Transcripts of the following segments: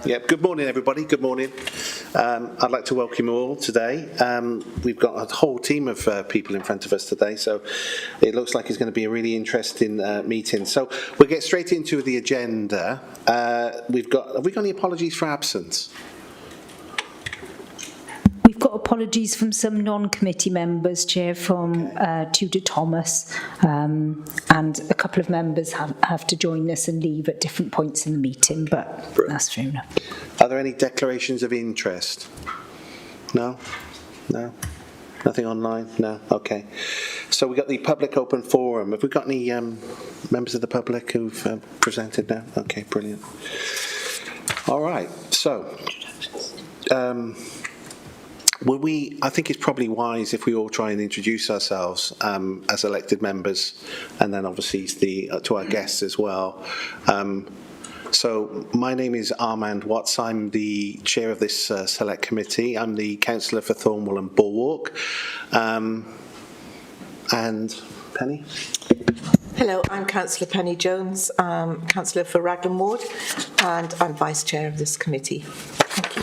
Yep. Good morning, everybody. Good morning. I'd like to welcome you all today. We've got a whole team of people in front of us today, so it looks like it's going to be a really interesting meeting. So we'll get straight into the agenda. Have we got any apologies for absence? We've got apologies from some non-committee members, Chair, from Tudor Thomas, and a couple of members have to join us and leave at different points in the meeting, but that's fair enough. Are there any declarations of interest? No? No? Nothing online? No? Okay. So we've got the public open forum. Have we got any members of the public who've presented now? Okay, brilliant. All right, so... I think it's probably wise if we all try and introduce ourselves as elected members, and then obviously to our guests as well. So my name is Armand Watts. I'm the chair of this select committee. I'm the councillor for Thornwell and Bulwark. And Penny? Hello, I'm Councillor Penny Jones, councillor for Raglan Ward, and I'm vice chair of this committee. Thank you.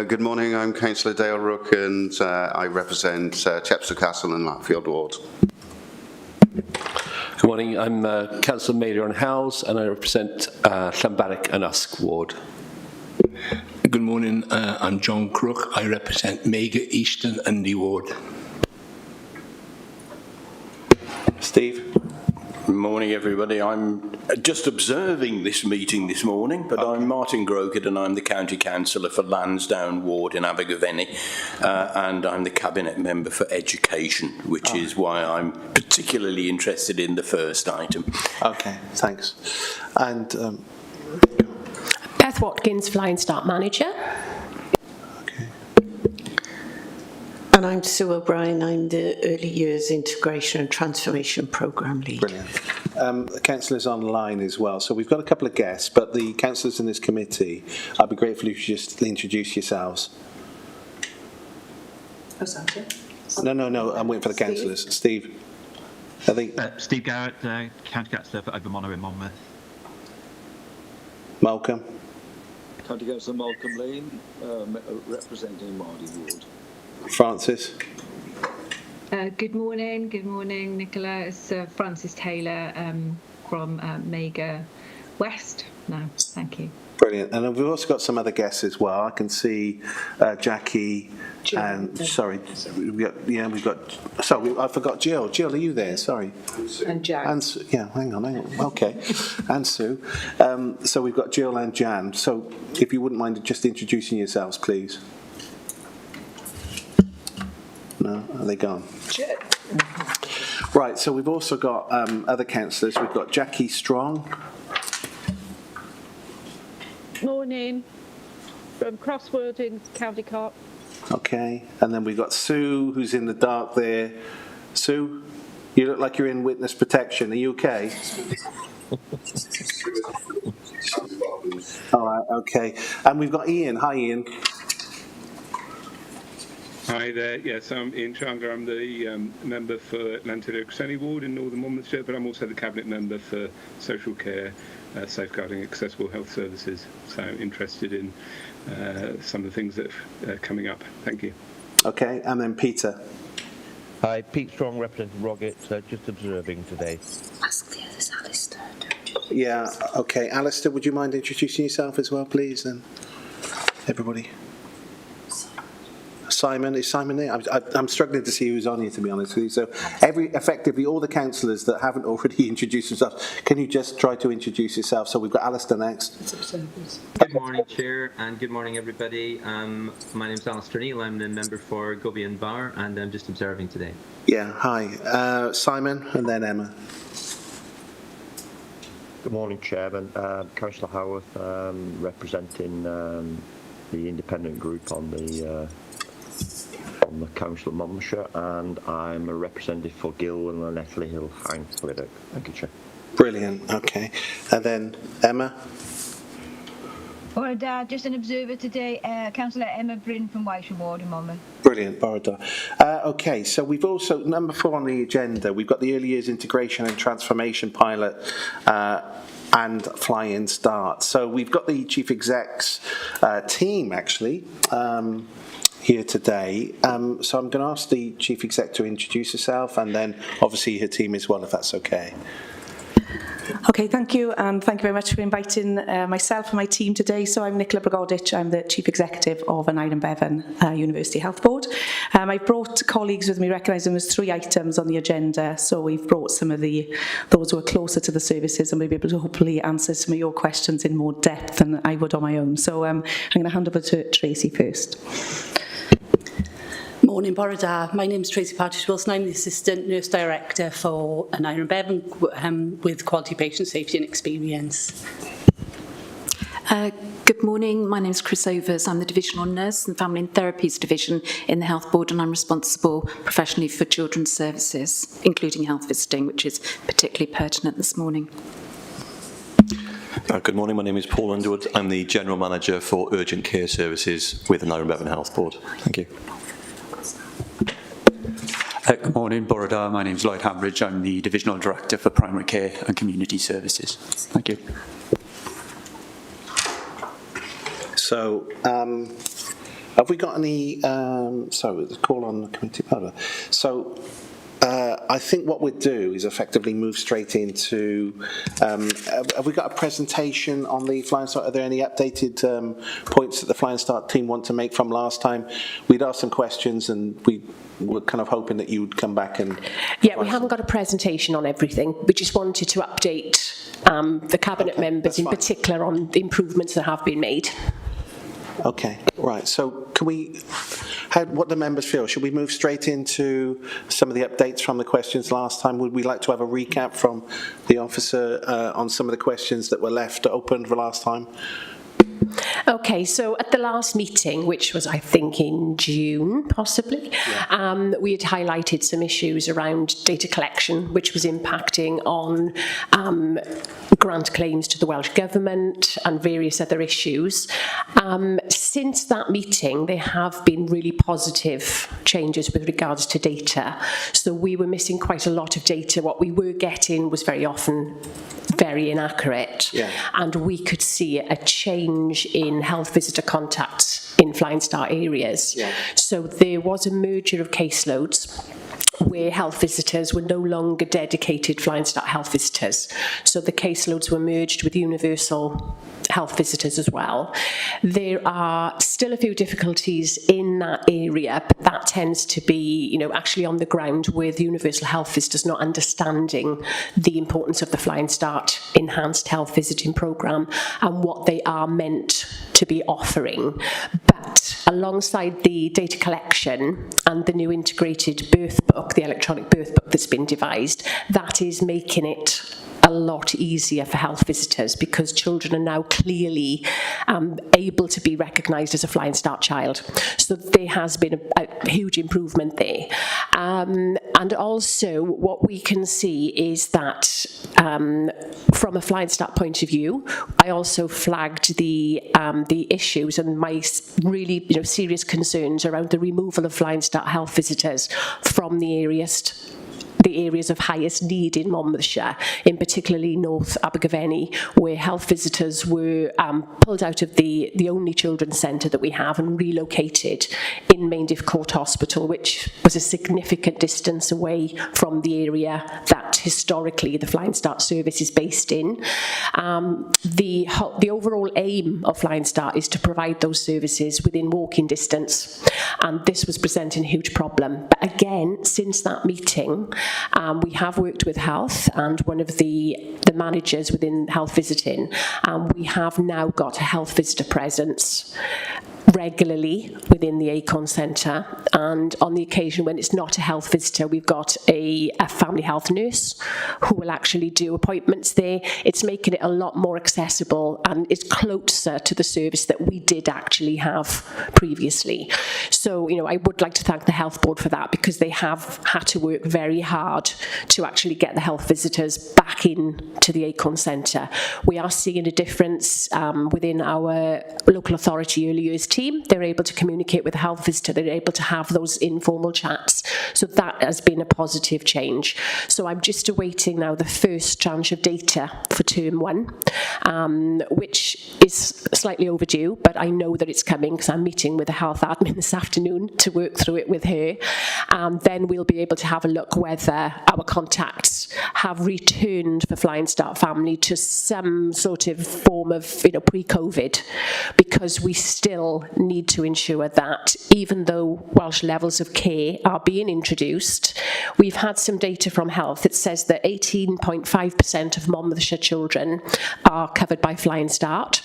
Good morning, I'm Councillor Dale Rook and I represent Chepstow Castle and Latfield Ward. Good morning, I'm Councillor Mailer Howes and I represent Llanbarrick and Usk Ward. Good morning, I'm John Crook, I represent Mega, Eastern and New Ward. Steve? Good morning, everybody. I'm just observing this meeting this morning, but I'm Martin Grokett and I'm the County Councillor for Lansdowne Ward in Abergavenny, and I'm the Cabinet Member for Education, which is why I'm particularly interested in the first item. Okay, thanks. And Beth Watkins, Flying Start Manager. And I'm Sue O'Brien, I'm the Early Years Integration and Transformation Programme Lead. Brilliant. The councillors online as well. So we've got a couple of guests, but the councillors in this committee, I'd be grateful if you just introduce yourselves. No, I'm waiting for the councillors. Steve? Steve Garrett, County Councillor for Overmonnow in Monmouth. Malcolm? County Councillor Malcolm Lane, representing Mardy Ward. Francis? Good morning, Nicola. It's Francis Taylor from Mega West. No, thank you. Brilliant. And we've also got some other guests as well. I can see Jackie Jill, and I forgot Jill. Jill, are you there? Sorry. And Jan. Hang on. Okay. And Sue. So we've got Jill and Jan. So if you wouldn't mind just introducing yourselves, please. No, are they gone? Right, so we've also got other councillors. We've got Jackie Strong. Morning, from Crossword in County Cork. Okay, and then we've got Sue, who's in the dark there. Sue, you look like you're in witness protection. Are you okay? All right, okay. And we've got Ian. Hi, Ian. Hi there, yes, I'm Ian Chandler. I'm the member for Llantyre Ward in Northern Monmouthshire, but I'm also the Cabinet Member for Social Care, Safeguarding Accessible Health Services. So I'm interested in some of the things that are coming up. Thank you. Okay, and then Peter. Hi, Pete Strong, representing Roggett, just observing today. Ask the others, Alistair. Yeah, okay. Alistair, would you mind introducing yourself as well, please, and everybody? Simon, is Simon there? I'm struggling to see who's on here, to be honest with you. So effectively all the councillors that haven't already introduced themselves, can you just try to introduce yourself? So we've got Alistair next. Good morning, Chair, and good morning, everybody. My name's Alistair Neal. I'm the member for Gubby and Bar, and I'm just observing today. Yeah, hi. Simon, and then Emma. Good morning, Chairman. Councillor Howarth, representing the independent group on the Council of Monmouthshire, and I'm a representative for Gill and Nettley Hill Hang Clinic. Thank you, Chair. Brilliant, okay. And then Emma? Well, just an observer today, Councillor Emma Bryn from Wishaw Ward in Monmouth. Brilliant, Borodar. Okay, so we've also, number 4 on the agenda, we've got the Early Years Integration and Transformation Pilot and Fly-In Start. So we've got the Chief Exec's team, actually, here today. So I'm going to ask the Chief Exec to introduce herself, and then obviously her team as well, if that's okay. Okay, thank you, and thank you very much for inviting myself and my team today. So I'm Nicola Bragodic, I'm the Chief Executive of Aneurin Bevan University Health Board. I've brought colleagues with me, recognising there's 3 items on the agenda, so we've brought some of those who are closer to the services, and we'll be able to hopefully answer some of your questions in more depth than I would on my own. So I'm going to hand over to Tracy first. Morning, Borodar. My name is Tracy Partridge-Wilson. I'm the Assistant Nurse Director for Aneurin Bevan with Quality Patient Safety and Experience. Good morning, my name is Chris Overs. I'm the Divisional Nurse and Family and Therapies Division in the Health Board, and I'm responsible professionally for children's services, including health visiting, which is particularly pertinent this morning. Good morning, my name is Paul Underwood. I'm the General Manager for Urgent Care Services with the Aneurin Bevan Health Board. Thank you. Good morning, Borodar. My name is Lloyd Hambridge. I'm the Divisional Director for Primary Care and Community Services. Thank you. So, have we got any, sorry, the call on the committee powder. So, I think what we'd do is effectively move straight into, have we got a presentation on the Fly and Start? Are there any updated points that the Fly and Start team want to make from last time? We'd asked some questions, and we were kind of hoping that you would come back and... Yeah, we haven't got a presentation on everything. We just wanted to update the Cabinet members in particular on the improvements that have been made. Okay, right. So can we, what do the members feel? Should we move straight into some of the updates from the questions last time? Would we like to have a recap from the officer on some of the questions that were left open for last time? Okay, so at the last meeting, which was, I think, in June, possibly, we had highlighted some issues around data collection, which was impacting on grant claims to the Welsh Government and various other issues. Since that meeting, there have been really positive changes with regards to data. So we were missing quite a lot of data. What we were getting was very often very inaccurate, and we could see a change in health visitor contacts in Fly and Start areas. So there was a merger of caseloads where health visitors were no longer dedicated Fly and Start health visitors. So the caseloads were merged with universal health visitors as well. There are still a few difficulties in that area, but that tends to be, actually on the ground with universal health visitors not understanding the importance of the Fly and Start enhanced health visiting programme and what they are meant to be offering. But alongside the data collection and the new integrated birth book, the electronic birth book that's been devised, that is making it a lot easier for health visitors, because children are now clearly able to be recognised as a Fly and Start child. So there has been a huge improvement there. And also what we can see is that from a Fly and Start point of view, I also flagged the issues and my really serious concerns around the removal of Fly and Start health visitors from the areas of highest need in Monmouthshire, in particularly North Abergavenny, where health visitors were pulled out of the only children's centre that we have and relocated in Mayndiff Court Hospital, which was a significant distance away from the area that historically the Fly and Start service is based in. The overall aim of Fly and Start is to provide those services within walking distance, and this was presenting a huge problem. But again, since that meeting, we have worked with health and one of the managers within health visiting. We have now got a health visitor presence regularly within the ACON centre, and on the occasion when it's not a health visitor, we've got a family health nurse who will actually do appointments there. It's making it a lot more accessible, and it's closer to the service that we did actually have previously. So, I would like to thank the Health Board for that, because they have had to work very hard to actually get the health visitors back in to the Acorn Centre. We are seeing a difference within our local authority early years team. They're able to communicate with the health visitor. They're able to have those informal chats. So that has been a positive change. So I'm just awaiting now the first tranche of data for term 1, which is slightly overdue, but I know that it's coming because I'm meeting with the health admin this afternoon to work through it with her. Then we'll be able to have a look whether our contacts have returned for Flying Start family to some sort of form of pre-COVID, because we still need to ensure that even though Welsh levels of care are being introduced, we've had some data from health that says that 18.5% of Monmouthshire children are covered by Flying Start.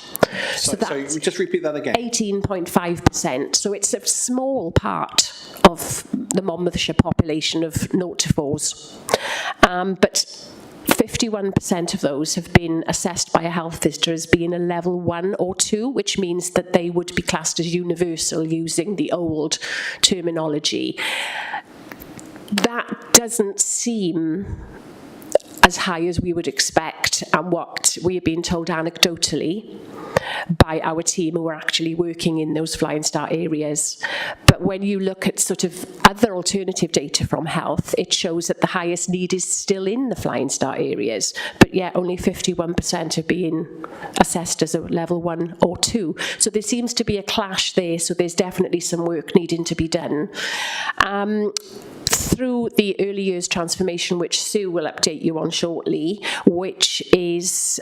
So just repeat that again. 18.5%. So it's a small part of the Monmouthshire population of 0 to 4s. But 51% of those have been assessed by a health visitor as being a level 1 or 2, which means that they would be classed as universal using the old terminology. That doesn't seem as high as we would expect, and what we have been told anecdotally by our team who are actually working in those Flying Start areas. But when you look at sort of other alternative data from health, it shows that the highest need is still in the Flying Start areas, but yet only 51% are being assessed as a level 1 or 2. So there seems to be a clash there, so there's definitely some work needing to be done. Through the early years transformation, which Sue will update you on shortly, which is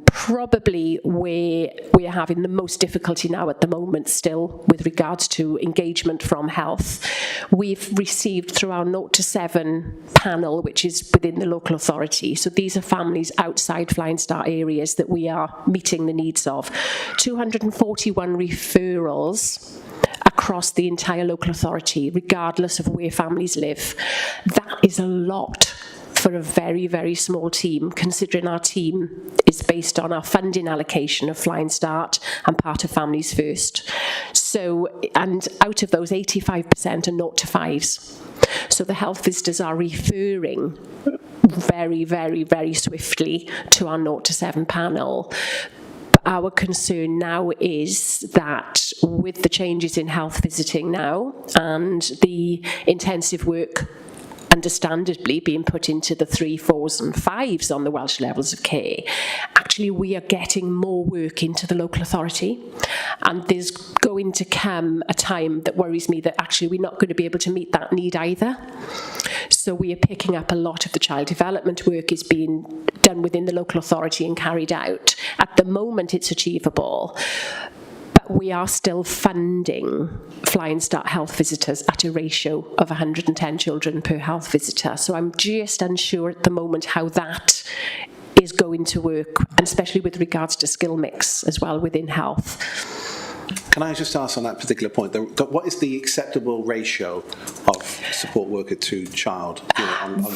probably where we're having the most difficulty now at the moment still with regards to engagement from health. We've received through our 0 to 7 panel, which is within the local authority, so these are families outside Flying Start areas that we are meeting the needs of, 241 referrals across the entire local authority, regardless of where families live. That is a lot for a very, very small team, considering our team is based on our funding allocation of Flying Start and part of Families First. So, and out of those, 85% are 0 to 5s. So the health visitors are referring very, very, very swiftly to our 0 to 7 panel. Our concern now is that with the changes in health visiting now and the intensive work understandably being put into the 3, 4s and 5s on the Welsh levels of care, actually we are getting more work into the local authority, and there's going to come a time that worries me that actually we're not going to be able to meet that need either. So we are picking up a lot of the child development work is being done within the local authority and carried out. At the moment it's achievable, but we are still funding Flying Start health visitors at a ratio of 110 children per health visitor. So I'm just unsure at the moment how that is going to work, and especially with regards to skill mix as well within health. Can I just ask on that particular point, what is the acceptable ratio of support worker to child?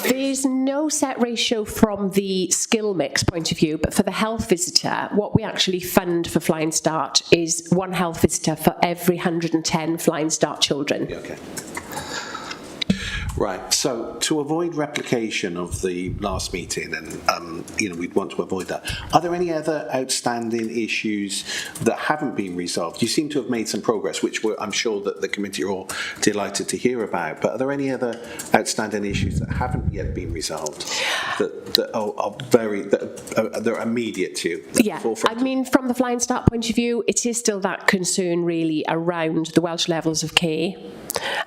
There's no set ratio from the skill mix point of view, but for the health visitor, what we actually fund for Flying Start is 1 health visitor for every 110 Flying Start children. Okay. Right, so to avoid replication of the last meeting, and we'd want to avoid that, are there any other outstanding issues that haven't been resolved? You seem to have made some progress, which I'm sure that the committee are all delighted to hear about, but are there any other outstanding issues that haven't yet been resolved that are immediate to you? Yeah, I mean, from the Flying Start point of view, it is still that concern really around the Welsh levels of care,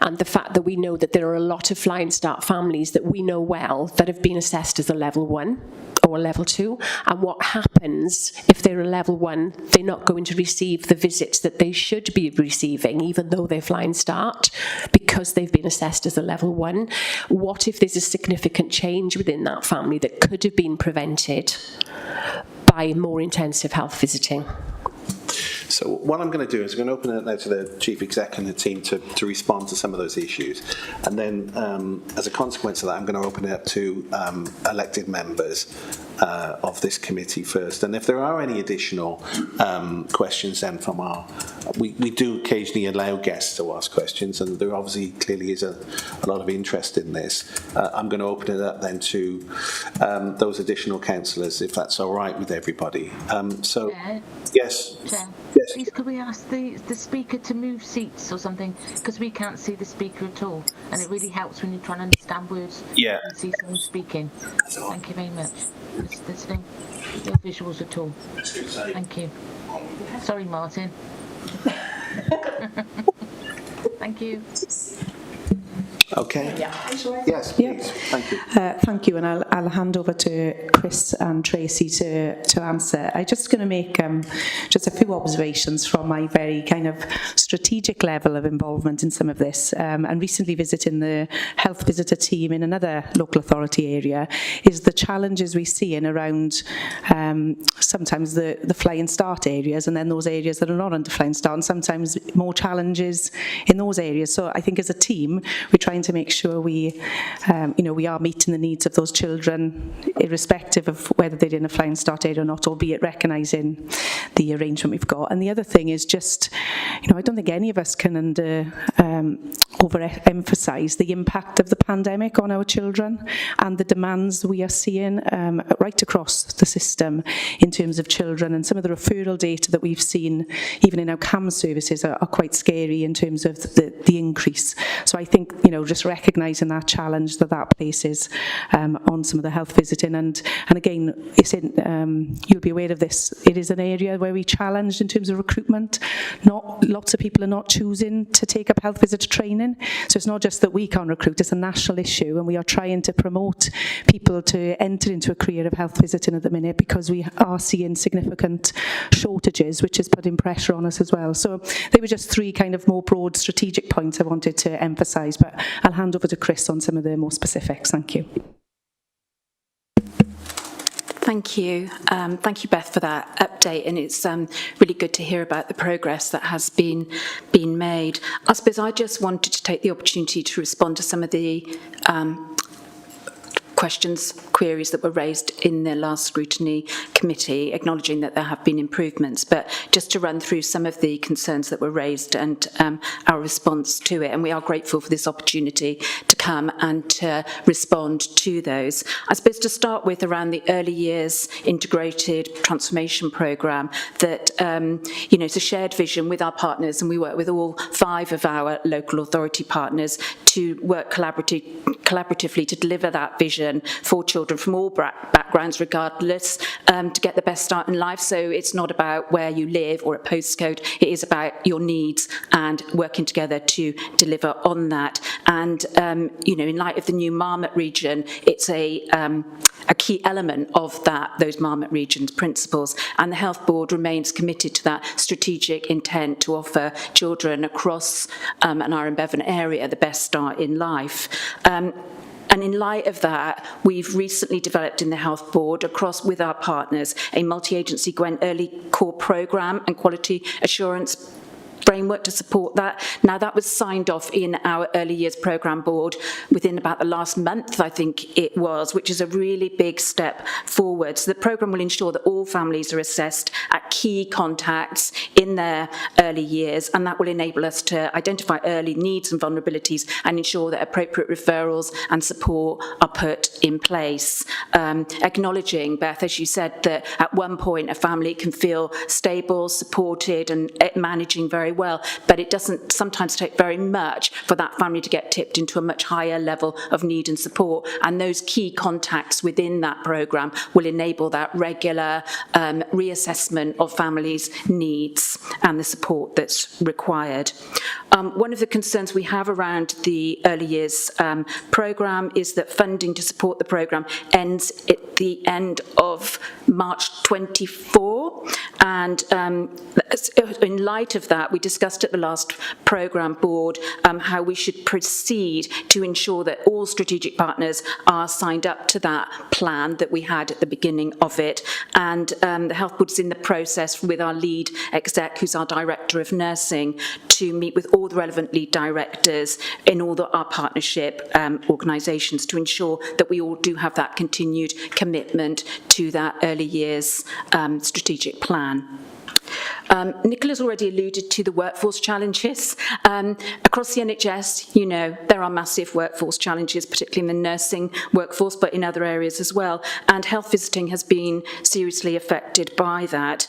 and the fact that we know that there are a lot of Flying Start families that we know well that have been assessed as a level 1 or a level 2, and what happens if they're a level 1, they're not going to receive the visits that they should be receiving, even though they're Flying Start, because they've been assessed as a level 1. What if there's a significant change within that family that could have been prevented by more intensive health visiting? So what I'm going to do is I'm going to open it now to the Chief Exec and the team to respond to some of those issues. And then as a consequence of that, I'm going to open it up to elected members of this committee first. And if there are any additional questions then from we do occasionally allow guests to ask questions, and there obviously clearly is a lot of interest in this. I'm going to open it up then to those additional councillors, if that's all right with everybody. Chair, Yes. Chair, Yes. please could we ask the speaker to move seats or something, because we can't see the speaker at all, and it really helps when you're trying to understand words and see someone speaking. Thank you very much. There's no visuals at all. Thank you. Sorry, Martin. Thank you. Okay. Yes, please. Yeah. Thank you. Thank you, and I'll hand over to Chris and Tracy to answer. I'm just going to make just a few observations from my very kind of strategic level of involvement in some of this. And recently visiting the health visitor team in another local authority area is the challenges we see in around sometimes the fly and start areas, and then those areas that are not under fly and start, and sometimes more challenges in those areas. So I think as a team, we're trying to make sure we are meeting the needs of those children, irrespective of whether they're in a fly and start area or not, albeit recognising the arrangement we've got. And the other thing is just, I don't think any of us can overemphasise the impact of the pandemic on our children and the demands we are seeing right across the system in terms of children. And some of the referral data that we've seen, even in our CAM services, are quite scary in terms of the increase. So I think, just recognising that challenge that places on some of the health visiting. And again, you'll be aware of this, it is an area where we challenged in terms of recruitment. Lots of people are not choosing to take up health visitor training. So it's not just that we can't recruit, it's a national issue, and we are trying to promote people to enter into a career of health visiting at the minute, because we are seeing significant shortages, which is putting pressure on us as well. So they were just three kind of more broad strategic points I wanted to emphasise, but I'll hand over to Chris on some of the more specifics. Thank you. Thank you. Thank you, Beth, for that update, and it's really good to hear about the progress that has been made. I suppose I just wanted to take the opportunity to respond to some of the queries that were raised in the last scrutiny committee, acknowledging that there have been improvements, but just to run through some of the concerns that were raised and our response to it. And we are grateful for this opportunity to come and to respond to those. I suppose to start with, around the early years integrated transformation programme, that it's a shared vision with our partners, and we work with all 5 of our local authority partners to work collaboratively to deliver that vision for children from all backgrounds, regardless, to get the best start in life. So it's not about where you live or a postcode, it is about your needs and working together to deliver on that. And, in light of the new Marmot region, it's a key element of those Marmot regions principles, and the Health Board remains committed to that strategic intent to offer children across an Iron Bevan area the best start in life. And in light of that, we've recently developed in the Health Board, with our partners, a multi-agency Gwent Early Core Programme and Quality Assurance framework to support that. Now, that was signed off in our Early Years Programme Board within about the last month, I think it was, which is a really big step forward. So the programme will ensure that all families are assessed at key contacts in their early years, and that will enable us to identify early needs and vulnerabilities and ensure that appropriate referrals and support are put in place. Acknowledging, Beth, as you said, that at one point a family can feel stable, supported and managing very well, but it doesn't sometimes take very much for that family to get tipped into a much higher level of need and support, and those key contacts within that programme will enable that regular reassessment of families' needs and the support that's required. One of the concerns we have around the early years programme is that funding to support the programme ends at the end of March 24, And in light of that, we discussed at the last programme board how we should proceed to ensure that all strategic partners are signed up to that plan that we had at the beginning of it. And the Health Board is in the process with our lead exec, who's our Director of Nursing, to meet with all the relevant lead directors in all our partnership organisations to ensure that we all do have that continued commitment to that early years strategic plan. Nicola's already alluded to the workforce challenges. Across the NHS, you know, there are massive workforce challenges, particularly in the nursing workforce, but in other areas as well. And health visiting has been seriously affected by that.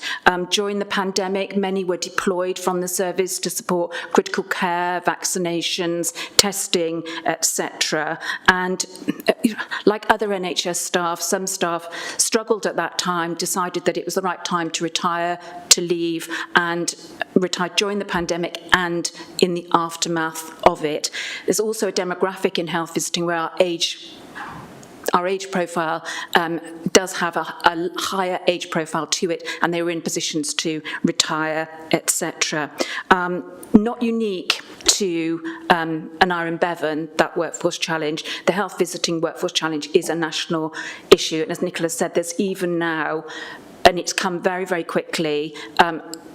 During the pandemic, many were deployed from the service to support critical care, vaccinations, testing, etc. And like other NHS staff, some staff struggled at that time, decided that it was the right time to retire, to leave, and retired during the pandemic and in the aftermath of it. There's also a demographic in health visiting where our age profile does have a higher age profile to it, and they were in positions to retire, etc. Not unique to an Iron Bevan, that workforce challenge. The health visiting workforce challenge is a national issue, and as Nicola said, there's even now, and it's come very, very quickly,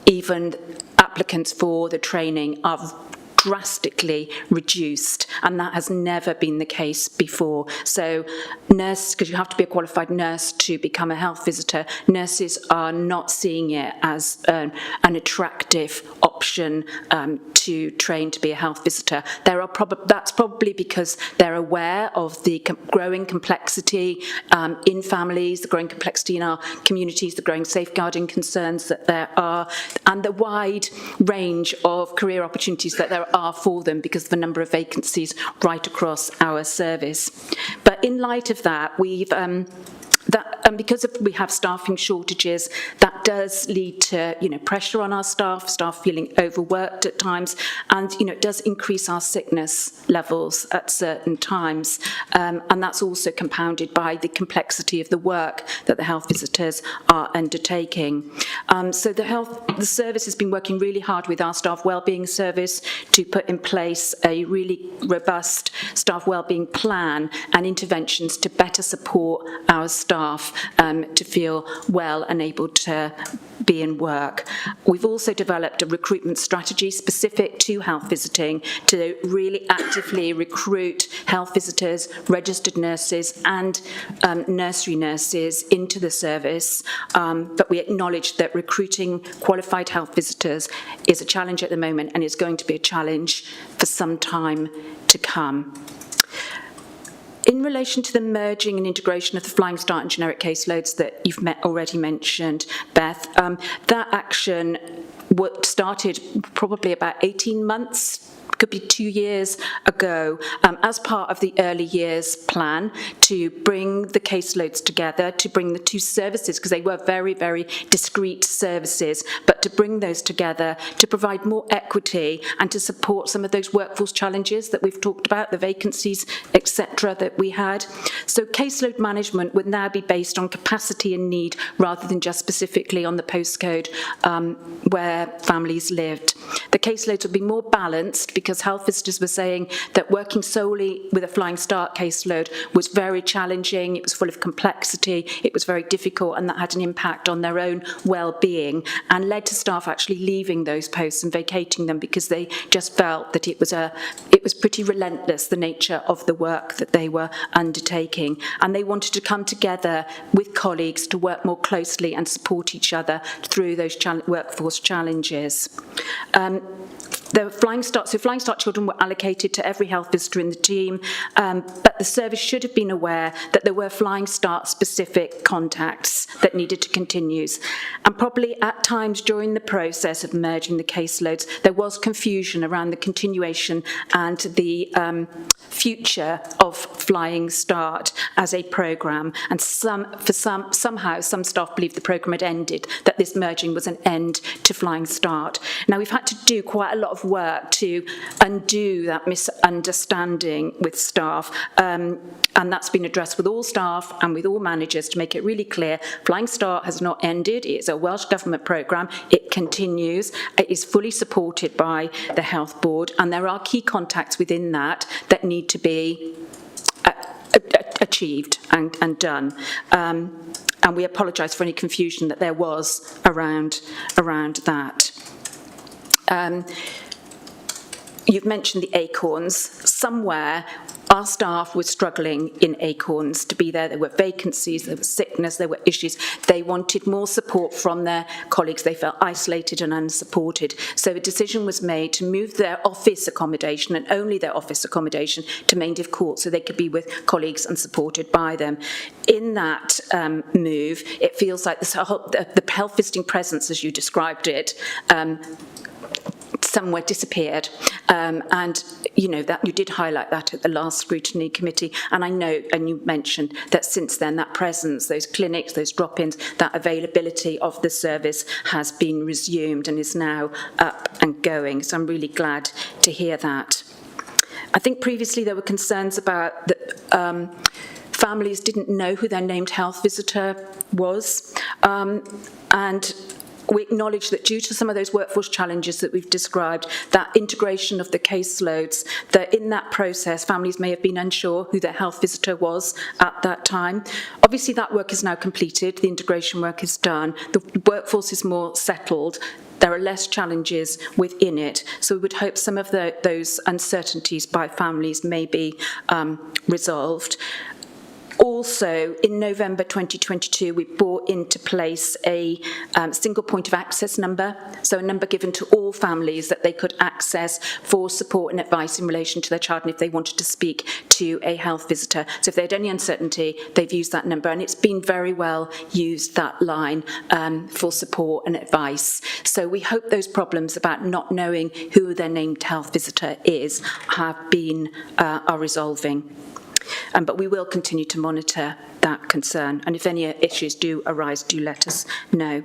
even applicants for the training are drastically reduced, and that has never been the case before. So nurse, because you have to be a qualified nurse to become a health visitor, nurses are not seeing it as an attractive option to train to be a health visitor. That's probably because they're aware of the growing complexity in families, the growing complexity in our communities, the growing safeguarding concerns that there are, and the wide range of career opportunities that there are for them because of the number of vacancies right across our service. But in light of that, we've because we have staffing shortages, that does lead to pressure on our staff feeling overworked at times, and it does increase our sickness levels at certain times, and that's also compounded by the complexity of the work that the health visitors are undertaking. So the service has been working really hard with our staff wellbeing service to put in place a really robust staff wellbeing plan and interventions to better support our staff to feel well and able to be in work. We've also developed a recruitment strategy specific to health visiting to really actively recruit health visitors, registered nurses and nursery nurses into the service, but we acknowledge that recruiting qualified health visitors is a challenge at the moment and is going to be a challenge for some time to come. In relation to the merging and integration of the Flying Start and generic caseloads that you've already mentioned, Beth, that action started probably about 18 months, could be 2 years ago, as part of the early years plan to bring the caseloads together, to bring the two services, because they were very, very discrete services, but to bring those together to provide more equity and to support some of those workforce challenges that we've talked about, the vacancies, etc., that we had. So caseload management would now be based on capacity and need rather than just specifically on the postcode where families lived. The caseloads would be more balanced because health visitors were saying that working solely with a Flying Start caseload was very challenging, it was full of complexity, it was very difficult, and that had an impact on their own well-being and led to staff actually leaving those posts and vacating them because they just felt that it was pretty relentless, the nature of the work that they were undertaking, and they wanted to come together with colleagues to work more closely and support each other through those workforce challenges. The Flying Start children were allocated to every health visitor in the team, but the service should have been aware that there were Flying Start specific contacts that needed to continue. And probably at times during the process of merging the caseloads, there was confusion around the continuation and the future of Flying Start as a programme, and somehow some staff believed the programme had ended, that this merging was an end to Flying Start. Now we've had to do quite a lot of of work to undo that misunderstanding with staff, and that's been addressed with all staff and with all managers to make it really clear. Flying Start has not ended. It's a Welsh Government programme. It continues. It is fully supported by the Health Board, and there are key contacts within that need to be achieved and done. And we apologise for any confusion that there was around that. You've mentioned the Acorns. Somewhere, our staff were struggling in Acorns to be there. There were vacancies, there was sickness, there were issues. They wanted more support from their colleagues. They felt isolated and unsupported. So a decision was made to move their office accommodation, and only their office accommodation, to Mayndiff Court so they could be with colleagues and supported by them. In that move, it feels like the health visiting presence, as you described it, somewhere disappeared, and that you did highlight that at the last Scrutiny Committee, and I know, and you mentioned that since then that presence, those clinics, those drop-ins, that availability of the service has been resumed and is now up and going, so I'm really glad to hear that. I think previously there were concerns about that families didn't know who their named health visitor was, and we acknowledge that due to some of those workforce challenges that we've described, that integration of the caseloads, that in that process families may have been unsure who their health visitor was at that time. Obviously that work is now completed, the integration work is done, the workforce is more settled, there are less challenges within it, so we would hope some of those uncertainties by families may be resolved. Also, in November 2022, we brought into place a single point of access number, so a number given to all families that they could access for support and advice in relation to their child, and if they wanted to speak to a health visitor. So if they had any uncertainty, they've used that number, and it's been very well used, that line, for support and advice. So we hope those problems about not knowing who their named health visitor is are resolving. But we will continue to monitor that concern, and if any issues do arise, do let us know.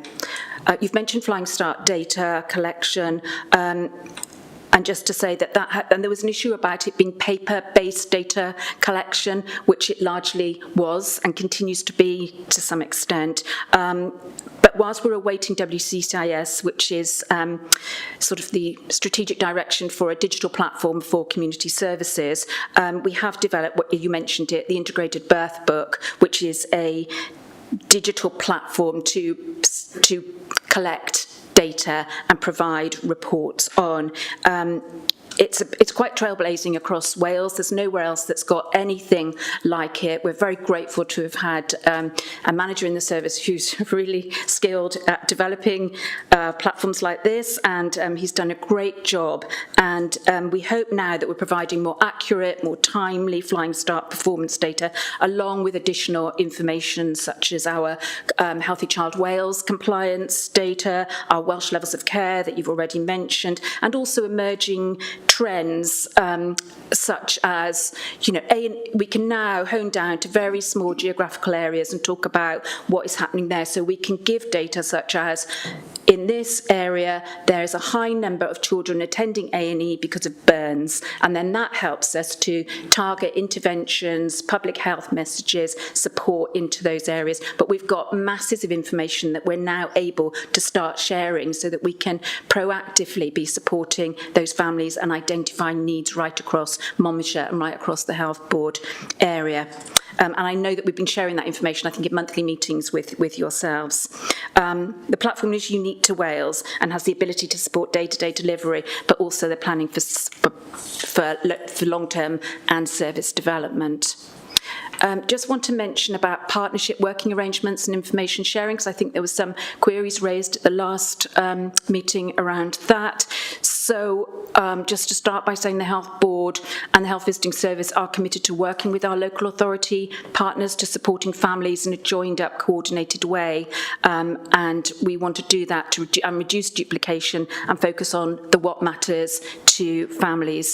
You've mentioned Flying Start data collection, and just to say that and there was an issue about it being paper-based data collection, which it largely was and continues to be to some extent. But whilst we're awaiting WCCIS, which is sort of the strategic direction for a digital platform for community services, we have developed, what you mentioned it, the Integrated Birth Book, which is a digital platform to collect data and provide reports on. It's quite trailblazing across Wales. There's nowhere else that's got anything like it. We're very grateful to have had a manager in the service who's really skilled at developing platforms like this, and he's done a great job. And we hope now that we're providing more accurate, more timely Flying Start performance data, along with additional information such as our Healthy Child Wales compliance data, our Welsh levels of care that you've already mentioned, and also emerging trends such as, we can now hone down to very small geographical areas and talk about what is happening there. So we can give data such as, in this area, there is a high number of children attending A&E because of burns, and then that helps us to target interventions, public health messages, support into those areas. But we've got masses of information that we're now able to start sharing so that we can proactively be supporting those families and identifying needs right across Monmouthshire and right across the Health Board area. And I know that we've been sharing that information, I think, in monthly meetings with yourselves. The platform is unique to Wales and has the ability to support day-to-day delivery, but also the planning for long-term and service development. Just want to mention about partnership working arrangements and information sharing, because I think there were some queries raised at the last meeting around that. So just to start by saying the Health Board Board and the Health Visiting Service are committed to working with our local authority partners to supporting families in a joined-up, coordinated way, and we want to do that to reduce duplication and focus on what matters to families.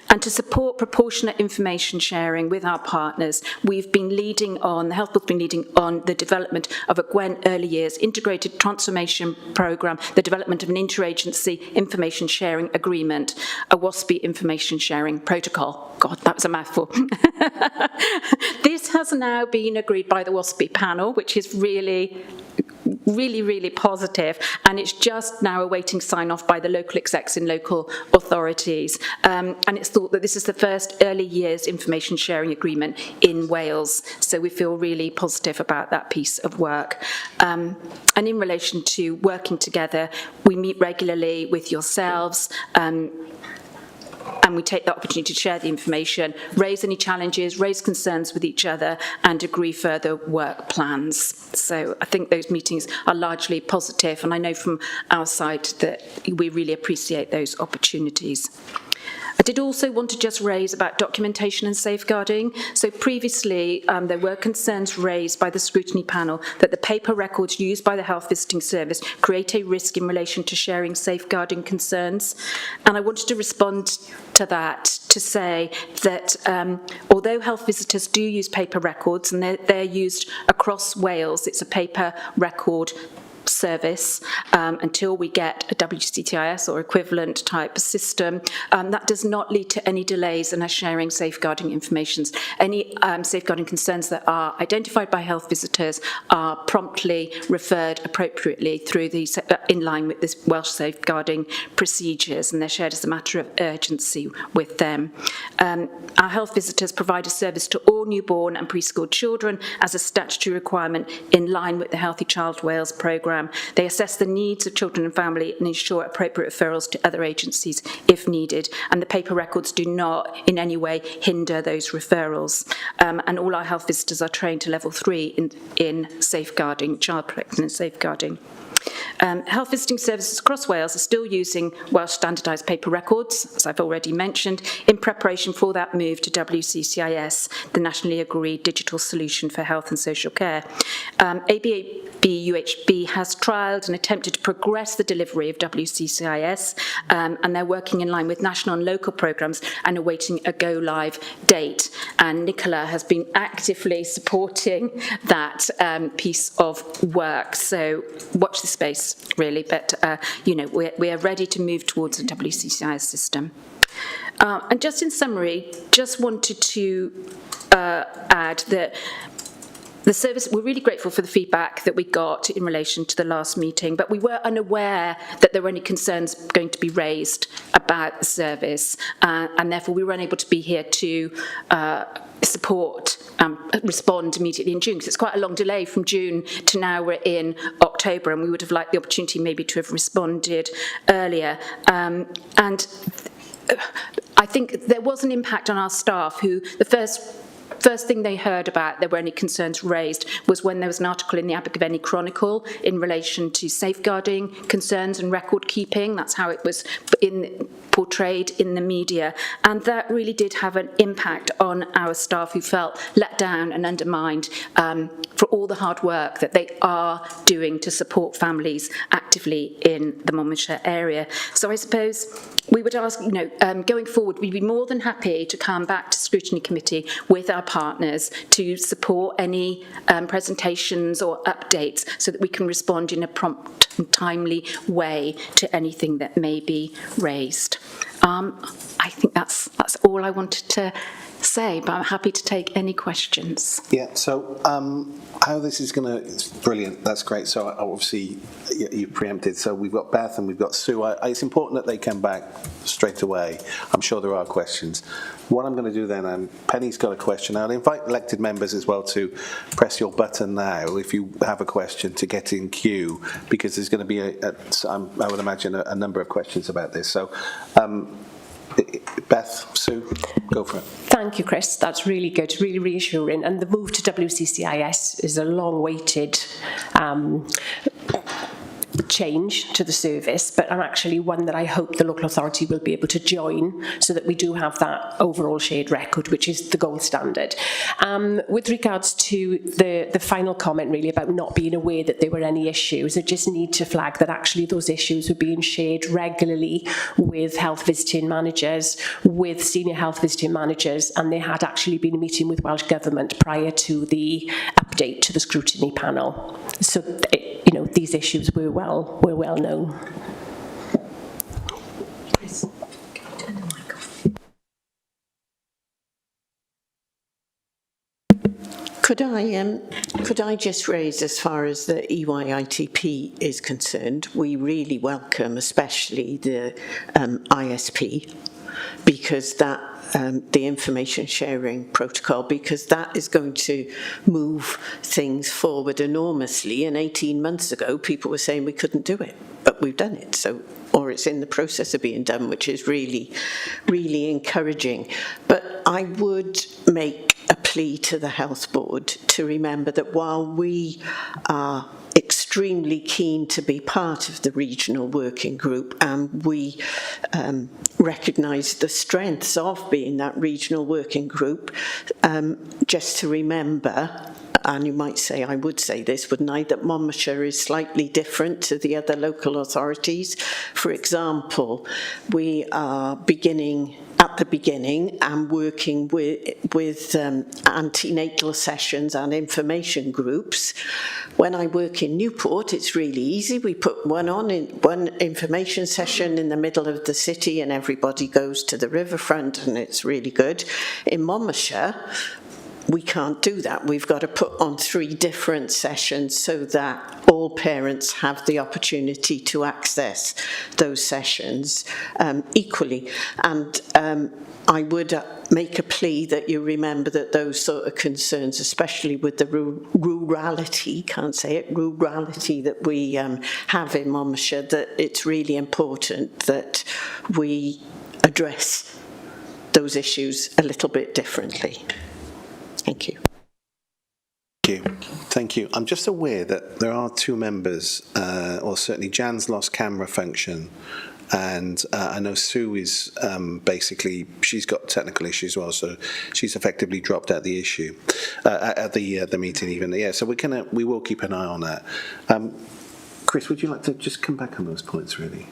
And to support proportionate information sharing with our partners, we've been leading on, the Health Board's been leading on the development of a Gwen Early Years Integrated Transformation Programme, the development of an interagency information sharing agreement, a WASPI information sharing protocol. God, that was a mouthful. This has now been agreed by the WASPI panel, which is really positive, and it's just now awaiting sign-off by the local execs in local authorities. And it's thought that this is the first early years information sharing agreement in Wales, so we feel really positive about that piece of work. And in relation to working together, we meet regularly with yourselves, and we take the opportunity to share the information, raise any challenges, raise concerns with each other, and agree further work plans. So I think those meetings are largely positive, and I know from our side that we really appreciate those opportunities. I did also want to just raise about documentation and safeguarding. So previously, there were concerns raised by the scrutiny panel that the paper records used by the Health Visiting Service create a risk in relation to sharing safeguarding concerns. And I wanted to respond to that to say that although health visitors do use paper records, and they're used across Wales, it's a paper record service until we get a WCTIS or equivalent type system. That does not lead to any delays in us sharing safeguarding information. Any safeguarding concerns that are identified by health visitors are promptly referred appropriately through these in line with this Welsh safeguarding procedures, and they're shared as a matter of urgency with them. Our health visitors provide a service to all newborn and preschool children as a statutory requirement in line with the Healthy Child Wales programme. They assess the needs of children and family and ensure appropriate referrals to other agencies if needed, and the paper records do not in any way hinder those referrals. And all our health visitors are trained to level 3 in safeguarding, child protection and safeguarding. Health visiting services across Wales are still using Welsh standardised paper records, as I've already mentioned, in preparation for that move to WCCIS, the nationally agreed digital solution for health and social care. ABAB-UHB has trialled and attempted to progress the delivery of WCCIS, and they're working in line with national and local programmes and awaiting a go-live date. And Nicola has been actively supporting that piece of work, so watch this space, really, but we are ready to move towards a WCCIS system. And just in summary, just wanted to add that the service, we're really grateful for the feedback that we got in relation to the last meeting, but we were unaware that there were any concerns going to be raised about the service, and therefore we were unable to be here to support respond immediately in June, because it's quite a long delay from June to now we're in October, and we would have liked the opportunity maybe to have responded earlier. And I think there was an impact on our staff who the first thing they heard about there were any concerns raised was when there was an article in the Abergavenny Chronicle in relation to safeguarding concerns and record keeping. That's how it was portrayed in the media, and that really did have an impact on our staff who felt let down and undermined for all the hard work that they are doing to support families actively in the Monmouthshire area. So I suppose we would ask, going forward, we'd be more than happy to come back to Scrutiny Committee with our partners to support any presentations or updates so that we can respond in a prompt and timely way to anything that may be raised. I think that's all I wanted to say, but I'm happy to take any questions. Yeah, so how this is going to, it's brilliant, that's great. So obviously you preempted, so we've got Beth and we've got Sue. It's important that they come back straight away. I'm sure there are questions. What I'm going to do then, Penny's got a question. I'll invite elected members as well to press your button now if you have a question to get in queue, because there's going to be, I would imagine, a number of questions about this. So Beth, Sue, go for it. Thank you, Chris. That's really good, really reassuring. And the move to WCCIS is a long-awaited change to the service, but actually one that I hope the local authority will be able to join so that we do have that overall shared record, which is the gold standard. With regards to the final comment really about not being aware that there were any issues, I just need to flag that actually those issues were being shared regularly with health visiting managers, with senior health visiting managers, and they had actually been meeting with Welsh Government prior to the update to the scrutiny panel. So, you know, these issues were well known. Could I just raise, as far as the EYITP is concerned, we really welcome especially the ISP, because that the information sharing protocol, because that is going to move things forward enormously. And 18 months ago, people were saying we couldn't do it, but we've done it. So, or it's in the process of being done, which is really, really encouraging. But I would make a plea to the Health Board to remember that while we are extremely keen to be part of the regional working group, and we recognise the strengths of being that regional working group, just to remember, and you might say, I would say this, wouldn't I, that Monmouthshire is slightly different to the other local authorities. For example, we are beginning at the beginning and working with antenatal sessions and information groups. When I work in Newport, it's really easy. We put one information session in the middle of the city and everybody goes to the riverfront, and it's really good. In Monmouthshire, we can't do that. We've got to put on 3 different sessions so that all parents have the opportunity to access those sessions equally. And I would make a plea that you remember that those sort of concerns, especially with the rurality that we have in Monmouthshire, that it's really important that we address those issues a little bit differently. Thank you. Thank you. I'm just aware that there are 2 members, or certainly Jan's lost camera function, and I know Sue is basically, she's got technical issues as well, so she's effectively dropped out the issue at the meeting even. Yeah, so we will keep an eye on that. Chris, would you like to just come back on those points, really?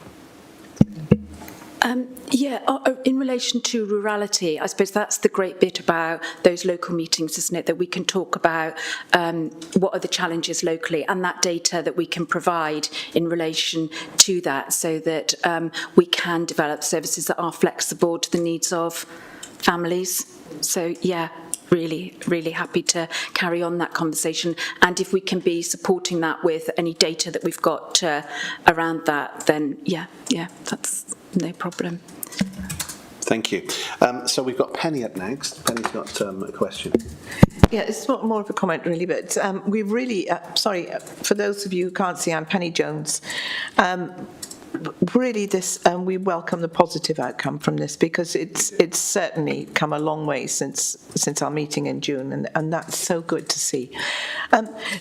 In relation to rurality, I suppose that's the great bit about those local meetings, isn't it? That we can talk about what are the challenges locally and that data that we can provide in relation to that, so that we can develop services that are flexible to the needs of families. So, yeah, really, really happy to carry on that conversation. And if we can be supporting that with any data that we've got around that, then yeah, that's no problem. Thank you. So we've got Penny up next. Penny's got a question. Yeah, it's not more of a comment really, but we've really, sorry, for those of you who can't see, I'm Penny Jones. Really, we welcome the positive outcome from this, because it's certainly come a long way since our meeting in June, and that's so good to see.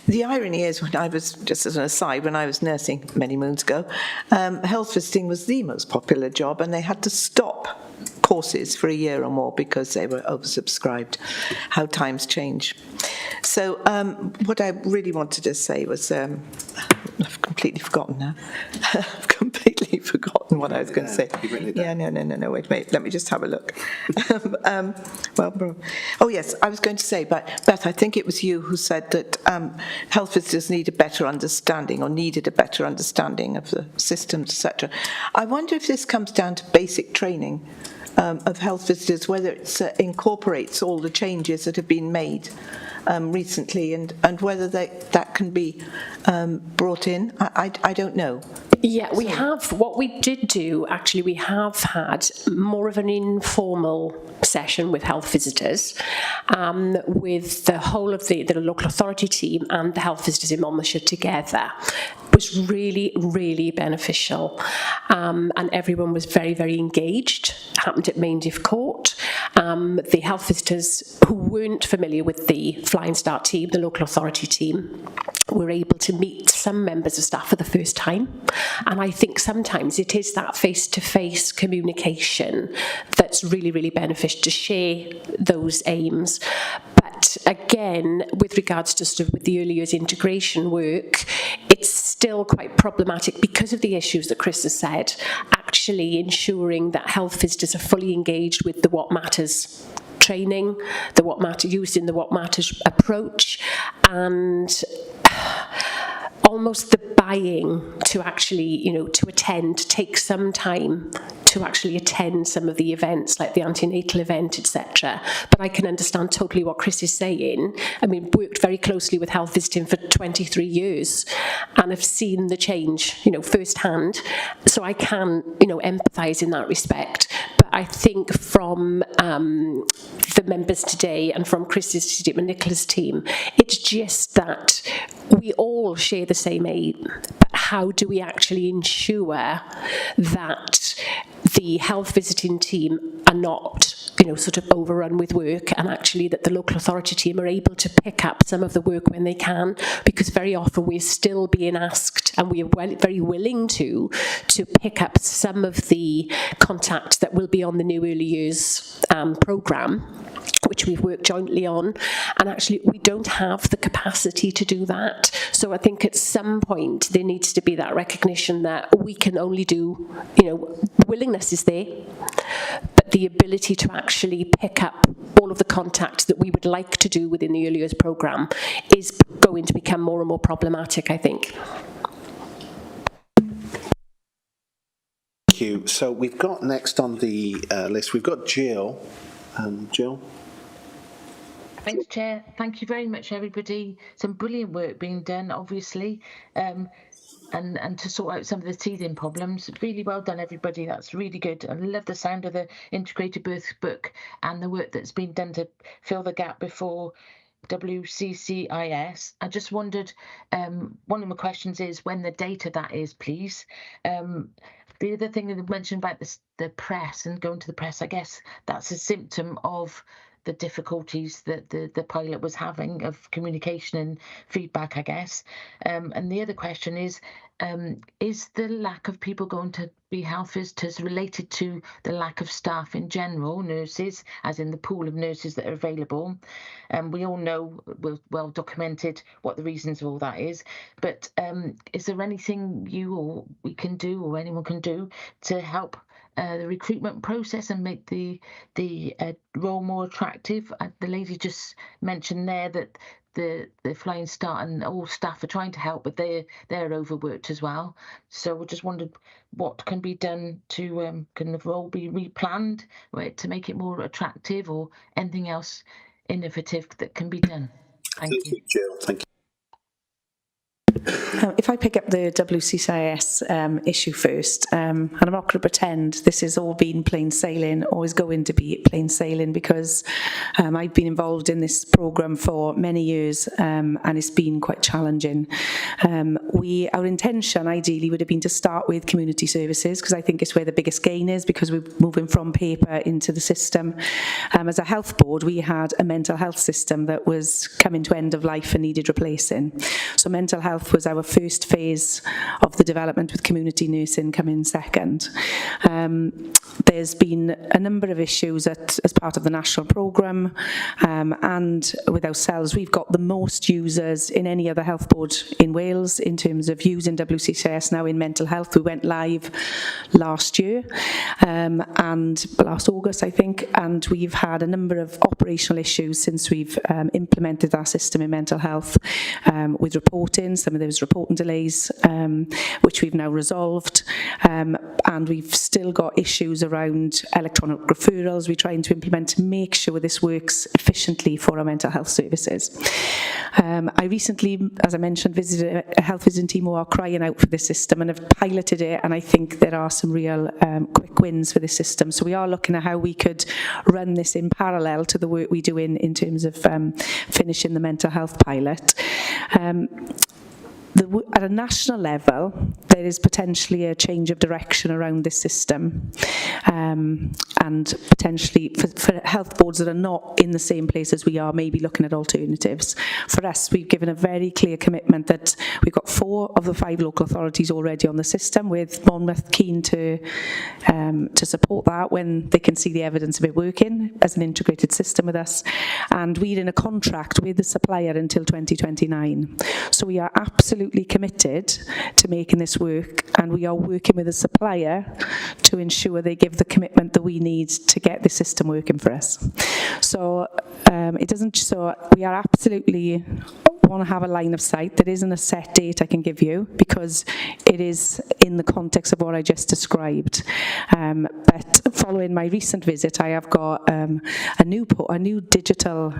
The irony is, when I was, just as an aside, when I was nursing many moons ago, health visiting was the most popular job, and they had to stop courses for a year or more because they were oversubscribed. How times change. So what I really wanted to say was, I've completely forgotten now. I've completely forgotten what I was going to say. Yeah, no, wait, let me just have a look. Oh yes, I was going to say, but Beth, I think it was you who said that health visitors needed a better understanding of the systems, etc. I wonder if this comes down to basic training of health visitors, whether it incorporates all the changes that have been made recently, and whether that can be brought in. I don't know. Yeah, we have, what we did do, actually, we have had more of an informal session with health visitors, with the whole of the local authority team and the health visitors in Monmouthshire together. It was really, really beneficial. And everyone was very, very engaged. It happened at Mayndiff Court. the health visitors who weren't familiar with the Flying Start team, the local authority team, were able to meet some members of staff for the first time. And I think sometimes it is that face-to-face communication that's really, really beneficial to share those aims. But again, with regards to sort of with the early years integration work, it's still quite problematic because of the issues that Chris has said, actually ensuring that health visitors are fully engaged with the What Matters training, the What Matters, using the What Matters approach, and almost the buying to actually, you know, to attend, take some time to actually attend some of the events like the antenatal event, etc. But I can understand totally what Chris is saying. I mean, worked very closely with health visiting for 23 years and have seen the change, you know, firsthand. So I can, you know, empathise in that respect. But I think from the members today and from Chris's team and Nicola's team, it's just that we all share the same aim, but how do we actually ensure that the health visiting team are not, you know, sort of overrun with work, and actually that the local authority team are able to pick up some of the work when they can, because very often we're still being asked, and we are very willing to pick up some of the contacts that will be on the new early years programme, which we've worked jointly on, and actually we don't have the capacity to do that. So I think at some point there needs to be that recognition that we can only do, you know, willingness is there, but the ability to actually pick up all of the contacts that we would like to do within the early years programme is going to become more and more problematic, I think. Thank you. So we've got next on the list, we've got Jill. Jill? Thanks, Chair. Thank you very much, everybody. Some brilliant work being done, obviously, and to sort out some of the teething problems. Really well done, everybody. That's really good. I love the sound of the integrated birth book and the work that's been done to fill the gap before WCCIS. I just wondered, one of my questions is when the data that is, please. The other thing that you mentioned about the press and going to the press, I guess that's a symptom of the difficulties that the pilot was having of communication and feedback, I guess. And the other question is the lack of people going to be health visitors related to the lack of staff in general, nurses, as in the pool of nurses that are available? We all know, well documented, what the reasons of all that is. But is there anything you or we can do, or anyone can do, to help the recruitment process and make the role more attractive? The lady just mentioned there that the Flying Start and all staff are trying to help, but they're overworked as well. So we just wondered what can be done to can the role be replanned to make it more attractive, or anything else innovative that can be done. Thank you, Jill. Thank you. If I pick up the WCCIS issue first, and I'm not going to pretend this has all been plain sailing or is going to be plain sailing, because I've been involved in this programme for many years, and it's been quite challenging. Our intention ideally would have been to start with community services, because I think it's where the biggest gain is, because we're moving from paper into the system. As a health board, we had a mental health system that was coming to end of life and needed replacing. So mental health was our first phase of the development, with community nursing coming second. There's been a number of issues as part of the national programme, and with ourselves, we've got the most users in any other health board in Wales in terms of using WCCIS now in mental health. We went live last year, and last August, I think, and we've had a number of operational issues since we've implemented our system in mental health, with reporting. Some of those reporting delays, which we've now resolved, and we've still got issues around electronic referrals we're trying to implement to make sure this works efficiently for our mental health services. I recently, as I mentioned, visited a health visiting team who are crying out for this system and have piloted it, and I think there are some real quick wins for this system. So we are looking at how we could run this in parallel to the work we do in terms of finishing the mental health pilot. at a national level, there is potentially a change of direction around this system, and potentially for health boards that are not in the same place as we are, maybe looking at alternatives. For us, we've given a very clear commitment that we've got 4 of the 5 local authorities already on the system, with Monmouth keen to support that when they can see the evidence of it working as an integrated system with us. And we're in a contract with the supplier until 2029. So we are absolutely committed to making this work, and we are working with the supplier to ensure they give the commitment that we need to get the system working for us. So we are absolutely want to have a line of sight. There isn't a set date I can give you because it is in the context of what I just described. But following my recent visit, I have got a new digital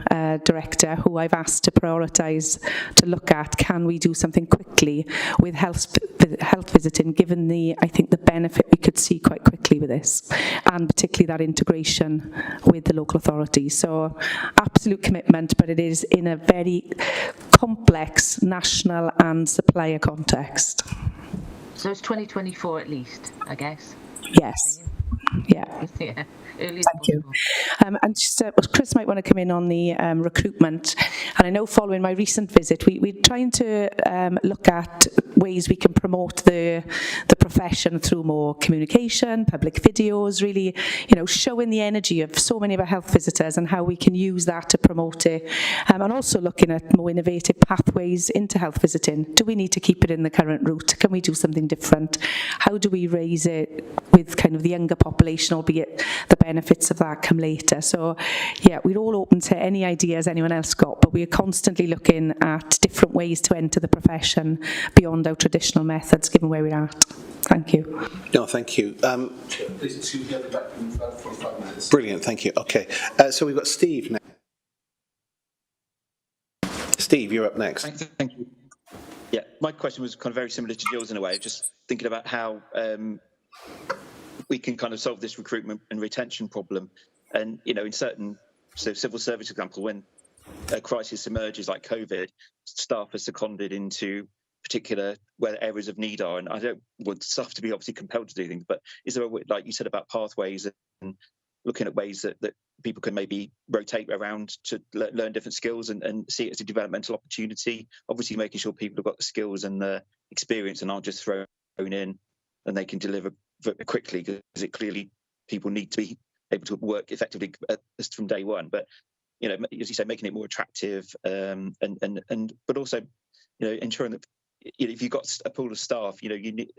director who I've asked to prioritise to look at, can we do something quickly with health visiting, given I think the benefit we could see quite quickly with this, and particularly that integration with the local authorities. So absolute commitment, but it is in a very complex national and supplier context. So it's 2024 at least, I guess. Yes. Yeah. Yeah. Early Thank you. And just, Chris might want to come in on the recruitment. And I know following my recent visit, we're trying to look at ways we can promote the profession through more communication, public videos, really, showing the energy of so many of our health visitors and how we can use that to promote it. And also looking at more innovative pathways into health visiting. Do we need to keep it in the current route? Can we do something different? How do we raise it with kind of the younger population, albeit the benefits of that come later? So yeah, we're all open to any ideas anyone else got, but we're constantly looking at different ways to enter the profession beyond our traditional methods, given where we're at. Thank you. No, thank you. Please excuse me, I'll be back in 45 minutes. Brilliant, thank you. Okay, so we've got Steve now. Steve, you're up next. Thank you. Yeah, my question was kind of very similar to yours in a way, just thinking about how we can kind of solve this recruitment and retention problem. And, in certain civil service example, when a crisis emerges like COVID, staff are seconded into particular where areas of need are. And I don't want staff to be obviously compelled to do things, but is there, like you said about pathways and looking at ways that people can maybe rotate around to learn different skills and see it as a developmental opportunity, obviously making sure people have got the skills and the experience and aren't just thrown in and they can deliver quickly, because it clearly people need to be able to work effectively from day one. But as you say, making it more attractive, but also ensuring that if you've got a pool of staff,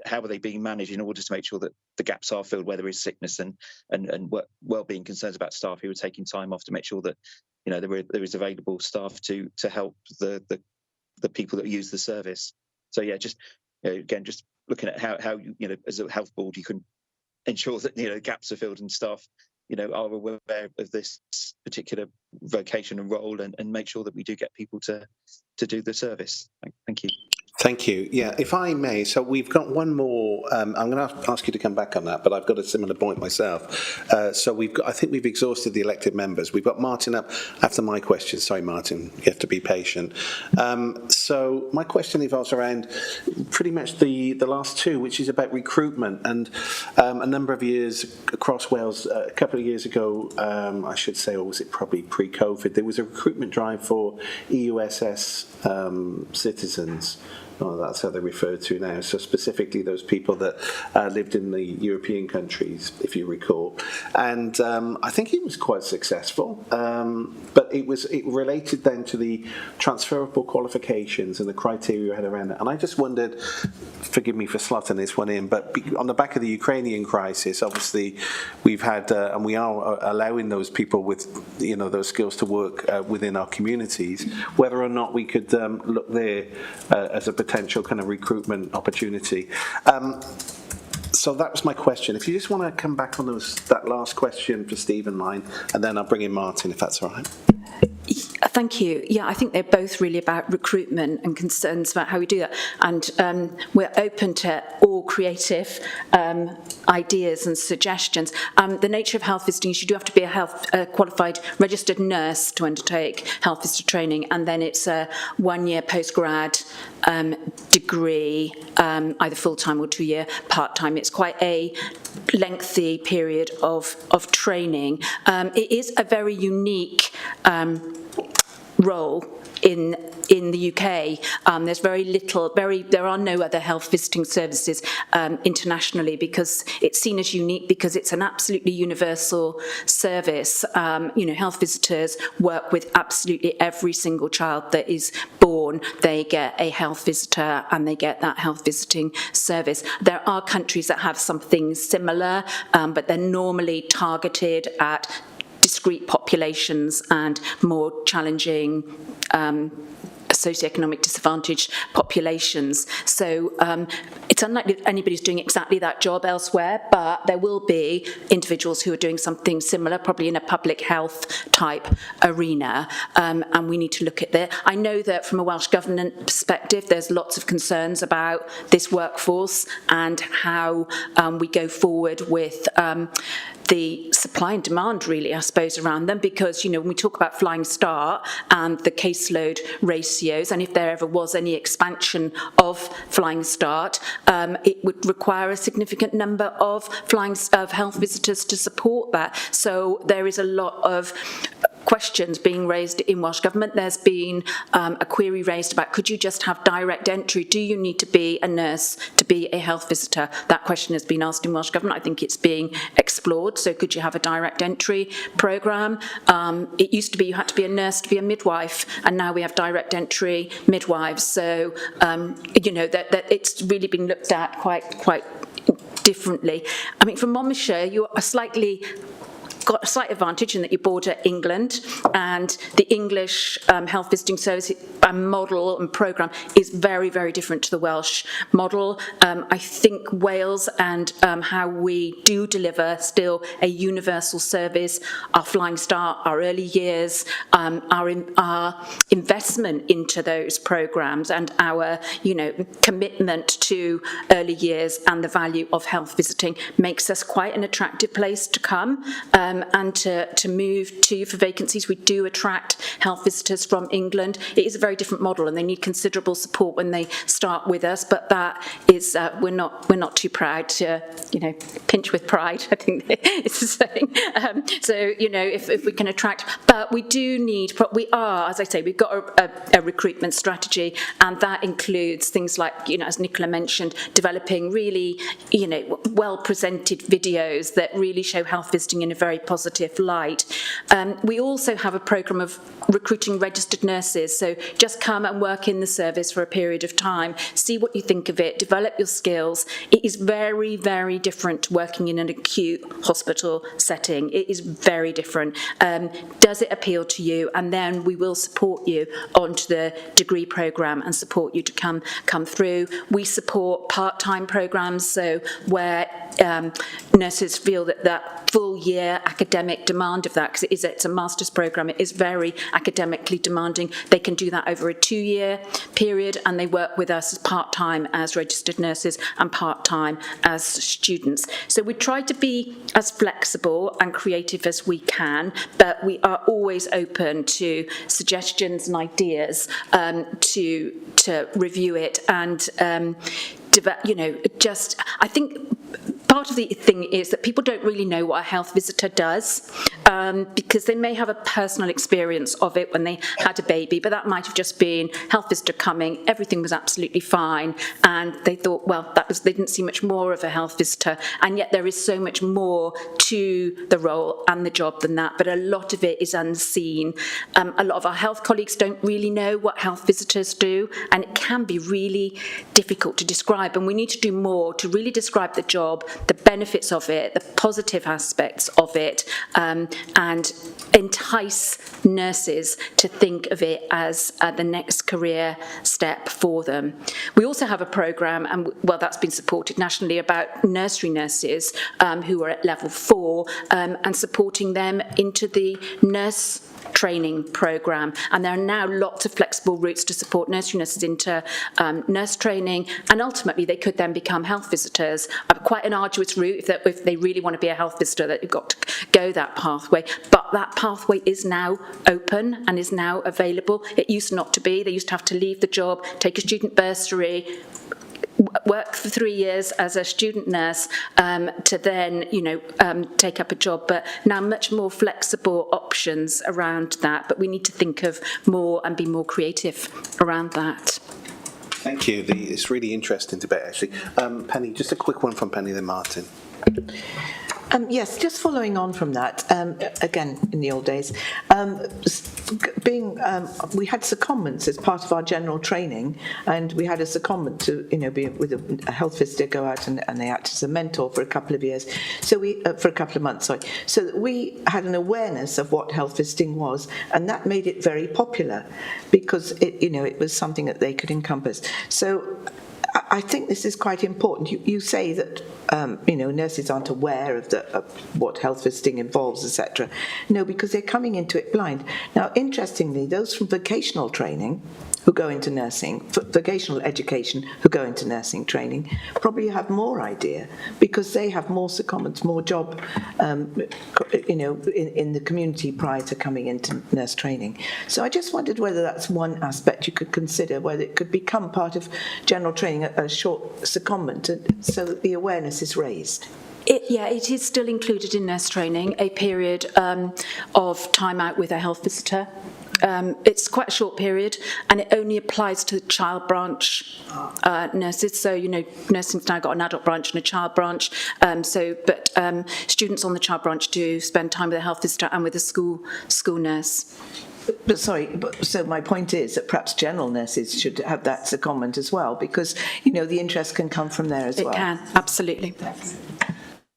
how are they being managed in order to make sure that the gaps are filled where there is sickness and well-being concerns about staff who are taking time off, to make sure that there is available staff to help the people that use the service. So yeah, just again, just looking at how as a health board you can ensure that gaps are filled and staff are aware of this particular vocation and role, and make sure that we do get people to do the service. Thank you. Thank you. Yeah, if I may, so we've got one more. I'm going to ask you to come back on that, but I've got a similar point myself. So I think we've exhausted the elected members. We've got Martin up after my question. Sorry, Martin, you have to be patient. So my question revolves around pretty much the last two, which is about recruitment. And a number of years across Wales, a couple of years ago, I should say, or was it probably pre-COVID, there was a recruitment drive for EUSS citizens. Oh, that's how they're referred to now. So specifically those people that lived in the European countries, if you recall. And I think it was quite successful. But it related then to the transferable qualifications and the criteria we had around it. And I just wondered, forgive me for slotting this one in, but on the back of the Ukrainian crisis, obviously we've had, and we are allowing those people with, those skills to work within our communities, whether or not we could look there as a potential kind of recruitment opportunity. So that was my question. If you just want to come back on that last question for Steve and mine, and then I'll bring in Martin, if that's all right. Thank you. Yeah, I think they're both really about recruitment and concerns about how we do that. And we're open to all creative ideas and suggestions. The nature of health visiting is you do have to be a qualified registered nurse to undertake health visitor training, and then it's a 1-year postgrad degree, either full-time or 2-year part-time. It's quite a lengthy period of training. It is a very unique role in the UK. There's there are no other health visiting services internationally, because it's seen as unique because it's an absolutely universal service. Health visitors work with absolutely every single child that is born. They get a health visitor and they get that health visiting service. There are countries that have something similar, but they're normally targeted at discrete populations and more challenging socioeconomic disadvantaged populations. So it's unlikely that anybody's doing exactly that job elsewhere, but there will be individuals who are doing something similar, probably in a public health type arena, and we need to look at that. I know that from a Welsh Government perspective, there's lots of concerns about this workforce and how we go forward with the supply and demand, really, I suppose, around them, because, when we talk about Flying Start and the caseload ratios, and if there ever was any expansion of Flying Start, it would require a significant number of health visitors to support that. So there is a lot of questions being raised in Welsh Government. There's been a query raised about, could you just have direct entry? Do you need to be a nurse to be a health visitor? That question has been asked in Welsh Government. I think it's being explored. So could you have a direct entry programme? It used to be you had to be a nurse to be a midwife, and now we have direct entry midwives. So, that it's really been looked at quite differently. I mean, from Monmouthshire, you are got a slight advantage in that you border England, and the English health visiting service model and programme is very, very different to the Welsh model. I think Wales and how we do deliver still a universal service, our Flying Start, our early years, our investment into those programmes, and our commitment to early years and the value of health visiting makes us quite an attractive place to come. And to move to for vacancies. We do attract health visitors from England. It is a very different model, and they need considerable support when they start with us. But that is we're not too proud to pinch with pride, I think it's the saying. So if we can attract, but we do need. We are, as I say, we've got a recruitment strategy, and that includes things like as Nicola mentioned, developing really well presented videos that really show health visiting in a very positive light. We also have a programme of recruiting registered nurses, so just come and work in the service for a period of time, see what you think of it, develop your skills. It is very, very different to working in an acute hospital setting. It is very different. Does it appeal to you? And then we will support you onto the degree programme and support you to come through. We support part-time programmes, so where nurses feel that full year academic demand of that, because it's a master's programme, it is very academically demanding. They can do that over a 2-year period, and they work with us part-time as registered nurses and part-time as students. So we try to be as flexible and creative as we can, but we are always open to suggestions and ideas to review it and I think part of the thing is that people don't really know what a health visitor does, because they may have a personal experience of it when they had a baby, but that might have just been health visitor coming, everything was absolutely fine, and they thought, they didn't see much more of a health visitor, and yet there is so much more to the role and the job than that, but a lot of it is unseen. A lot of our health colleagues don't really know what health visitors do, and it can be really difficult to describe, and we need to do more to really describe the job, the benefits of it, the positive aspects of it, and entice nurses to think of it as the next career step for them. We also have a programme, and that's been supported nationally, about nursery nurses who are at level 4 and supporting them into the nurse training programme, and there are now lots of flexible routes to support nursery nurses into nurse training, and ultimately they could then become health visitors. Quite an arduous route if they really want to be a health visitor, that you've got to go that pathway, but that pathway is now open and is now available. It used not to be. They used to have to leave the job, take a student bursary, work for 3 years as a student nurse to then, take up a job. But now much more flexible options around that. But we need to think of more and be more creative around that. Thank you. It's really interesting debate, actually. Penny, just a quick one from Penny, then Martin. Yes, just following on from that, again, in the old days, we had secondments as part of our general training, and we had a secondment to, be with a health visitor, go out and they act as a mentor for a couple of years. So for a couple of months, sorry. So that we had an awareness of what health visiting was, and that made it very popular because it was something that they could encompass. So I think this is quite important. You say that nurses aren't aware of what health visiting involves, etc. No, because they're coming into it blind. Now, interestingly, those from vocational training who go into nursing, vocational education who go into nursing training, probably have more idea because they have more secondments, more job, in the community prior to coming into nurse training. So I just wondered whether that's one aspect you could consider, whether it could become part of general training, a short secondment, so that the awareness is raised. It is still included in nurse training, a period of time out with a health visitor. It's quite a short period, and it only applies to child branch nurses. So, nursing's now got an adult branch and a child branch. But students on the child branch do spend time with a health visitor and with a school nurse. So my point is that perhaps general nurses should have that secondment as well, because, the interest can come from there as well. It can, absolutely.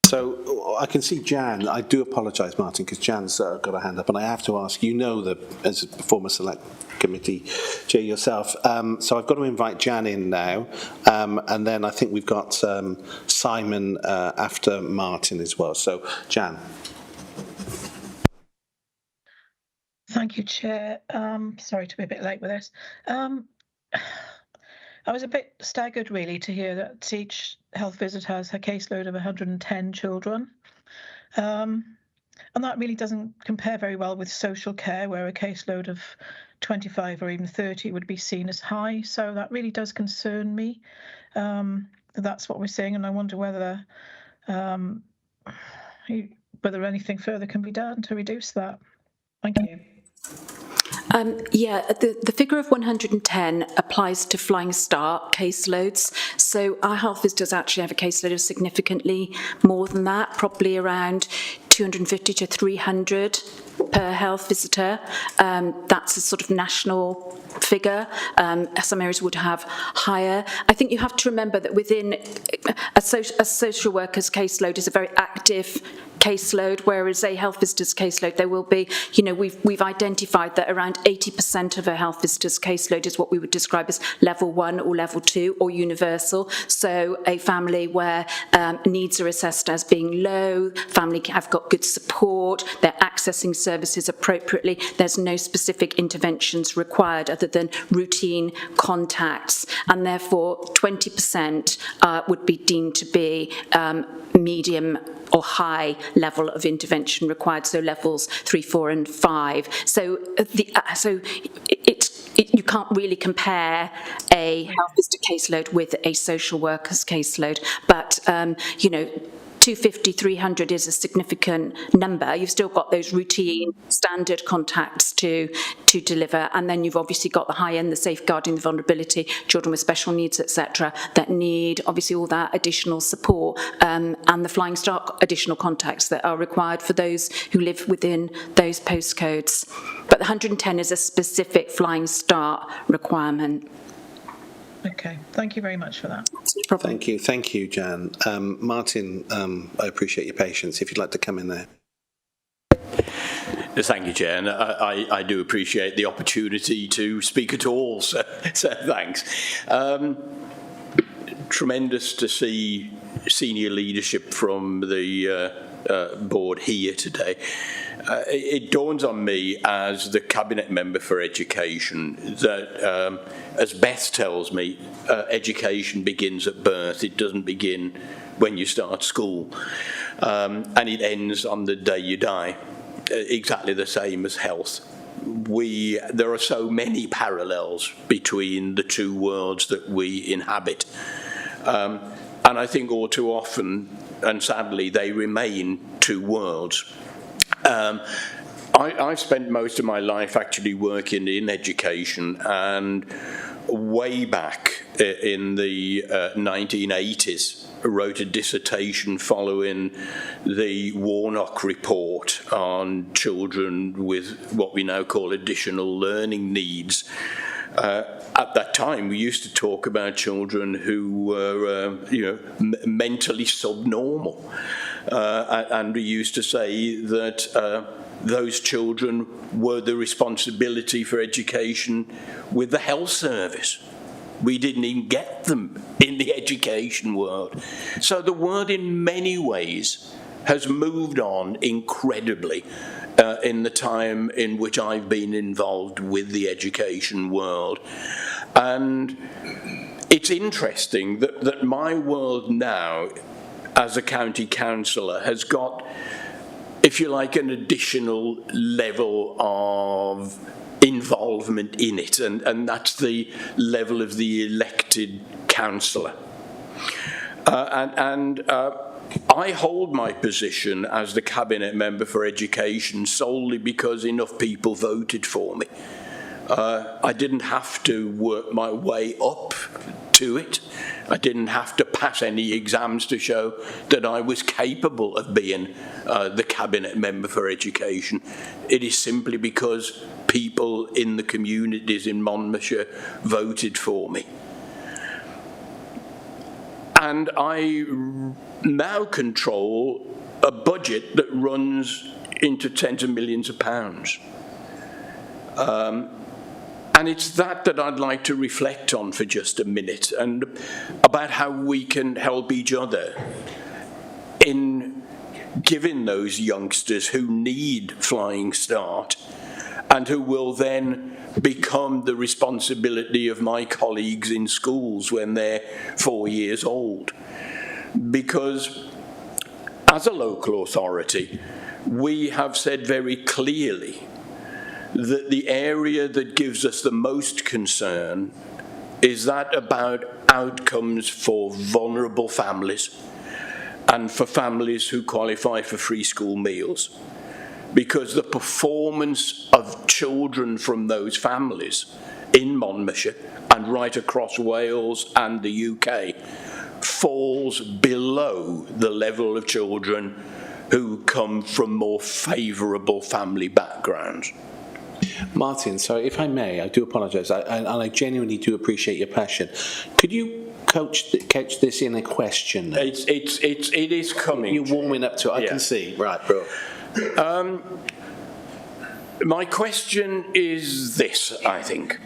So I can see Jan. I do apologise, Martin, because Jan's got her hand up, and I have to ask, as a former select committee chair yourself, so I've got to invite Jan in now, and then I think we've got Simon after Martin as well. So, Jan. Thank you, Chair. Sorry to be a bit late with this. I was a bit staggered, really, to hear that each health visitor has a caseload of 110 children. And that really doesn't compare very well with social care, where a caseload of 25 or even 30 would be seen as high. So that really does concern me. That's what we're seeing, and I wonder whether anything further can be done to reduce that. Thank you. The figure of 110 applies to Flying Start caseloads. So our health visitors actually have a caseload of significantly more than that, probably around 250 to 300 per health visitor. That's a sort of national figure. Some areas would have higher. I think you have to remember that within a social worker's caseload is a very active caseload, whereas a health visitor's caseload, there will be, we've identified that around 80% of a health visitor's caseload is what we would describe as level 1 or level 2 or universal. So a family where needs are assessed as being low, family have got good support, they're accessing services appropriately, there's no specific interventions required other than routine contacts, and therefore 20% would be deemed to be medium or high level of intervention required, so levels 3, 4 and 5. So you can't really compare a health visitor caseload with a social worker's caseload, but 250, 300 is a significant number. You've still got those routine standard contacts to deliver, and then you've obviously got the high end, the safeguarding, the vulnerability, children with special needs, etc., that need obviously all that additional support, and the Flying Start additional contacts that are required for those who live within those postcodes. But the 110 is a specific Flying Start requirement. Okay, thank you very much for that. Thank you, Jan. Martin, I appreciate your patience. If you'd like to come in there. Thank you, Chair. And I do appreciate the opportunity to speak at all, so thanks. Tremendous to see senior leadership from the board here today, it dawns on me as the Cabinet Member for Education that, as Beth tells me, education begins at birth. It doesn't begin when you start school, and it ends on the day you die, exactly the same as health. There are so many parallels between the two worlds that we inhabit, and I think all too often, and sadly, they remain two worlds. I've spent most of my life actually working in education, and way back in the 1980s, wrote a dissertation following the Warnock report on children with what we now call additional learning needs. At that time, we used to talk about children who were, mentally subnormal, and we used to say that those children were the responsibility for education with the health service. We didn't even get them in the education world. So the world, in many ways, has moved on incredibly in the time in which I've been involved with the education world. And it's interesting that my world now, as a county councillor, has got, if you like, an additional level of involvement in it, and that's the level of the elected councillor. I hold my position as the Cabinet Member for Education solely because enough people voted for me. I didn't have to work my way up to it. I didn't have to pass any exams to show that I was capable of being the Cabinet Member for Education. It is simply because people in the communities in Monmouthshire voted for me. And I now control a budget that runs into tens of millions of pounds. And it's that I'd like to reflect on for just a minute, and about how we can help each other in giving those youngsters who need Flying Start and who will then become the responsibility of my colleagues in schools when they're 4 years old. Because as a local authority, we have said very clearly that the area that gives us the most concern is that about outcomes for vulnerable families and for families who qualify for free school meals. Because the performance of children from those families in Monmouthshire and right across Wales and the UK falls below the level of children who come from more favourable family backgrounds. Martin, so if I may, I do apologise, and I genuinely do appreciate your passion. Could you couch this in a question? It is coming. You're warming up to it, I can see. Right, bro. My question is this, I think.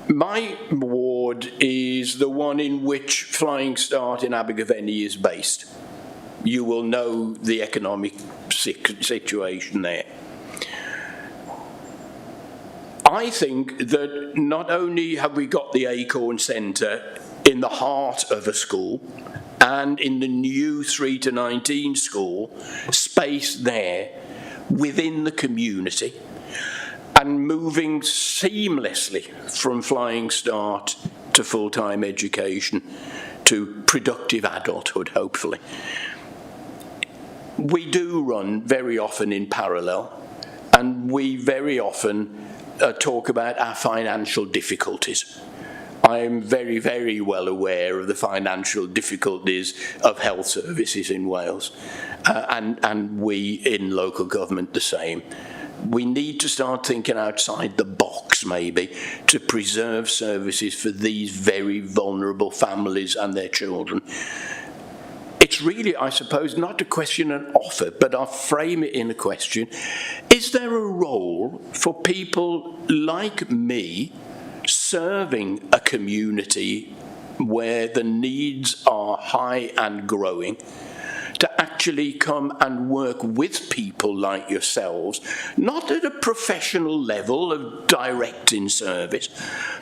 My ward is the one in which Flying Start in Abergavenny is based. You will know the economic situation there. I think that not only have we got the Acorn Centre in the heart of a school and in the new 3 to 19 school, space there within the community and moving seamlessly from Flying Start to full-time education to productive adulthood, hopefully. We do run very often in parallel, and we very often talk about our financial difficulties. I am very, very well aware of the financial difficulties of health services in Wales, and we in local government the same. We need to start thinking outside the box, maybe, to preserve services for these very vulnerable families and their children. It's really, I suppose, not a question and offer, but I'll frame it in a question. Is there a role for people like me serving a community where the needs are high and growing to actually come and work with people like yourselves, not at a professional level of directing service,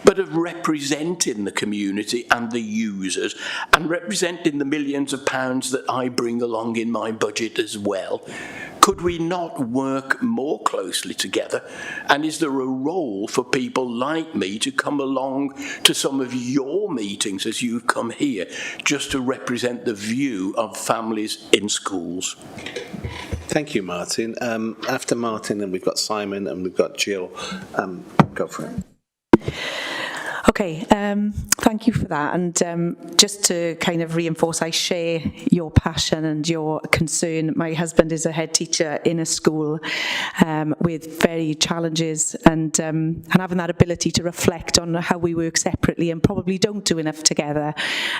but of representing the community and the users, and representing the millions of pounds that I bring along in my budget as well. Could we not work more closely together? And is there a role for people like me to come along to some of your meetings as you've come here, just to represent the view of families in schools? Thank you, Martin. After Martin, and we've got Simon and we've got Jill. Go for it. Okay, thank you for that. And just to kind of reinforce, I share your passion and your concern. My husband is a head teacher in a school with very challenges, and having that ability to reflect on how we work separately and probably don't do enough together.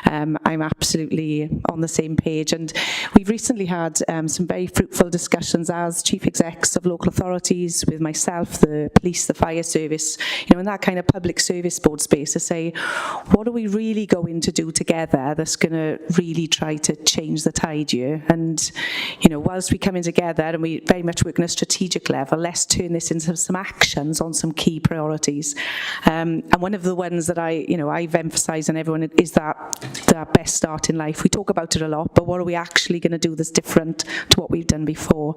I'm absolutely on the same page. And we've recently had some very fruitful discussions as chief execs of local authorities with myself, the police, the fire service, in that kind of public service board space, to say, what are we really going to do together that's going to really try to change the tide here? And, whilst we come in together and we very much work on a strategic level, let's turn this into some actions on some key priorities. And one of the ones that I've emphasised on everyone is that best start in life. We talk about it a lot, but what are we actually going to do that's different to what we've done before?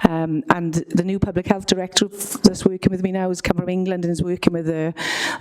And the new public health director that's working with me now has come from England and is working with the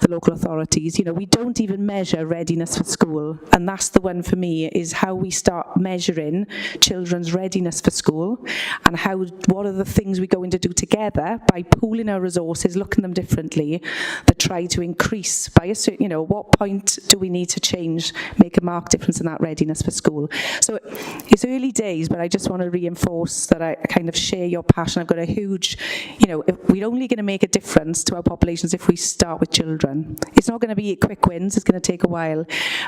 local authorities. We don't even measure readiness for school, and that's the one for me, is how we start measuring children's readiness for school, and what are the things we're going to do together by pooling our resources, looking at them differently, that try to increase by a certain, what point do we need to change, make a marked difference in that readiness for school. So it's early days, but I just want to reinforce that I kind of share your passion. I've got a huge, we're only going to make a difference to our populations if we start with children. It's not going to be quick wins, it's going to take a while,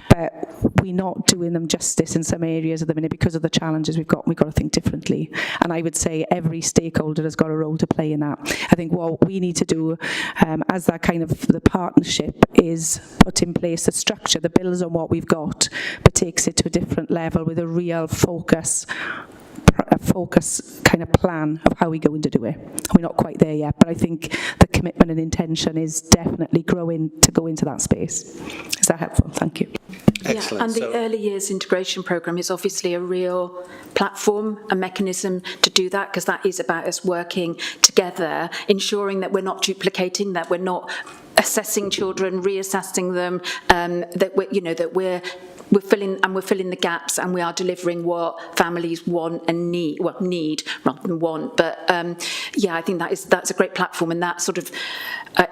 but we're not doing them justice in some areas at the minute because of the challenges we've got to think differently. And I would say every stakeholder has got a role to play in that. I think what we need to do as that kind of the partnership is put in place a structure that builds on what we've got, but takes it to a different level with a real focus kind of plan of how we're going to do it. We're not quite there yet, but I think the commitment and intention is definitely growing to go into that space. Is that helpful? Thank you. Excellent. And the early years integration programme is obviously a real platform, a mechanism to do that, because that is about us working together, ensuring that we're not duplicating, that we're not assessing children, reassessing them, that we're filling the gaps, and we are delivering what families want and need rather than want. But I think that's a great platform, and that sort of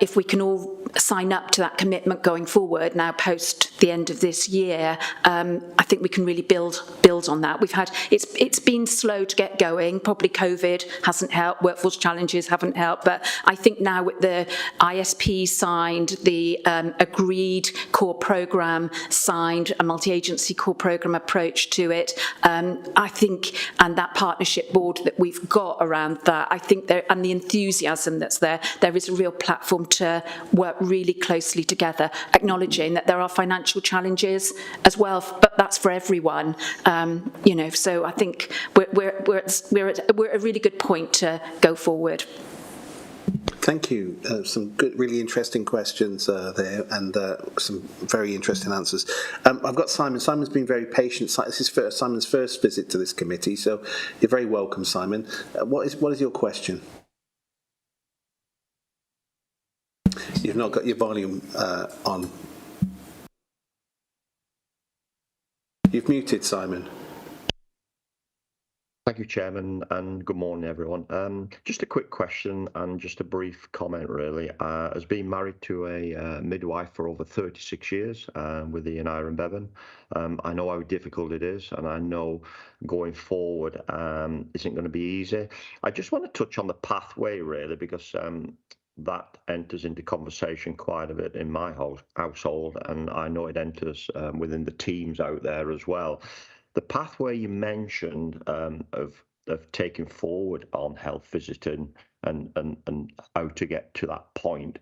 if we can all sign up to that commitment going forward now post the end of this year, I think we can really build on that. It's been slow to get going. Probably COVID hasn't helped, workforce challenges haven't helped, but I think now with the ISP signed, the agreed core programme signed, a multi-agency core programme approach to it, I think, and that partnership board that we've got around that, I think and the enthusiasm that's there is a real platform to work really closely together, acknowledging that there are financial challenges as well, but that's for everyone. So I think we're at a really good point to go forward. Thank you. Some good, really interesting questions there, and some very interesting answers. I've got Simon. Simon's been very patient. This is Simon's first visit to this committee, so you're very welcome, Simon. What is your question? You've not got your volume on. You've muted, Simon. Thank you, Chairman, and good morning, everyone. Just a quick question and just a brief comment, really. As being married to a midwife for over 36 years with Ian Iron Bevan, I know how difficult it is, and I know going forward isn't going to be easy. I just want to touch on the pathway, really, because that enters into conversation quite a bit in my household, and I know it enters within the teams out there as well. The pathway you mentioned of taking forward on health visiting and how to get to that point,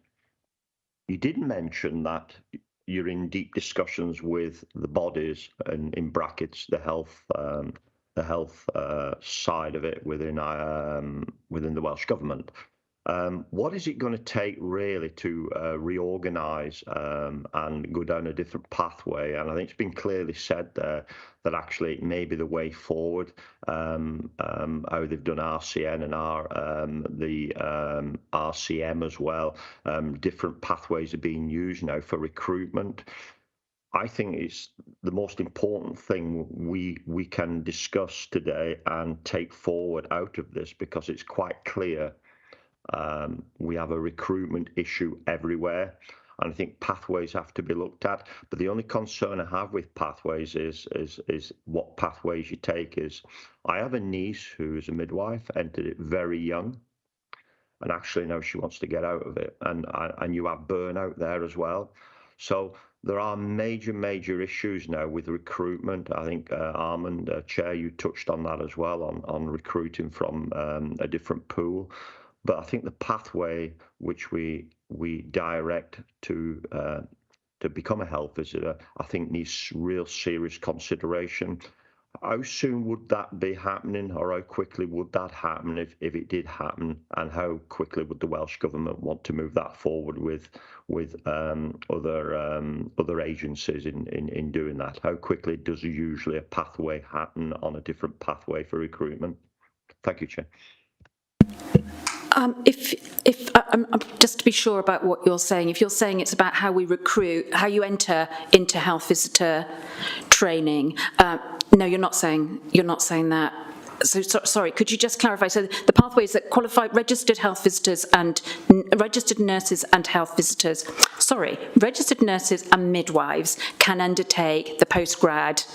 you did mention that you're in deep discussions with the bodies, and in brackets, the health health side of it within the Welsh Government. What is it going to take really to reorganise and go down a different pathway? And I think it's been clearly said there that actually it may be the way forward. How they've done RCN and the RCM as well. Different pathways are being used now for recruitment. I think it's the most important thing we can discuss today and take forward out of this, because it's quite clear we have a recruitment issue everywhere, and I think pathways have to be looked at. But the only concern I have with pathways is what pathways you take. I have a niece who is a midwife, entered it very young, and actually now she wants to get out of it, and you have burnout there as well. So there are major issues now with recruitment. I think Armand, Chair, you touched on that as well, on recruiting from a different pool. But I think the pathway which we direct to become a health visitor, I think needs real serious consideration. How soon would that be happening, or how quickly would that happen if it did happen, and how quickly would the Welsh Government want to move that forward with other agencies in doing that? How quickly does usually a pathway happen on a different pathway for recruitment? Thank you, Chair. Just to be sure about what you're saying, if you're saying it's about how we recruit, how you enter into health visitor training, no, you're not saying that. So sorry, could you just clarify? So the pathways that qualified registered health visitors and registered nurses and health visitors, registered nurses and midwives can undertake the postgrad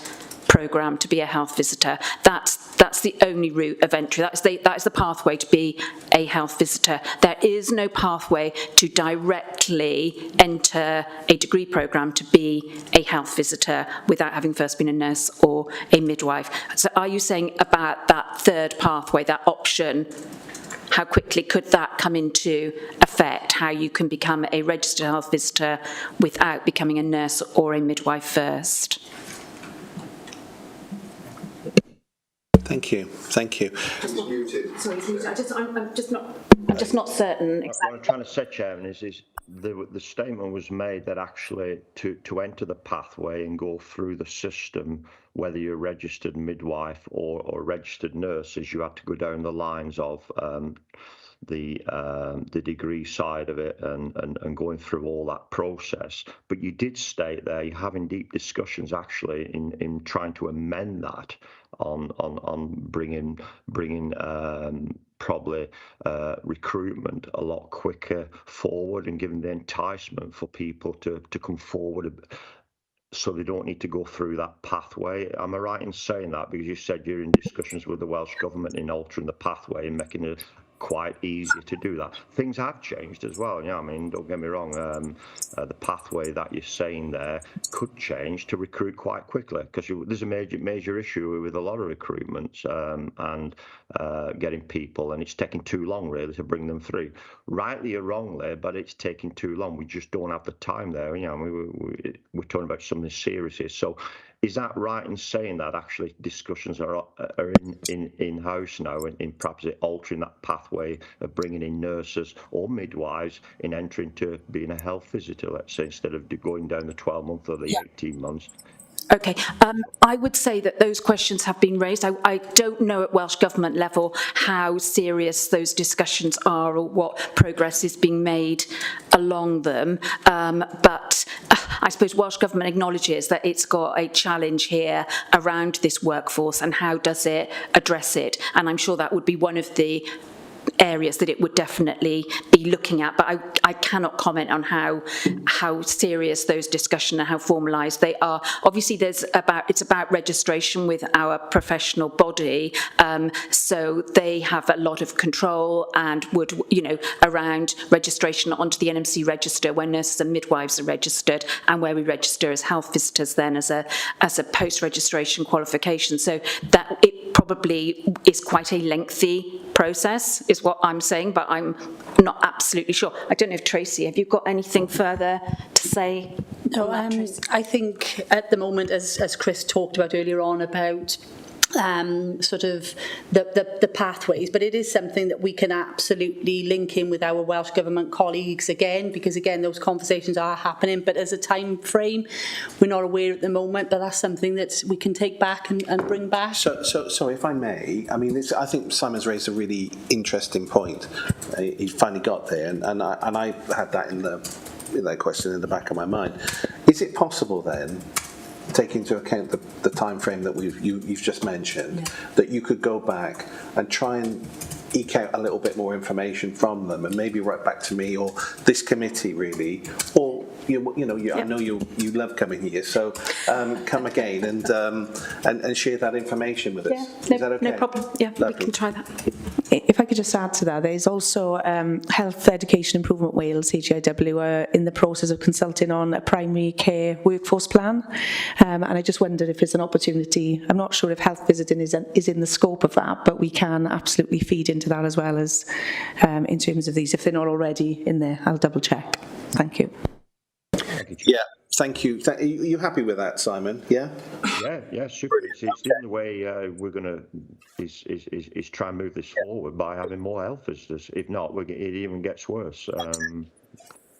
programme to be a health visitor. That's the only route of entry. That is the pathway to be a health visitor. There is no pathway to directly enter a degree programme to be a health visitor without having first been a nurse or a midwife. So are you saying about that third pathway, that option, how quickly could that come into effect, how you can become a registered health visitor without becoming a nurse or a midwife first? Thank you. Sorry, I'm just not certain. What I'm trying to say, Chairman, is the statement was made that actually to enter the pathway and go through the system, whether you're a registered midwife or registered nurses, you had to go down the lines of the degree side of it and going through all that process. But you did state there you're having deep discussions actually in trying to amend that on bringing probably recruitment a lot quicker forward and giving the enticement for people to come forward so they don't need to go through that pathway. Am I right in saying that? Because you said you're in discussions with the Welsh Government in altering the pathway and making it quite easy to do that. Things have changed as well. Yeah, I mean, don't get me wrong. The pathway that you're saying there could change to recruit quite quickly, because there's a major issue with a lot of recruitments and getting people, and it's taking too long really to bring them through. Rightly or wrongly, but it's taking too long. We just don't have the time there. You know, we're talking about something serious here. So, is that right in saying that actually discussions are in-house now in perhaps altering that pathway of bringing in nurses or midwives in entering to being a health visitor, let's say, instead of going down the 12-month or the 18 months? Okay, I would say that those questions have been raised. I don't know at Welsh Government level how serious those discussions are or what progress is being made along them, but I suppose Welsh Government acknowledges that it's got a challenge here around this workforce and how does it address it, and I'm sure that would be one of the areas that it would definitely be looking at, but I cannot comment on how serious those discussions and how formalised they are. Obviously, it's about registration with our professional body, so they have a lot of control and would, around registration onto the NMC register where nurses and midwives are registered, and where we register as health visitors then as a post-registration qualification. So that it probably is quite a lengthy process, is what I'm saying, but I'm not absolutely sure. I don't know if Tracy, have you got anything further to say? No, I think at the moment, as Chris talked about earlier on, about sort of the pathways, but it is something that we can absolutely link in with our Welsh Government colleagues again, because again those conversations are happening, but as a time frame we're not aware at the moment, but that's something that we can take back and bring back. So if I may, I mean, I think Simon's raised a really interesting point. He finally got there, and I had that in that question in the back of my mind. Is it possible then, take into account the time frame that you've just mentioned, that you could go back and try and eke out a little bit more information from them, and maybe write back to me or this committee, really, or I know you love coming here, so come again and share that information with us. Is that okay? No problem. Yeah, Lovely. we can try that. If I could just add to that, there's also Health Education Improvement Wales, HIW, are in the process of consulting on a primary care workforce plan, and I just wondered if there's an opportunity. I'm not sure if health visiting is in the scope of that, but we can absolutely feed into that as well as in terms of these, if they're not already in there. I'll double check. Thank you. Yeah, thank you. Are you happy with that, Simon? Yeah? Yeah, super. It's the only way we're going to is try and move this forward by having more health visitors. If not, it even gets worse.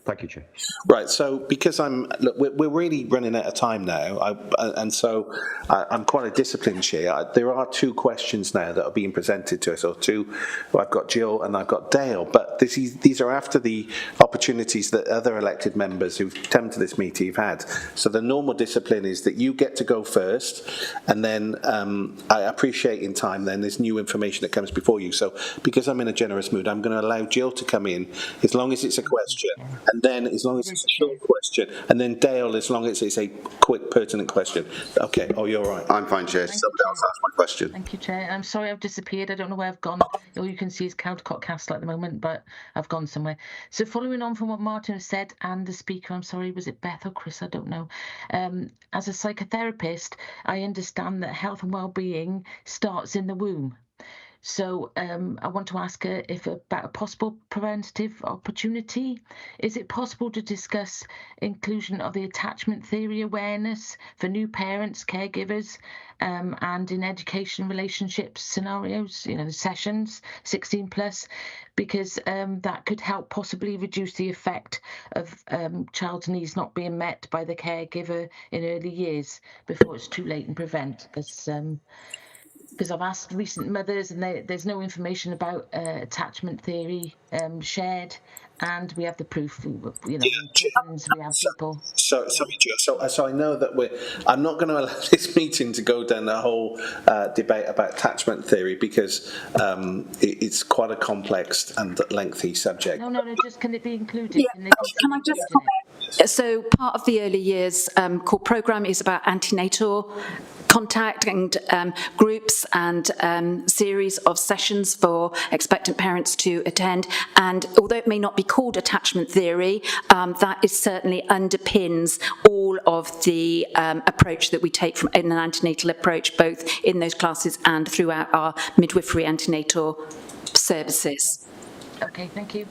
Thank you, Chair. Right, so because we're really running out of time now, and so I'm quite a disciplined chair. There are two questions now that are being presented to us, or two. I've got Jill and I've got Dale, but these are after the opportunities that other elected members who've come to this meeting have had. So the normal discipline is that you get to go first, and then I appreciate in time then there's new information that comes before you. So because I'm in a generous mood, I'm going to allow Jill to come in as long as it's a question. And then, as long as it's a short question, and then Dale, as long as it's a quick, pertinent question. Okay. Oh, you're right. I'm fine, Chair. Somebody else asked my question. Thank you, Chair. I'm sorry I've disappeared. I don't know where I've gone. All you can see is Caldecott Castle at the moment, but I've gone somewhere. So following on from what Martin has said, and the speaker, I'm sorry, was it Beth or Chris? I don't know. As a psychotherapist, I understand that health and well-being starts in the womb. So I want to ask her about a possible preventative opportunity. Is it possible to discuss inclusion of the attachment theory awareness for new parents, caregivers, and in education relationships scenarios, the sessions, 16 plus, because that could help possibly reduce the effect of child's needs not being met by the caregiver in early years before it's too late and prevent. Because I've asked recent mothers, and there's no information about attachment theory shared, and we have the proof. In prisons, we have people. So I know that I'm not going to allow this meeting to go down the whole debate about attachment theory, because it's quite a complex and lengthy subject. No. Just can it be included? Yeah. Can I just comment? So part of the early years core programme is about antenatal contact and groups and series of sessions for expectant parents to attend. And although it may not be called attachment theory, that is certainly underpins all of the approach that we take in an antenatal approach, both in those classes and throughout our midwifery antenatal services. Okay, thank you.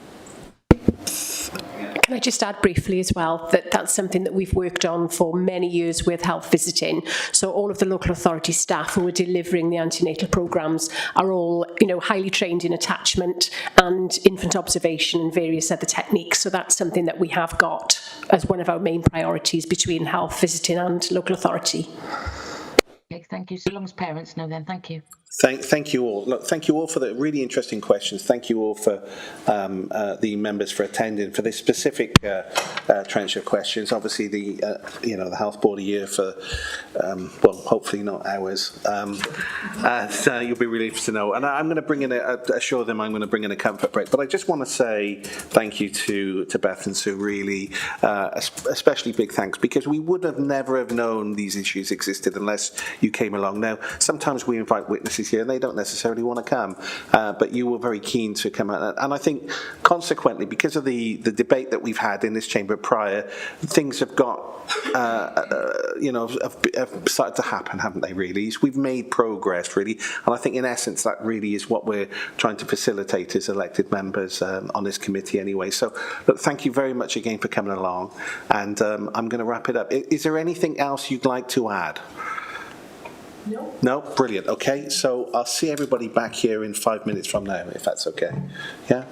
Can I just add briefly as well that that's something that we've worked on for many years with health visiting. So all of the local authority staff who are delivering the antenatal programmes are all, highly trained in attachment and infant observation and various other techniques. So that's something that we have got as one of our main priorities between health visiting and local authority. Okay, thank you. So long as parents know then, thank you. Thank you all. Look, thank you all for the really interesting questions. Thank you all for the members for attending for this specific trench of questions. Obviously, the Health Board a year for hopefully not hours. You'll be relieved to know. And I'm going to bring in assure them I'm going to bring in a comfort break. But I just want to say thank you to Beth and Sue. Really, especially big thanks, because we would have never have known these issues existed unless you came along. Now, sometimes we invite witnesses here and they don't necessarily want to come, but you were very keen to come out, and I think consequently, because of the debate that we've had in this chamber prior, things have got have started to happen, haven't they, really? We've made progress, really, and I think in essence that really is what we're trying to facilitate as elected members on this committee anyway. So look, thank you very much again for coming along, and I'm going to wrap it up. Is there anything else you'd like to add? No? Brilliant. Okay, so I'll see everybody back here in 5 minutes from now, if that's okay. Yeah?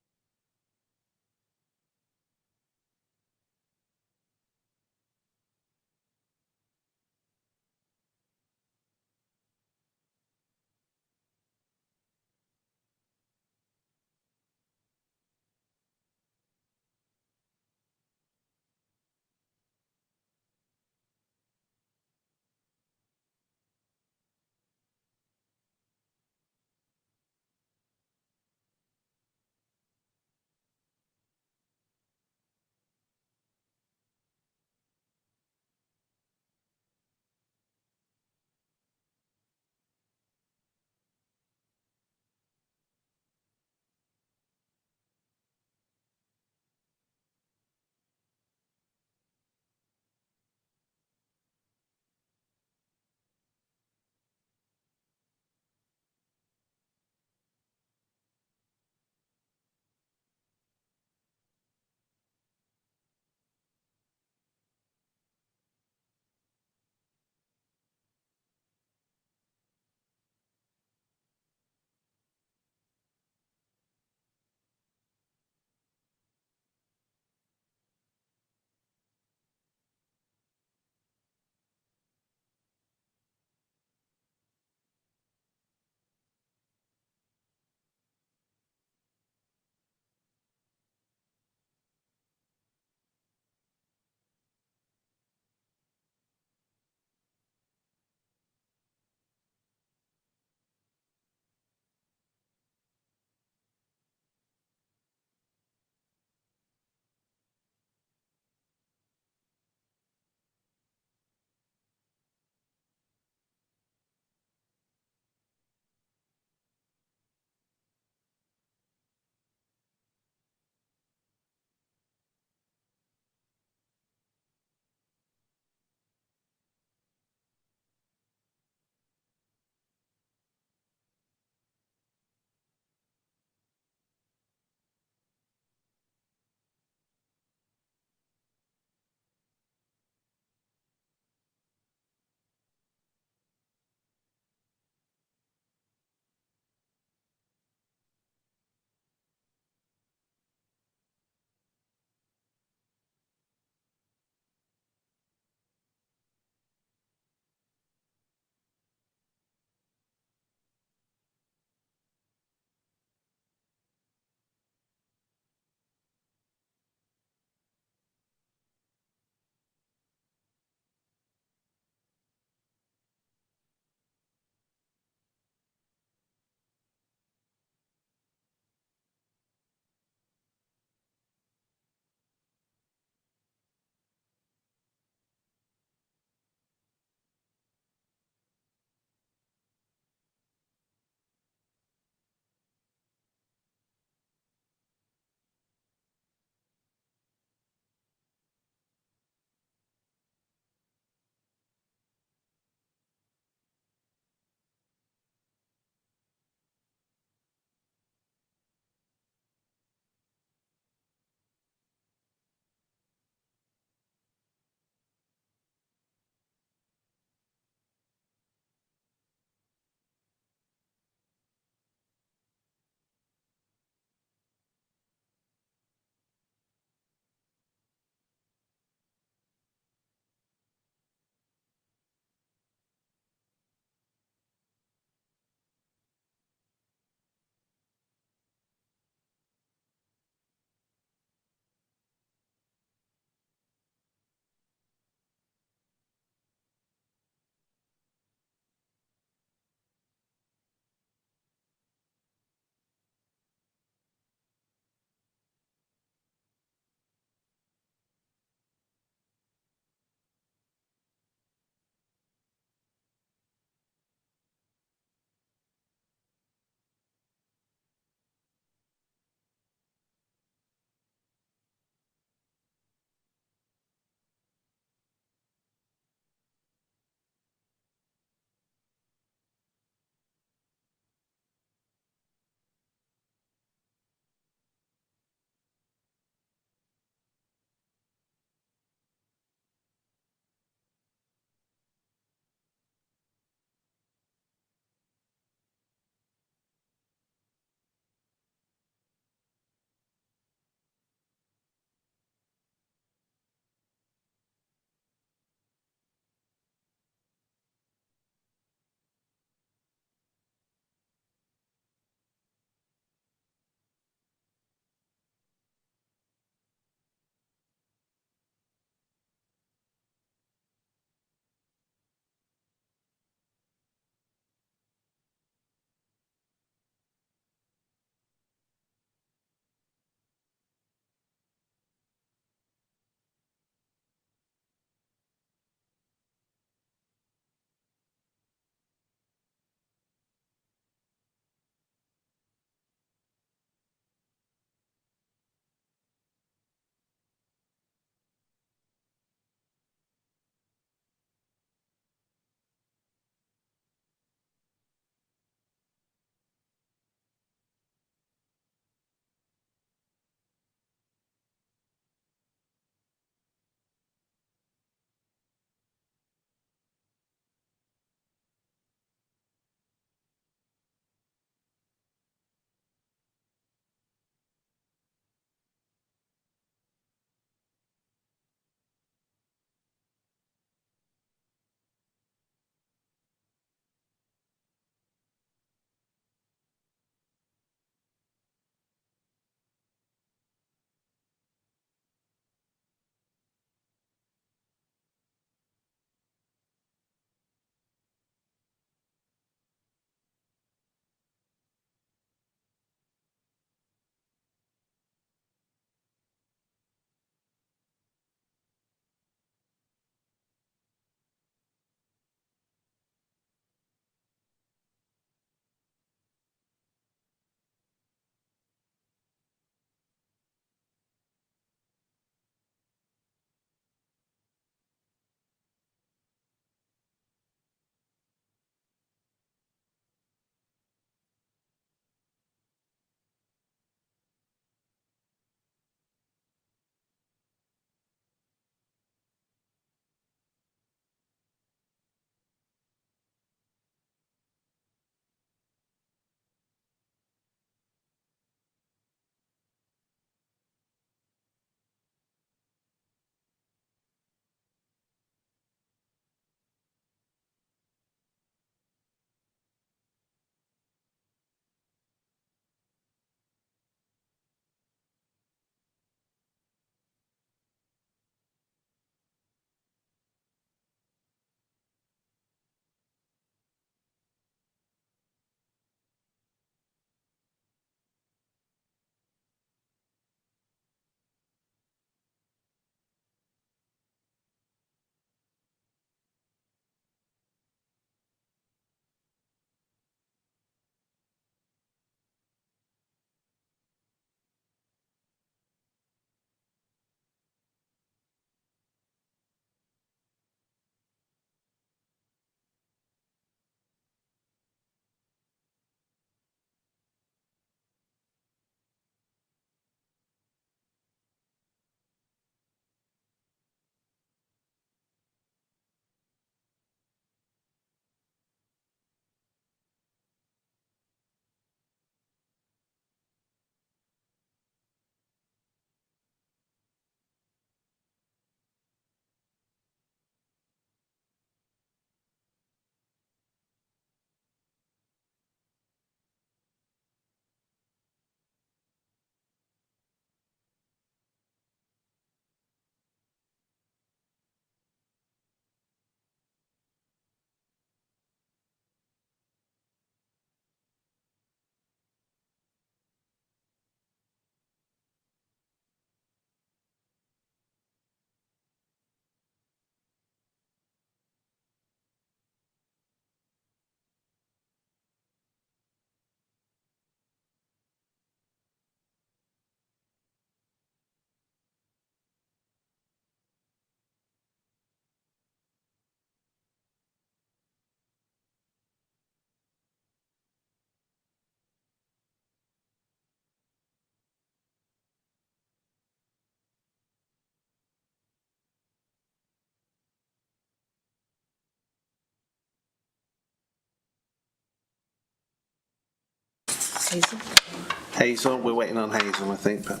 Hazel, we're waiting on Hazel, I think. But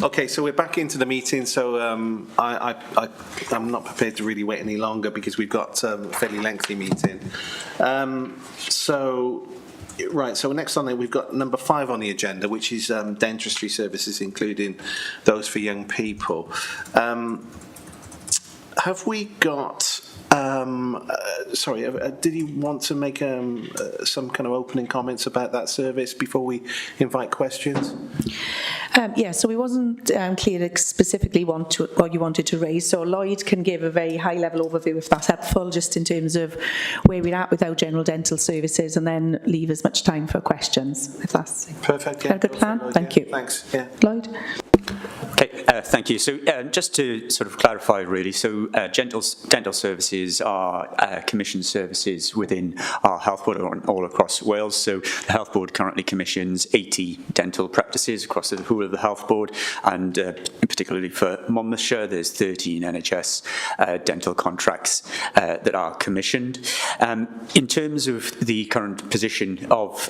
okay, so we're back into the meeting. So I'm not prepared to really wait any longer because we've got a fairly lengthy meeting. Right, so next on there we've got number 5 on the agenda, which is dentistry services, including those for young people. Have we got... did you want to make some kind of opening comments about that service before we invite questions? So we wasn't clear specifically what you wanted to raise. So Lloyd can give a very high-level overview, if that's helpful, just in terms of where we're at with our general dental services, and then leave as much time for questions, if that's perfect. Yeah. A good plan. Lloyd, Thank yeah. you. Thanks. Yeah. Lloyd. Okay, thank you. So just to sort of clarify really, so dental services are commissioned services within our health board all across Wales. So the health board currently commissions 80 dental practices across the whole of the health board, and particularly for Monmouthshire there's 13 NHS dental contracts that are commissioned. In terms of the current position of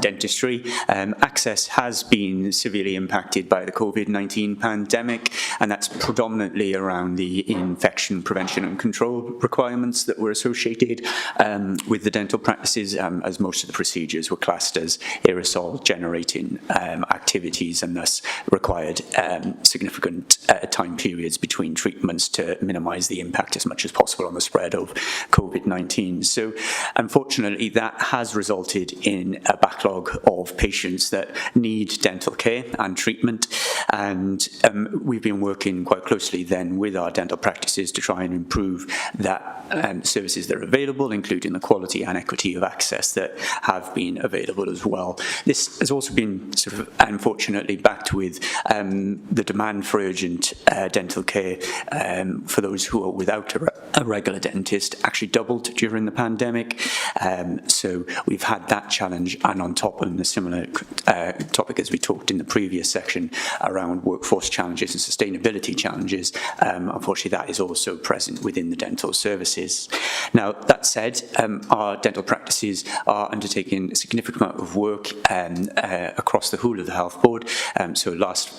dentistry, access has been severely impacted by the COVID-19 pandemic, and that's predominantly around the infection prevention and control requirements that were associated with the dental practices, as most of the procedures were classed as aerosol generating activities and thus required significant time periods between treatments to minimise the impact as much as possible on the spread of COVID-19. So unfortunately that has resulted in a backlog of patients that need dental care and treatment, and we've been working quite closely then with our dental practices to try and improve that services that are available, including the quality and equity of access that have been available as well. This has also been sort of unfortunately backed with the demand for urgent dental care for those who are without a regular dentist actually doubled during the pandemic. So we've had that challenge, and on top of the similar topic as we talked in the previous section around workforce challenges and sustainability challenges, unfortunately that is also present within the dental services. Now that said, our dental practices are undertaking a significant amount of work across the whole of the health board. So last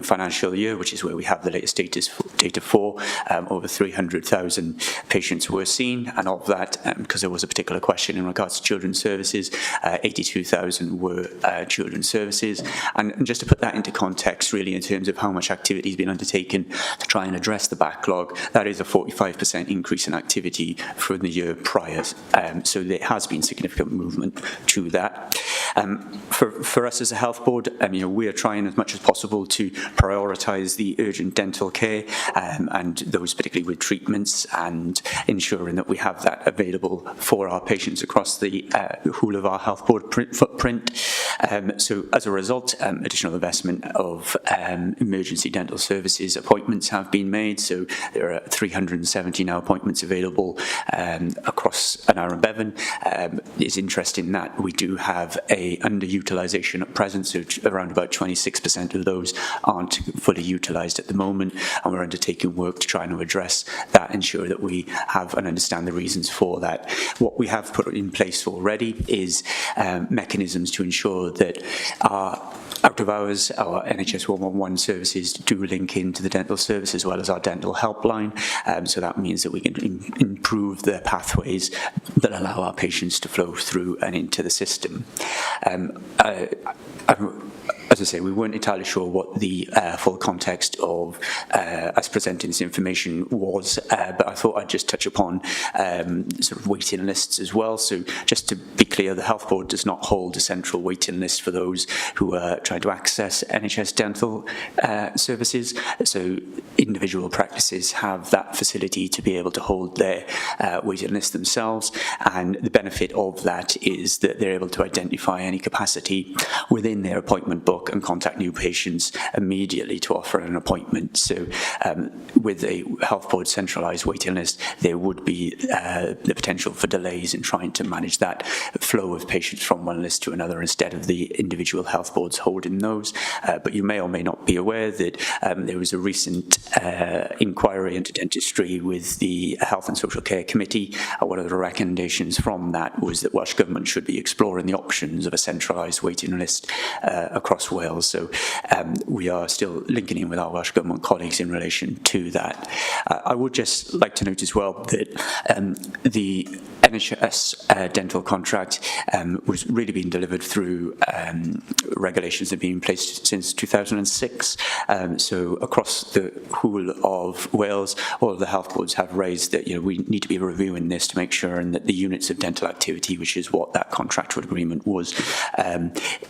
financial year, which is where we have the latest data for, over 300,000 patients were seen, and of that, because there was a particular question in regards to children's services, 82,000 were children's services. And just to put that into context really in terms of how much activity has been undertaken to try and address the backlog, that is a 45% increase in activity from the year prior. So there has been significant movement to that. For us as a health board, we are trying as much as possible to prioritise the urgent dental care and those particularly with treatments, and ensuring that we have that available for our patients across the whole of our health board footprint. So as a result, additional investment of emergency dental services appointments have been made. So there are 370 now appointments available across an Arran Bevan. It's interesting that we do have a underutilisation at present, so around about 26% of those aren't fully utilised at the moment, and we're undertaking work to try and address that, ensure that we have and understand the reasons for that. What we have put in place already is mechanisms to ensure that our out of hours, our NHS 111 services do link into the dental service as well as our dental helpline. So that means that we can improve the pathways that allow our patients to flow through and into the system. As I say, we weren't entirely sure what the full context of us presenting this information was, but I thought I'd just touch upon sort of waiting lists as well. So just to be clear, the Health Board does not hold a central waiting list for those who are trying to access NHS dental services. So individual practices have that facility to be able to hold their waiting list themselves, and the benefit of that is that they're able to identify any capacity within their appointment book book and contact new patients immediately to offer an appointment. So with a health board centralised waiting list, there would be the potential for delays in trying to manage that flow of patients from one list to another instead of the individual health boards holding those. But you may or may not be aware that there was a recent inquiry into dentistry with the Health and Social Care Committee. One of the recommendations from that was that Welsh Government should be exploring the options of a centralised waiting list across Wales. So we are still linking in with our Welsh Government colleagues in relation to that. I would just like to note as well that the NHS dental contract was really being delivered through regulations that have been in place since 2006. So across the whole of Wales, all of the health boards have raised that we need to be reviewing this to make sure and that the units of dental activity, which is what that contractual agreement was,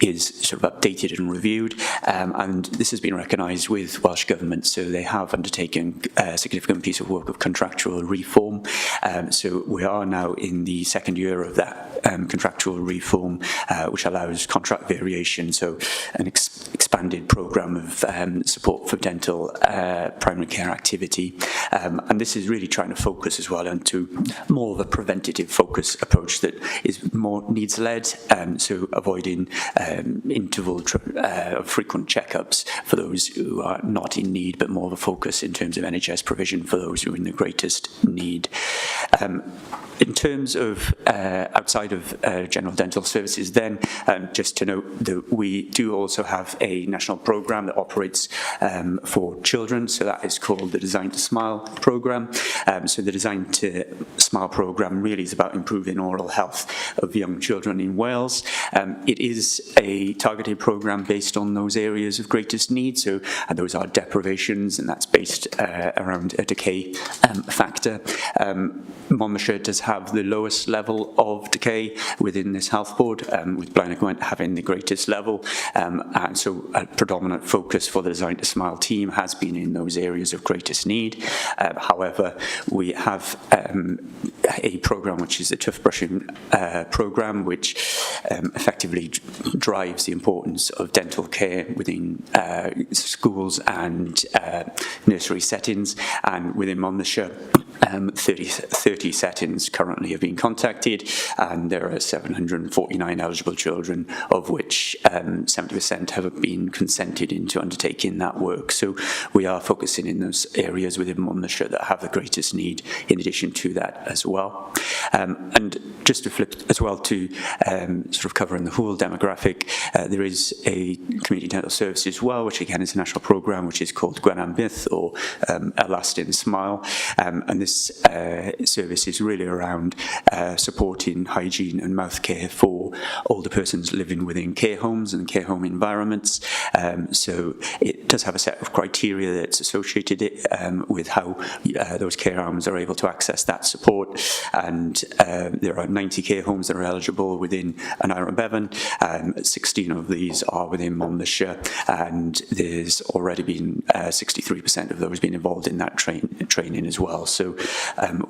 is sort of updated and reviewed. And this has been recognised with Welsh Government, so they have undertaken a significant piece of work of contractual reform. So we are now in the second year of that contractual reform, which allows contract variation, so an expanded programme of support for dental primary care activity. And this is really trying to focus as well onto more of a preventative focus approach that is more needs-led, so avoiding interval frequent checkups for those who are not in need, but more of a focus in terms of NHS provision for those who are in the greatest need. In terms of outside of general dental services then, just to note that we do also have a national programme that operates for children, so that is called the Design to Smile programme. So the Design to Smile programme really is about improving oral health of young children in Wales. It is a targeted programme based on those areas of greatest need, so those are deprivations, and that's based around a decay factor. Monmouthshire does have the lowest level of decay within this health board, with Blaenau Gwent having the greatest level, and so a predominant focus for the Design to Smile team has been in those areas of greatest need. However, we have a programme which is a tooth brushing programme, which effectively drives the importance of dental care within schools and nursery settings, and within Monmouthshire 30 settings currently have been contacted, and there are 749 eligible children, of which 70% have been consented into undertaking that work. So we are focusing in those areas within Monmouthshire that have the greatest need in addition to that as well. And just to flip as well to sort of covering the whole demographic, there is a community dental service as well, which again is a national programme which is called Gwenam Byth, or A Lasting Smile, and this service is really around supporting hygiene and mouth care for older persons living within care homes and care home environments. So it does have a set of criteria that's associated with how those care homes are able to access that support, and there are 90 care homes that are eligible within Aneurin and Bevan. 16 of these are within Monmouthshire, and there's already been 63% of those being involved in that training as well. So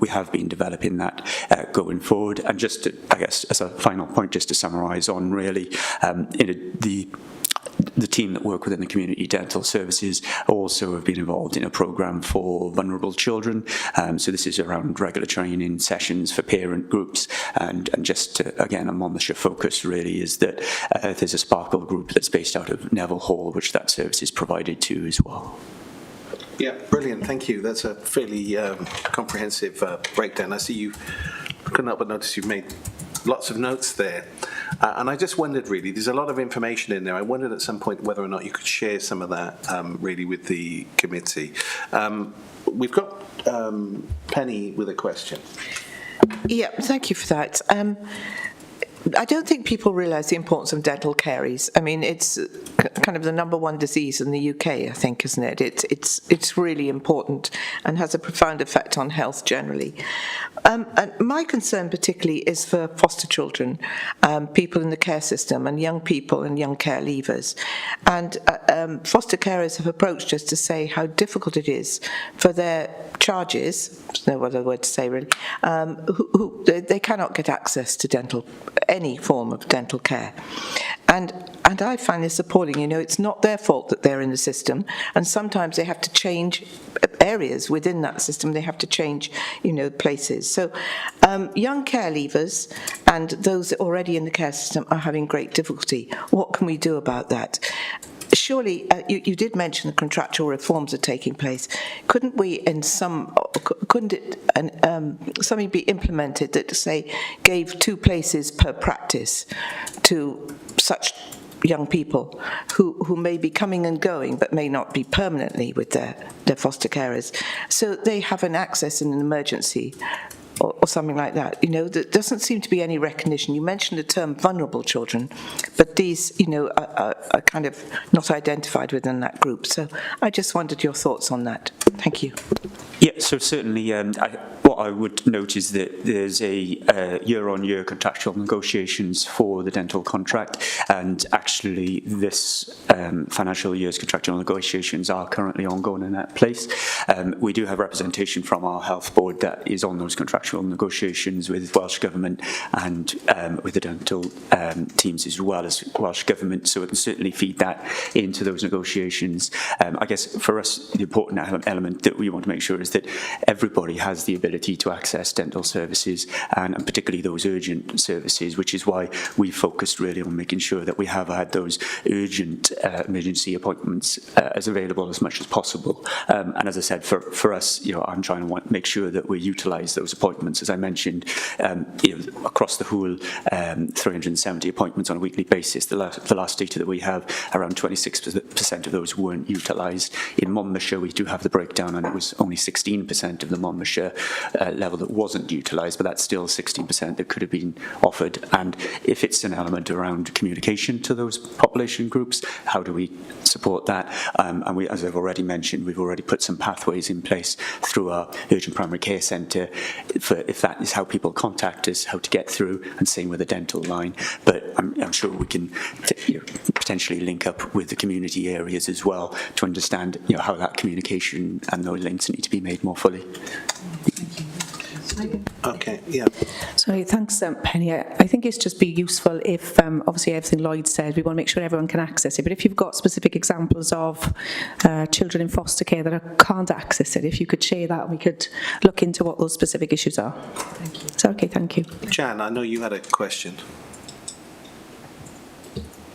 we have been developing that going forward. And just to, I guess, as a final point, just to summarise on really, the team that work within the community dental services also have been involved in a programme for vulnerable children. So this is around regular training sessions for parent groups, and just to, again, a Monmouthshire focus really is that there's a Sparkle group that's based out of Neville Hall, which that service is provided to as well. Yeah, brilliant, thank you. That's a fairly comprehensive breakdown. I see you couldn't help but notice you've made lots of notes there. And I just wondered really, there's a lot of information in there. I wondered at some point whether or not you could share some of that really with the committee. We've got Penny with a question. Yeah, thank you for that. I don't think people realise the importance of dental caries. I mean, it's kind of the #1 disease in the UK, I think, isn't it? It's really important and has a profound effect on health generally. And my concern particularly is for foster children, people in the care system, and young people and young care leavers. And foster carers have approached us to say how difficult it is for their charges, there's no other word to say really, who they cannot get access to any form of dental care. And I find this appalling. You know, it's not their fault that they're in the system, and sometimes they have to change areas within that system. They have to change, you know, places. So young care leavers and those already in the care system are having great difficulty. What can we do about that? Surely, you did mention the contractual reforms are taking place. Couldn't something be implemented that, say, gave 2 places per practice to such young people who may be coming and going but may not be permanently with their foster carers, so they have an access in an emergency or something like that? You know, there doesn't seem to be any recognition. You mentioned the term vulnerable children, but these, you know, are kind of not identified within that group. So I just wondered your thoughts on that. Thank you. Yeah, so certainly what I would note is that there's a year-on-year contractual negotiations for the dental contract, and actually this financial year's contractual negotiations are currently ongoing in that place. We do have representation from our health board that is on those contractual negotiations with Welsh Government and with the dental teams as well as Welsh Government, so we can certainly feed that into those negotiations. I guess for us the important element that we want to make sure is that everybody has the ability to access dental services, and particularly those urgent services, which is why we focused really on making sure that we have had those urgent emergency appointments as available as much as possible. And as I said, for us, you know, I'm trying to make sure that we utilise those appointments. As I mentioned, you know, across the whole 370 appointments on a weekly basis, the last data that we have, around 26% of those weren't utilised. In Monmouthshire, we do have the breakdown, and it was only 16% of the Monmouthshire level that wasn't utilised, but that's still 16% that could have been offered. And if it's an element around communication to those population groups, how do we support that? And we, as I've already mentioned, we've already put some pathways in place through our urgent primary care centre for if that is how people contact us, how to get through, and same with the dental line. But I'm sure we can potentially link up with the community areas as well to understand, you know, how that communication and those links need to be made more fully. Okay, yeah. Sorry, thanks, Penny. I think it's just be useful if, obviously everything Lloyd said, we want to make sure everyone can access it, but if you've got specific examples of children in foster care that can't access it, if you could share that, we could look into what those specific issues are. Thank you. So, okay, thank you. Jan, I know you had a question.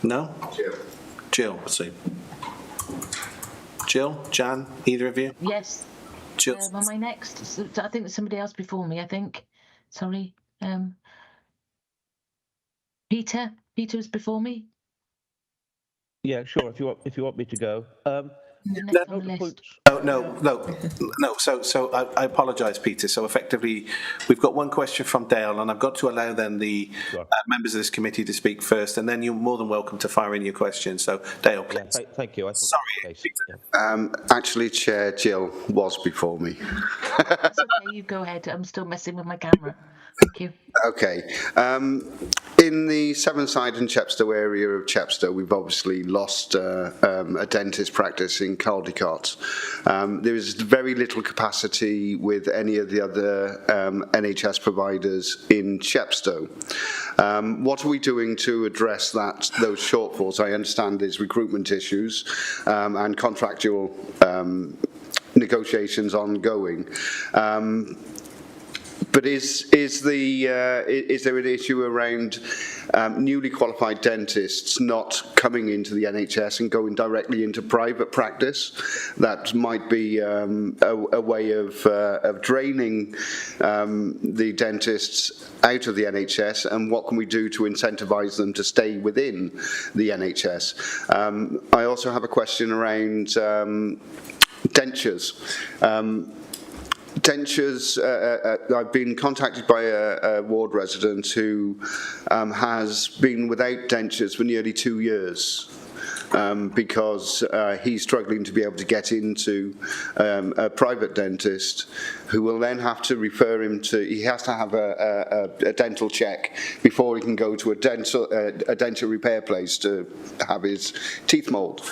No? Jill, let's see. Jill, Jan, either of you? Yes. Jill. Am I next? So, I think there's somebody else before me, I think. Sorry. Peter was before me. Yeah, sure. If you want me to go. Next on the list. No. So I apologise, Peter. So effectively, we've got one question from Dale, and I've got to allow then the members of this committee to speak first, and then you're more than welcome to fire in your questions. So Dale, please. Yeah, thank you. Sorry, Peter. Actually, Chair, Jill was before me. That's okay. You go ahead. I'm still messing with my camera. Thank you. Okay. In the Sevenside and Chepstow area of Chepstow, we've obviously lost a dentist practice in Caldicot. There is very little capacity with any of the other NHS providers in Chepstow. What are we doing to address those shortfalls? I understand there's recruitment issues and contractual negotiations ongoing. But is there an issue around newly qualified dentists not coming into the NHS and going directly into private practice? That might be a way of draining the dentists out of the NHS, and what can we do to incentivise them to stay within the NHS? I also have a question around dentures. I've been contacted by a ward resident who has been without dentures for nearly 2 years because he's struggling to be able to get into a private dentist who will then have to refer him to, he has to have a dental check before he can go to a dental repair place to have his teeth mould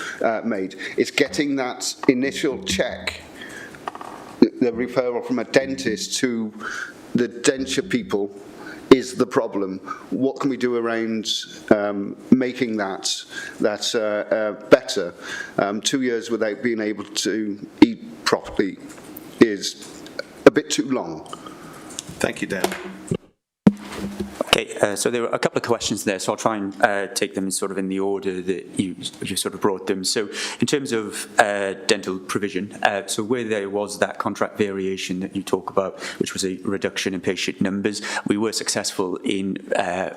made. It's getting that initial check, the referral from a dentist to the denture people is the problem. What can we do around making that better? 2 years without being able to eat properly is a bit too long. Thank you, Dan. Okay, so there were a couple of questions there, so I'll try and take them sort of in the order that you sort of brought them. So in terms of dental provision, so where there was that contract variation that you talk about, which was a reduction in patient numbers, we were successful in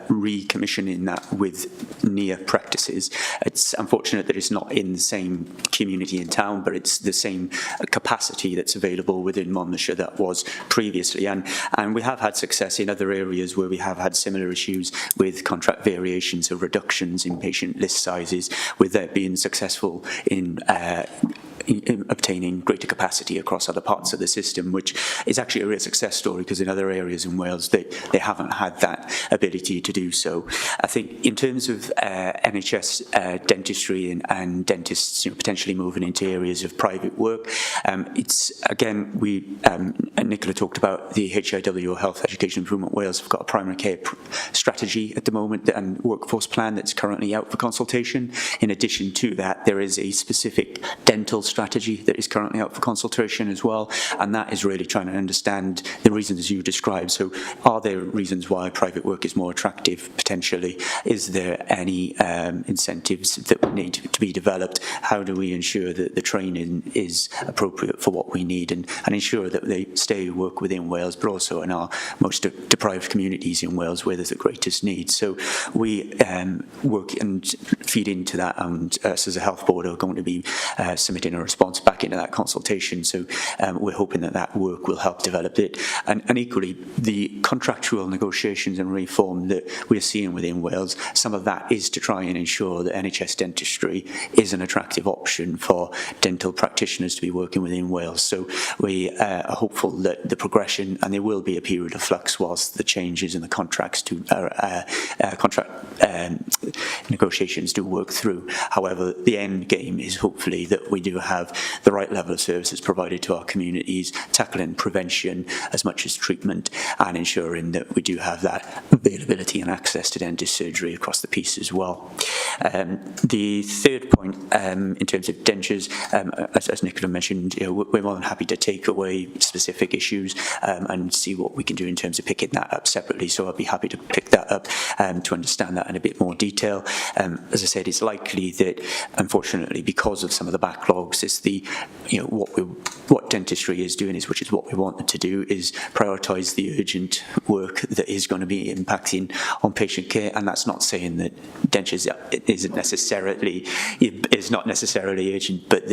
recommissioning that with near practices. It's unfortunate that it's not in the same community in town, but it's the same capacity that's available within Monmouthshire that was previously. And we have had success in other areas where we have had similar issues with contract variations or reductions in patient list sizes, with that being successful in obtaining greater capacity across other parts of the system, which is actually a real success story, because in other areas in Wales they haven't had that ability to do so. I think in terms of NHS dentistry and dentists potentially moving into areas of private work, it's again, Nicola talked about the HIW, or Health Education Improvement Wales, have got a primary care strategy at the moment and workforce plan that's currently out for consultation. In addition to that, there is a specific dental strategy that is currently out for consultation as well, and that is really trying to understand the reasons you described. So are there reasons why private work is more attractive potentially? Is there any incentives that would need to be developed? How do we ensure that the training is appropriate for what we need, and ensure that they stay work within Wales, but also in our most deprived communities in Wales where there's the greatest need? So we work and feed into that, and us as a health board are going to be submitting a response back into that consultation. So we're hoping that that work will help develop it. And equally, the contractual negotiations and reform that we're seeing within Wales, some of that is to try and ensure that NHS dentistry is an attractive option for dental practitioners to be working within Wales. So we are hopeful that the progression, and there will be a period of flux whilst the changes in the contracts to contract negotiations do work through. However, the end game is hopefully that we do have the right level of services provided to our communities, tackling prevention as much as treatment, and ensuring that we do have that availability and access to dentist surgery across the piece as well. The third point, in terms of dentures, as Nicola mentioned, we're more than happy to take away specific issues and see what we can do in terms of picking that up separately. So I'll be happy to pick that up to understand that in a bit more detail. As I said, it's likely that, unfortunately, because of some of the backlogs, it's the what dentistry is doing, which is what we want them to do, is prioritise the urgent work that is going to be impacting on patient care. And that's not saying that dentures is not necessarily urgent, but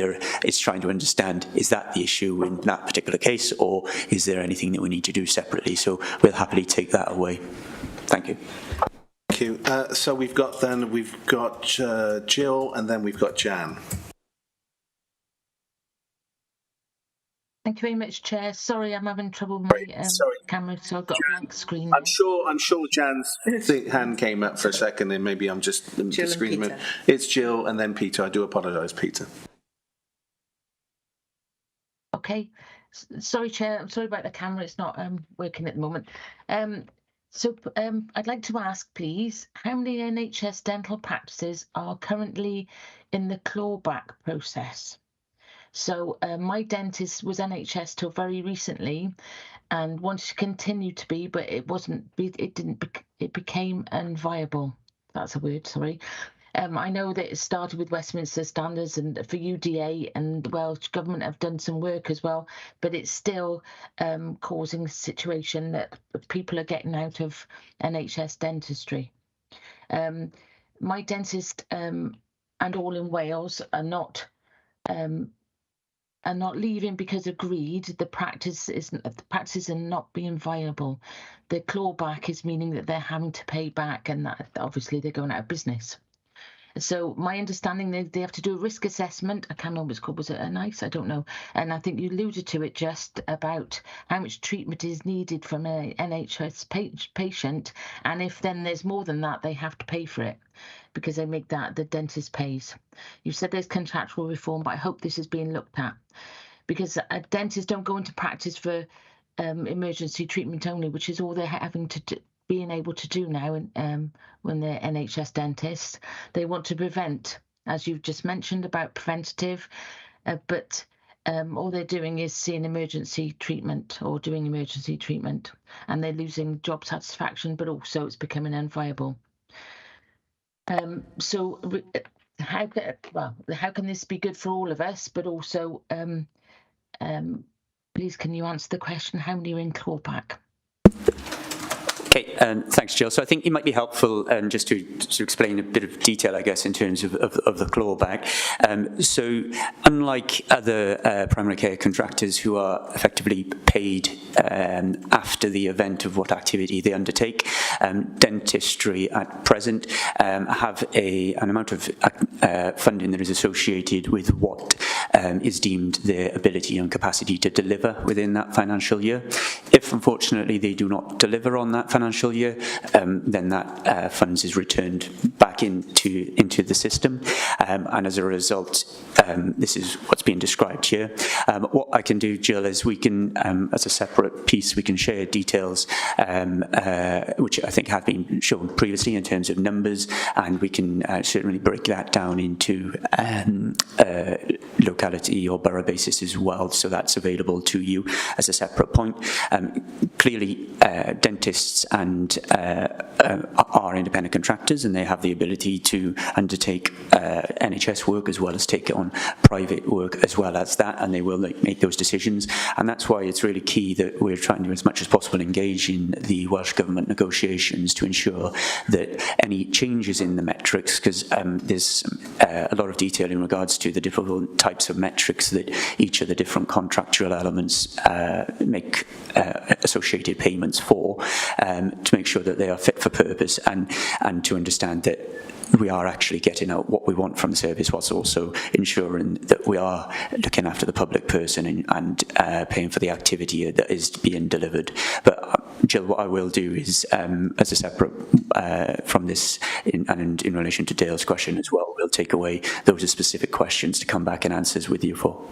it's trying to understand, is that the issue in that particular case, or is there anything that we need to do separately? So we'll happily take that away. Thank you. Thank you. So we've got Jill, and then we've got Jan. Thank you very much, Chair. Sorry, I'm having trouble with my camera, so I've got a blank screen. I'm sure Jan's hand came up for a second, and maybe I'm just the screen. It's Jill, and then Peter. I do apologise, Peter. Okay. Sorry, Chair. I'm sorry about the camera. It's not working at the moment. So I'd like to ask, please, how many NHS dental practices are currently in the clawback process? So my dentist was NHS till very recently, and wanted to continue to be, but it became unviable. That's a word, sorry. I know that it started with Westminster standards, and for UDA and the Welsh Government have done some work as well, but it's still causing a situation that people are getting out of NHS dentistry. My dentist and all in Wales are not leaving because of greed. The practices are not being viable. The clawback is meaning that they're having to pay back, and that obviously they're going out of business. So my understanding, they have to do a risk assessment. I can't remember what it's called. Was it a NICE? I don't know. And I think you alluded to it just about how much treatment is needed from an NHS patient. And if then there's more than that, they have to pay for it, because they make that the dentist pays. You said there's contractual reform, but I hope this is being looked at, because dentists don't go into practice for emergency treatment only, which is all they're having to being able to do now when they're NHS dentists. They want to prevent, as you've just mentioned about preventative, but all they're doing is seeing emergency treatment or doing emergency treatment, and they're losing job satisfaction, but also it's becoming unviable. So how can this be good for all of us, but also please can you answer the question, how many are in clawback? Okay, thanks, Jill. So I think it might be helpful just to explain a bit of detail, I guess, in terms of the clawback. So unlike other primary care contractors who are effectively paid after the event of what activity they undertake, dentistry at present have an amount of funding that is associated with what is deemed their ability and capacity to deliver within that financial year. If, unfortunately, they do not deliver on that financial year, then that funds is returned back into the system, and as a result, this is what's being described here. What I can do, Jill, is we can, as a separate piece, we can share details which I think have been shown previously in terms of numbers, and we can certainly break that down into locality or borough basis as well, so that's available to you as a separate point. Clearly, dentists and are independent contractors, and they have the ability to undertake NHS work as well as take on private work as well as that, and they will make those decisions. And that's why it's really key that we're trying to, as much as possible, engage in the Welsh Government negotiations to ensure that any changes in the metrics, because there's a lot of detail in regards to the different types of metrics that each of the different contractual elements make associated payments for, to make sure that they are fit for purpose, and to understand that we are actually getting out what we want from the service, whilst also ensuring that we are looking after the public person and paying for the activity that is being delivered. But Jill, what I will do is, as a separate from this, and in relation to Dale's question as well, we'll take away those are specific questions to come back and answers with you for.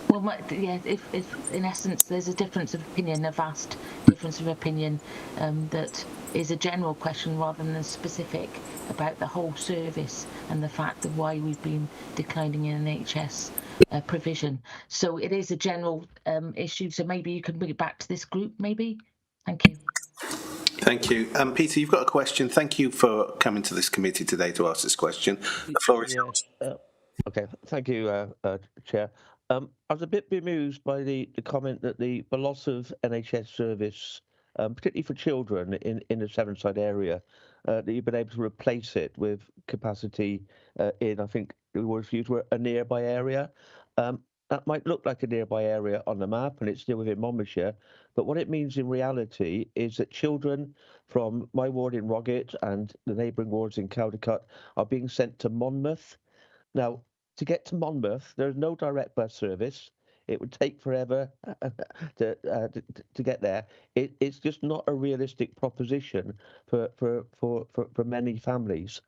Well, yeah, if in essence there's a difference of opinion, a vast difference of opinion that is a general question rather than specific about the whole service and the fact of why we've been declining in NHS provision. So it is a general issue, so maybe you could bring it back to this group, maybe? Thank you. Thank you. Peter, you've got a question. Thank you for coming to this committee today to ask this question. The floor is yours. Okay, thank you, Chair. I was a bit bemused by the comment that the loss of NHS service, particularly for children in the Sevenside area, that you've been able to replace it with capacity in, I think the words used were a nearby area. That might look like a nearby area on the map, and it's still within Monmouthshire, but what it means in reality is that children from my ward in Roggett and the neighbouring wards in Caldicot are being sent to Monmouth. Now, to get to Monmouth, there is no direct bus service. It would take forever to get there. It's just not a realistic proposition for many families.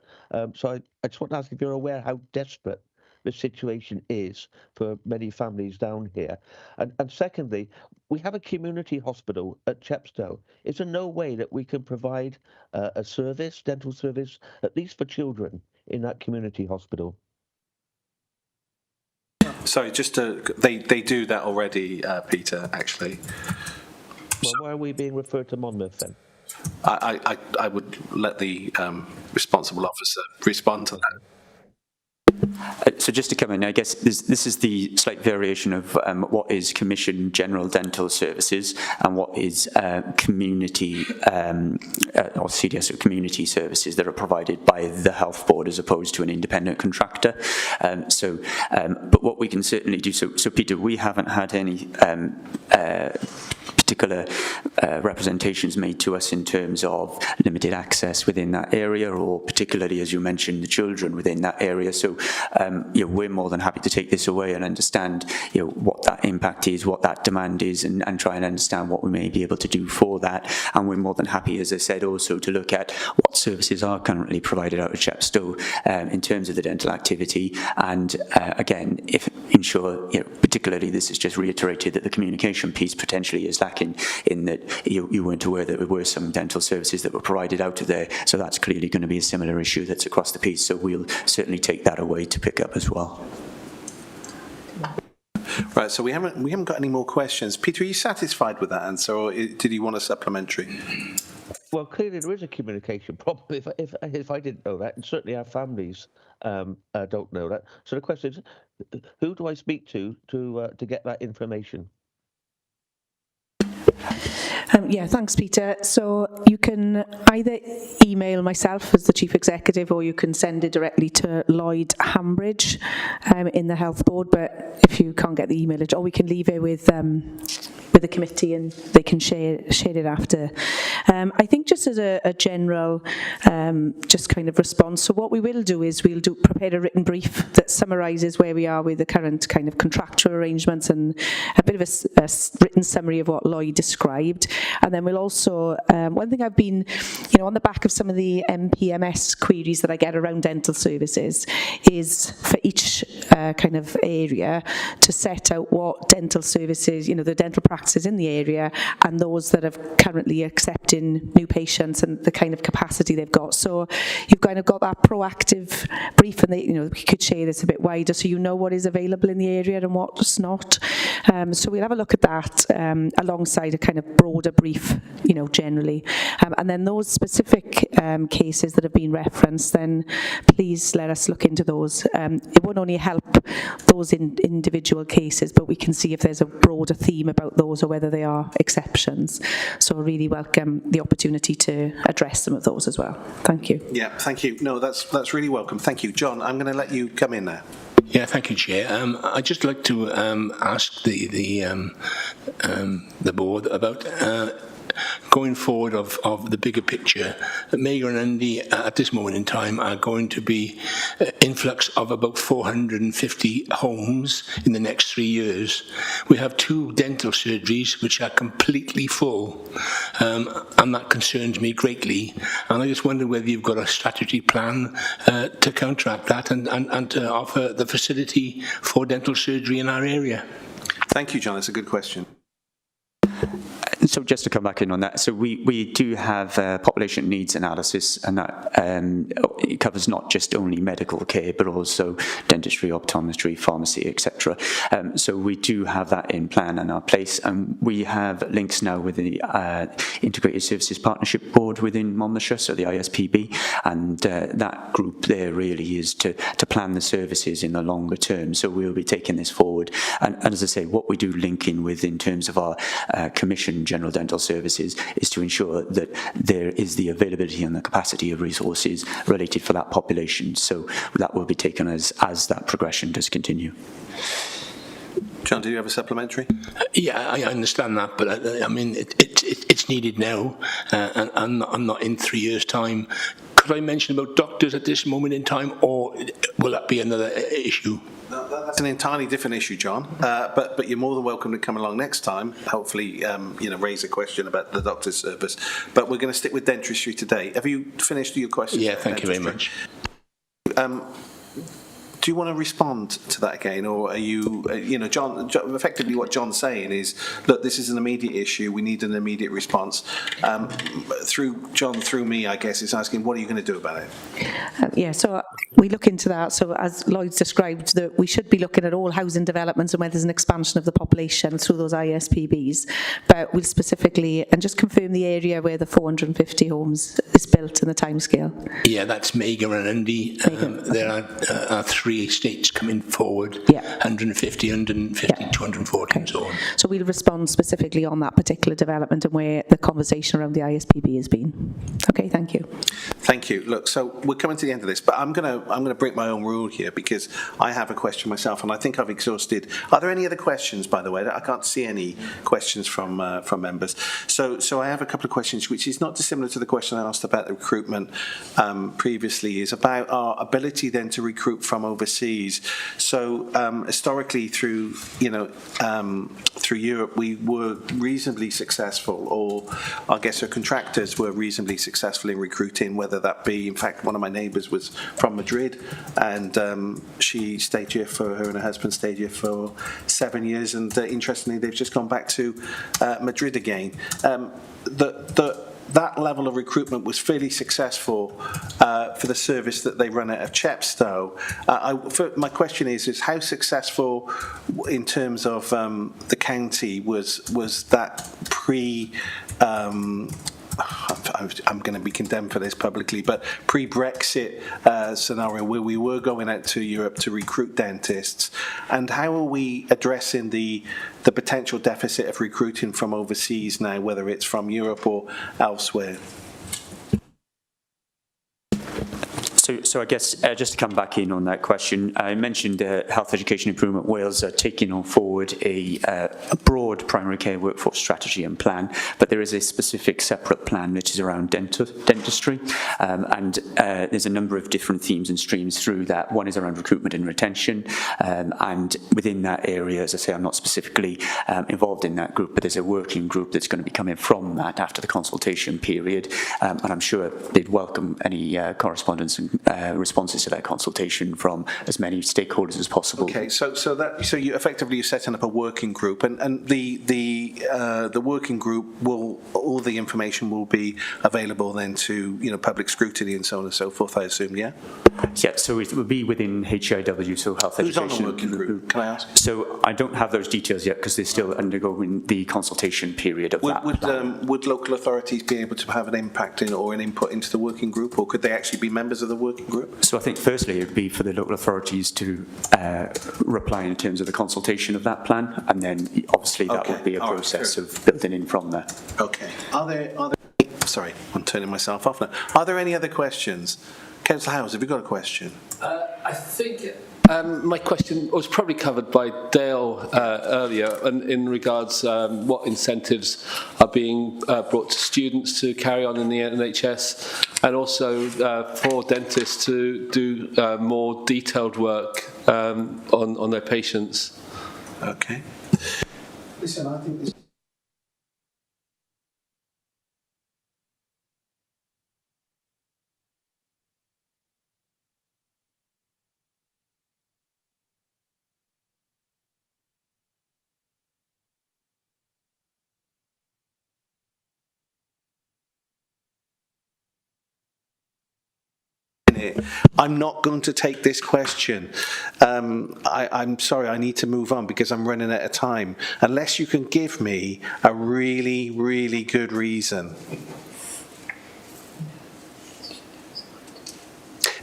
So I just want to ask if you're aware how desperate the situation is for many families down here. And secondly, we have a community hospital at Chepstow. Is there no way that we can provide a service, dental service, at least for children in that community hospital? Sorry, they do that already, Peter, actually. Well, why are we being referred to Monmouth then? I would let the responsible officer respond to that. So just to come in, I guess this is the slight variation of what is commissioned general dental services and what is community or CDS or community services that are provided by the health board as opposed to an independent contractor. But what we can certainly do, so Peter, we haven't had any particular representations made to us in terms of limited access within that area, or particularly, as you mentioned, the children within that area. So we're more than happy to take this away and understand what that impact is, what that demand is, and try and understand what we may be able to do for that. And we're more than happy, as I said, also to look at what services are currently provided out of Chepstow in terms of the dental activity. And again, if ensure, particularly this is just reiterated that the communication piece potentially is lacking in that you weren't aware that there were some dental services that were provided out of there. So that's clearly going to be a similar issue that's across the piece. So we'll certainly take that away to pick up as well. Right, so we haven't got any more questions. Peter, are you satisfied with that answer, or did you want a supplementary? Well, clearly there is a communication problem. If I didn't know that, and certainly our families don't know that. So the question is, who do I speak to get that information? Yeah, thanks, Peter. So you can either email myself as the Chief Executive, or you can send it directly to Lloyd Hambridge in the Health Board. But if you can't get the email, or we can leave it with the committee and they can share it after. I think just as a general just kind of response, so what we will do is prepare a written brief that summarises where we are with the current kind of contractual arrangements and a bit of a written summary of what Lloyd described. And then we'll also, one thing I've been, on the back of some of the MPMS queries that I get around dental services is for each kind of area to set out what dental services, the dental practices in the area and those that are currently accepting new patients and the kind of capacity they've got. So you've kind of got that proactive brief, and we could share this a bit wider so you know what is available in the area and what's not. So we'll have a look at that alongside a kind of broader brief, generally. And then those specific cases that have been referenced, then please let us look into those. It won't only help those individual cases, but we can see if there's a broader theme about those or whether they are exceptions. So I really welcome the opportunity to address some of those as well. Thank you. Yeah, thank you. No, that's really welcome. Thank you. John, I'm going to let you come in now. Yeah, thank you, Chair. I'd just like to ask the board about going forward of the bigger picture. Mayor and Andy at this moment in time are going to be influx of about 450 homes in the next 3 years. We have 2 dental surgeries which are completely full, and that concerns me greatly. And I just wonder whether you've got a strategy plan to counteract that and to offer the facility for dental surgery in our area. Thank you, John. It's a good question. So just to come back in on that, so we do have population needs analysis, and that it covers not just only medical care, but also dentistry, optometry, pharmacy, etc. So we do have that in plan and our place, and we have links now with the Integrated Services Partnership Board within Monmouthshire, so the ISPB, and that group there really is to plan the services in the longer term. So we'll be taking this forward, and as I say, what we do link in with in terms of our commission general dental services is to ensure that there is the availability and the capacity of resources related for that population. So that will be taken as that progression does continue. John, do you have a supplementary? Yeah, I understand that, but I mean, it's needed now, and I'm not in 3 years' time. Could I mention about doctors at this moment in time, or will that be another issue? No, that's an entirely different issue, John. But you're more than welcome to come along next time. Hopefully, raise a question about the doctor's service. But we're going to stick with dentistry today. Have you finished your questions? Yeah, thank you very much. Do you want to respond to that again, or are you, John, effectively what John's saying is, look, this is an immediate issue, we need an immediate response. Through me, I guess, is asking, what are you going to do about it? So we look into that. So as Lloyd's described, that we should be looking at all housing developments and whether there's an expansion of the population through those ISPBs. But we'll specifically, and just confirm the area where the 450 homes is built and the timescale. Yeah, that's Mega and Andy. There are 3 estates coming forward, 150, 240 and so on. So we'll respond specifically on that particular development and where the conversation around the ISPB has been. Okay, thank you. Thank you. Look, so we're coming to the end of this, but I'm going to break my own rule here because I have a question myself, and I think I've exhausted. Are there any other questions, by the way? I can't see any questions from members. So I have a couple of questions, which is not dissimilar to the question I asked about the recruitment previously, is about our ability then to recruit from overseas. So historically, through Europe, we were reasonably successful, or I guess our contractors were reasonably successful in recruiting, whether whether that be, in fact, one of my neighbours was from Madrid, and she stayed here her and her husband stayed here for 7 years, and interestingly, they've just gone back to Madrid again. That level of recruitment was fairly successful for the service that they run out of Chepstow. My question is how successful in terms of the county was that I'm going to be condemned for this publicly, but pre-Brexit scenario where we were going out to Europe to recruit dentists, and how are we addressing the potential deficit of recruiting from overseas now, whether it's from Europe or elsewhere? So I guess just to come back in on that question, I mentioned Health Education Improvement Wales are taking on forward a broad primary care workforce strategy and plan, but there is a specific separate plan which is around dentistry, and there's a number of different themes and streams through that. One is around recruitment and retention, and within that area, as I say, I'm not specifically involved in that group, but there's a working group that's going to be coming from that after the consultation period, and I'm sure they'd welcome any correspondence and responses to that consultation from as many stakeholders as possible. Okay, so you effectively you're setting up a working group, and the working group all the information will be available then to public scrutiny and so on and so forth, I assume, yeah? Yeah, so it will be within HIW, so Health Education. Who's on the working group? Can I ask? So I don't have those details yet because they're still undergoing the consultation period of that. Would local authorities be able to have an impact or an input into the working group, or could they actually be members of the working group? So I think firstly it would be for the local authorities to reply in terms of the consultation of that plan, and then obviously that would be a process of building in from there. Okay. Are there sorry, I'm turning myself off now. Are there any other questions? Councillor Howes, have you got a question? I think my question was probably covered by Dale earlier, in regards what incentives are being brought to students to carry on in the NHS, and also for dentists to do more detailed work on their patients. Okay. Listen, I think this. I'm not going to take this question. I'm sorry, I need to move on because I'm running out of time. Unless you can give me a really, really good reason.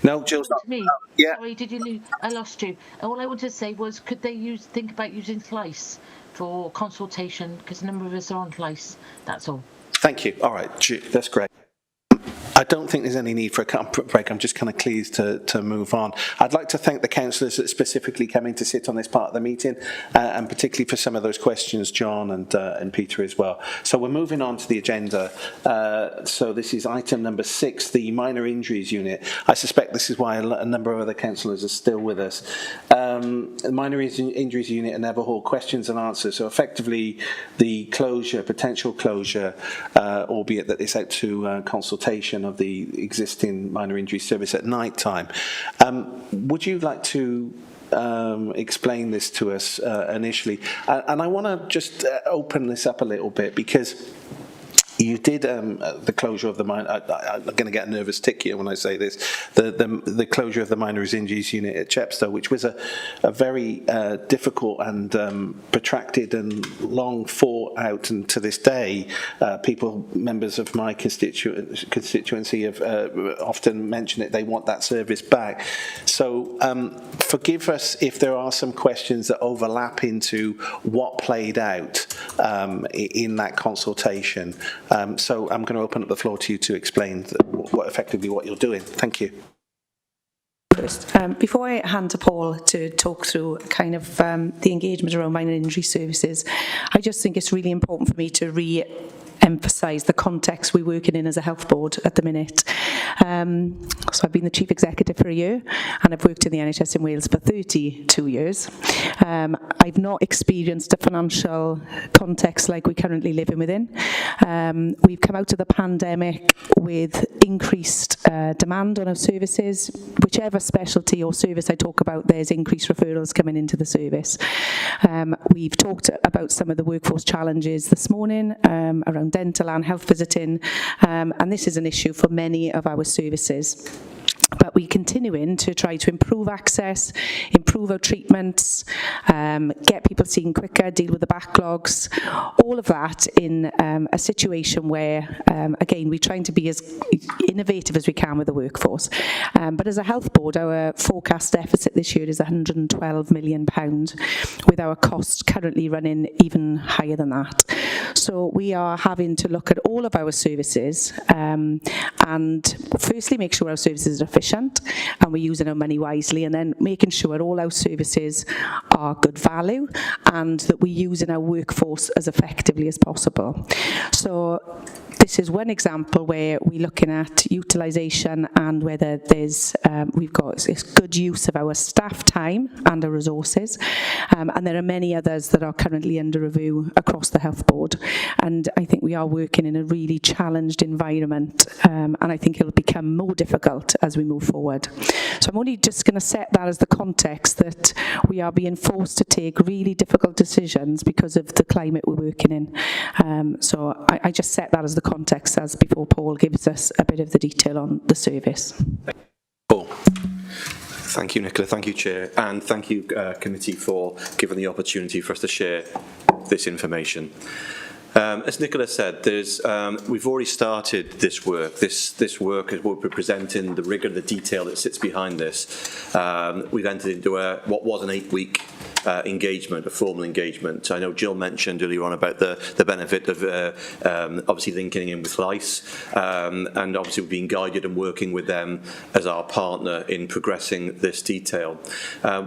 No, Jill's not. Me. Yeah. Sorry, did you lose? I lost you. All I wanted to say was, could they think about using Slice for consultation? Because a number of us are on Slice. That's all. Thank you. All right, that's great. I don't think there's any need for a break. I'm just kind of pleased to move on. I'd like to thank the councillors that specifically coming to sit on this part of the meeting, and particularly for some of those questions, John and Peter as well. So we're moving on to the agenda. So this is item number 6, the minor injuries unit. I suspect this is why a number of other councillors are still with us. The minor injuries unit at Neville Hall, questions and answers. So effectively the closure, potential closure, albeit that it's out to consultation of the existing minor injury service at night time. Would you like to explain this to us initially? And I want to just open this up a little bit, because you did the closure of the minor. I'm going to get a nervous tick here when I say this. The closure of the minor injuries unit at Chepstow, which was a very difficult and protracted and long fought out, and to this day, members of my constituency have often mentioned it. They want that service back. So forgive us if there are some questions that overlap into what played out in that consultation. So I'm going to open up the floor to you to explain effectively what you're doing. Thank you. Before I hand to Paul to talk through kind of the engagement around minor injury services, I just think it's really important for me to emphasise the context we're working in as a health board at the minute. So I've been the Chief Executive for a year, and I've worked in the NHS in Wales for 32 years. I've not experienced a financial context like we're currently living within. We've come out of the pandemic with increased demand on our services. Whichever specialty or service I talk about, there's increased referrals coming into the service. We've talked about some of the workforce challenges this morning around dental and health visiting, and this is an issue for many of our services. But we're continuing to try to improve access, improve our treatments, get people seen quicker, deal with the backlogs, all of that in a situation where, again, we're trying to be as innovative as we can with the workforce. But as a health board, our forecast deficit this year is £112 million, with our costs currently running even higher than that. So we are having to look at all of our services and firstly make sure our services are efficient and we're using our money wisely, and then making sure all our services are good value and that we're using our workforce as effectively as possible. So this is one example where we're looking at utilisation and whether there's we've got good use of our staff time and our resources, and there are many others that are currently under review across the health board, and I think we are working in a really challenged environment, and I think it'll become more difficult as we move forward. So I'm only just going to set that as the context that we are being forced to take really difficult decisions because of the climate we're working in. So I just set that as the context as before Paul gives us a bit of the detail on the service. Paul. Thank you, Nicola. Thank you, Chair. And thank you, Committee, for giving the opportunity for us to share this information. As Nicola said, we've already started this work. This work will be presenting the rigour, the detail that sits behind this. We've entered into what was an 8-week engagement, a formal engagement. I know Jill mentioned earlier on about the benefit of obviously linking in with LICE, and obviously we've been guided and working with them as our partner in progressing this detail.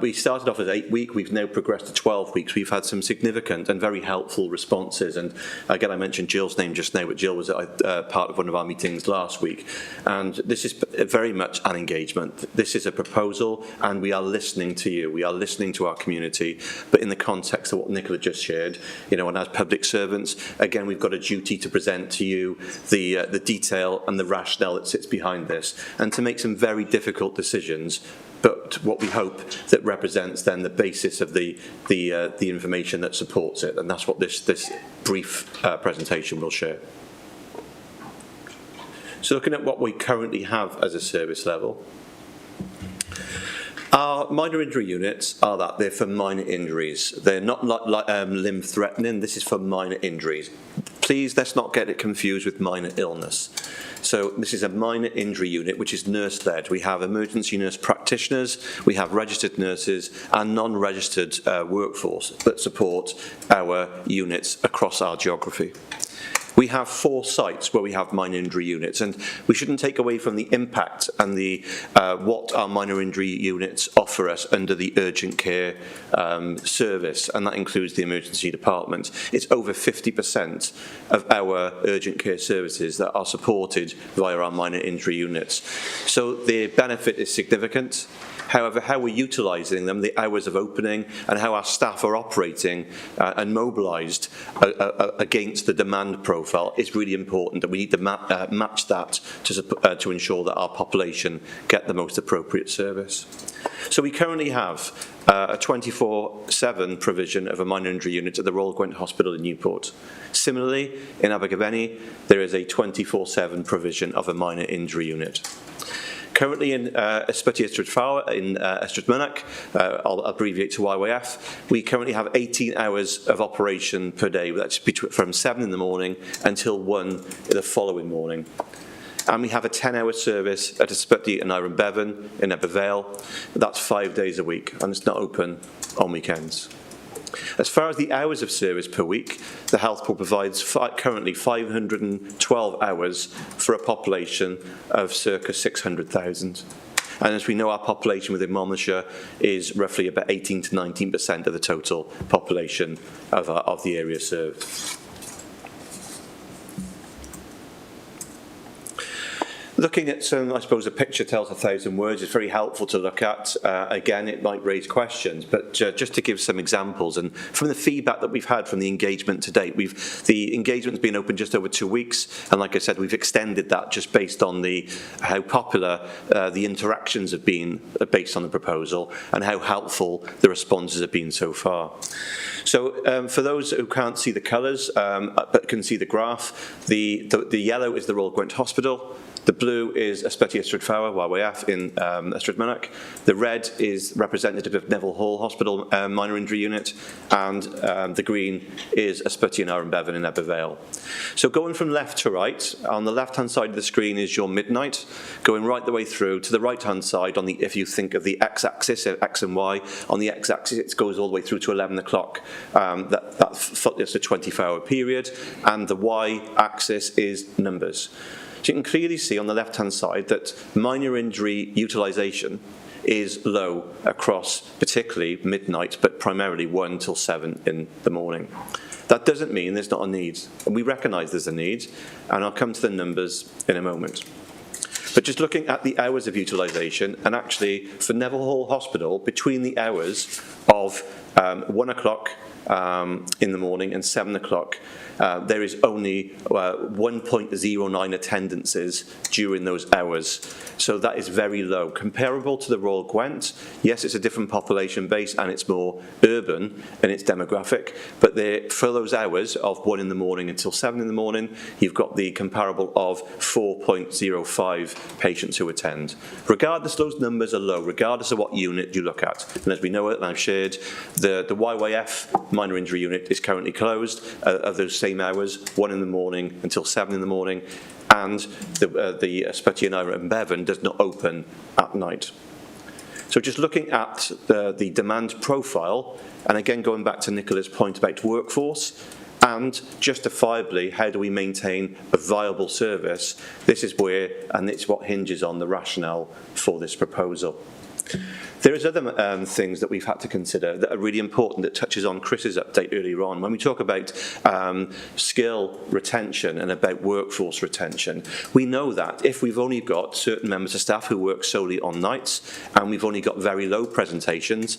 We started off as 8 weeks, we've now progressed to 12 weeks. We've had some significant and very helpful responses, and again I mentioned Jill's name just now, but Jill was part of one of our meetings last week, and this is very much an engagement. This is a proposal and we are listening to you, we are listening to our community, but in the context of what Nicola just shared, and as public servants, again, we've got a duty to present to you the detail and the rationale that sits behind this, and to make some very difficult decisions, but what we hope that represents then the basis of the information that supports it, and that's what this brief presentation will share. So looking at what we currently have as a service level, our minor injury units are that they're for minor injuries. They're not like limb threatening. This is for minor injuries. Please, let's not get it confused with minor illness. So this is a minor injury unit which is nurse-led. We have emergency nurse practitioners, we have registered nurses and non-registered workforce that support our units across our geography. We have 4 sites where we have minor injury units, and we shouldn't take away from the impact and the what our minor injury units offer us under the urgent care service, and that includes the emergency department. It's over 50% of our urgent care services that are supported via our minor injury units. So the benefit is significant. However, how we're utilising them, the hours of opening, and how our staff are operating and mobilised against the demand profile is really important, and we need to match that to ensure that our population get the most appropriate service. So we currently have a 24/7 provision of a minor injury unit at the Royal Gwent Hospital in Newport. Similarly, in Abergavenny, there is a 24/7 provision of a minor injury unit. Currently in Ysbyty Ystrad Fawr in Ystrad Mynach, I'll abbreviate to YYF, we currently have 18 hours of operation per day. That's from 7 in the morning until 1 the following morning. And we have a 10-hour service at Ysbyty and Iron Bevan in Ebervale. That's 5 days a week, and it's not open on weekends. As far as the hours of service per week, the Health Board provides currently 512 hours for a population of circa 600,000. And as we know, our population within Monmouthshire is roughly about 18 to 19% of the total population of the area served. Looking at some, I suppose a picture tells 1,000 words is very helpful to look at. Again, it might raise questions, but just to give some examples, and from the feedback that we've had from the engagement to date, the engagement's been open just over 2 weeks, and like I said, we've extended that just based on how popular the interactions have been based on the proposal and how helpful the responses have been so far. So for those who can't see the colours but can see the graph, the yellow is the Royal Gwent Hospital. The blue is Ysbyty Ystrad Fawr, YYF, in Ystrad Mynach. The red is representative of Neville Hall Hospital minor injury unit, and the green is Ysbyty and Iron Bevan in Ebbw Vale. So going from left to right, on the left-hand side of the screen is your midnight, going right the way through to the right-hand side. If you think of the x-axis, X and Y, on the x-axis it goes all the way through to 11 o'clock. That's a 24-hour period, and the y-axis is numbers. So you can clearly see on the left-hand side that minor injury utilisation is low across particularly midnight, but primarily 1 till 7 in the morning. That doesn't mean there's not a need. And we recognise there's a need, and I'll come to the numbers in a moment. But just looking at the hours of utilisation, and actually for Neville Hall Hospital, between the hours of 1 o'clock in the morning and 7 o'clock, there is only 1.09 attendances during those hours. So that is very low. Comparable to the Royal Gwent, yes, it's a different population base and it's more urban in its demographic, but for those hours of 1 in the morning until 7 in the morning, you've got the comparable of 4.05 patients who attend. Regardless, those numbers are low, regardless of what unit you look at. And as we know it, and I've shared, the YYF minor injury unit is currently closed of those same hours, 1 in the morning until 7 in the morning, and the Ysbyty and Iron Bevan does not open at night. So just looking at the demand profile, and again going back to Nicola's point about workforce, and justifiably, how do we maintain a viable service? This is where, and it's what hinges on the rationale for this proposal. There is other things that we've had to consider that are really important that touches on Chris's update earlier on. When we talk about skill retention and about workforce retention, we know that if we've only got certain members of staff who work solely on nights and we've only got very low presentations,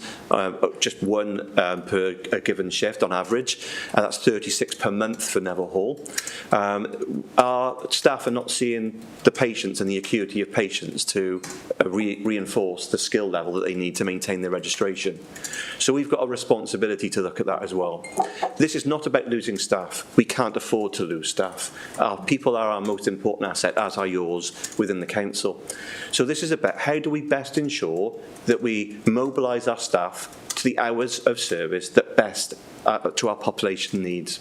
just 1 per a given shift on average, and that's 36 per month for Neville Hall, our staff are not seeing the patients and the acuity of patients to reinforce the skill level that they need to maintain their registration. So we've got a responsibility to look at that as well. This is not about losing staff. We can't afford to lose staff. Our people are our most important asset, as are yours within the council. So this is about how do we best ensure that we mobilise our staff to the hours of service that best to our population needs.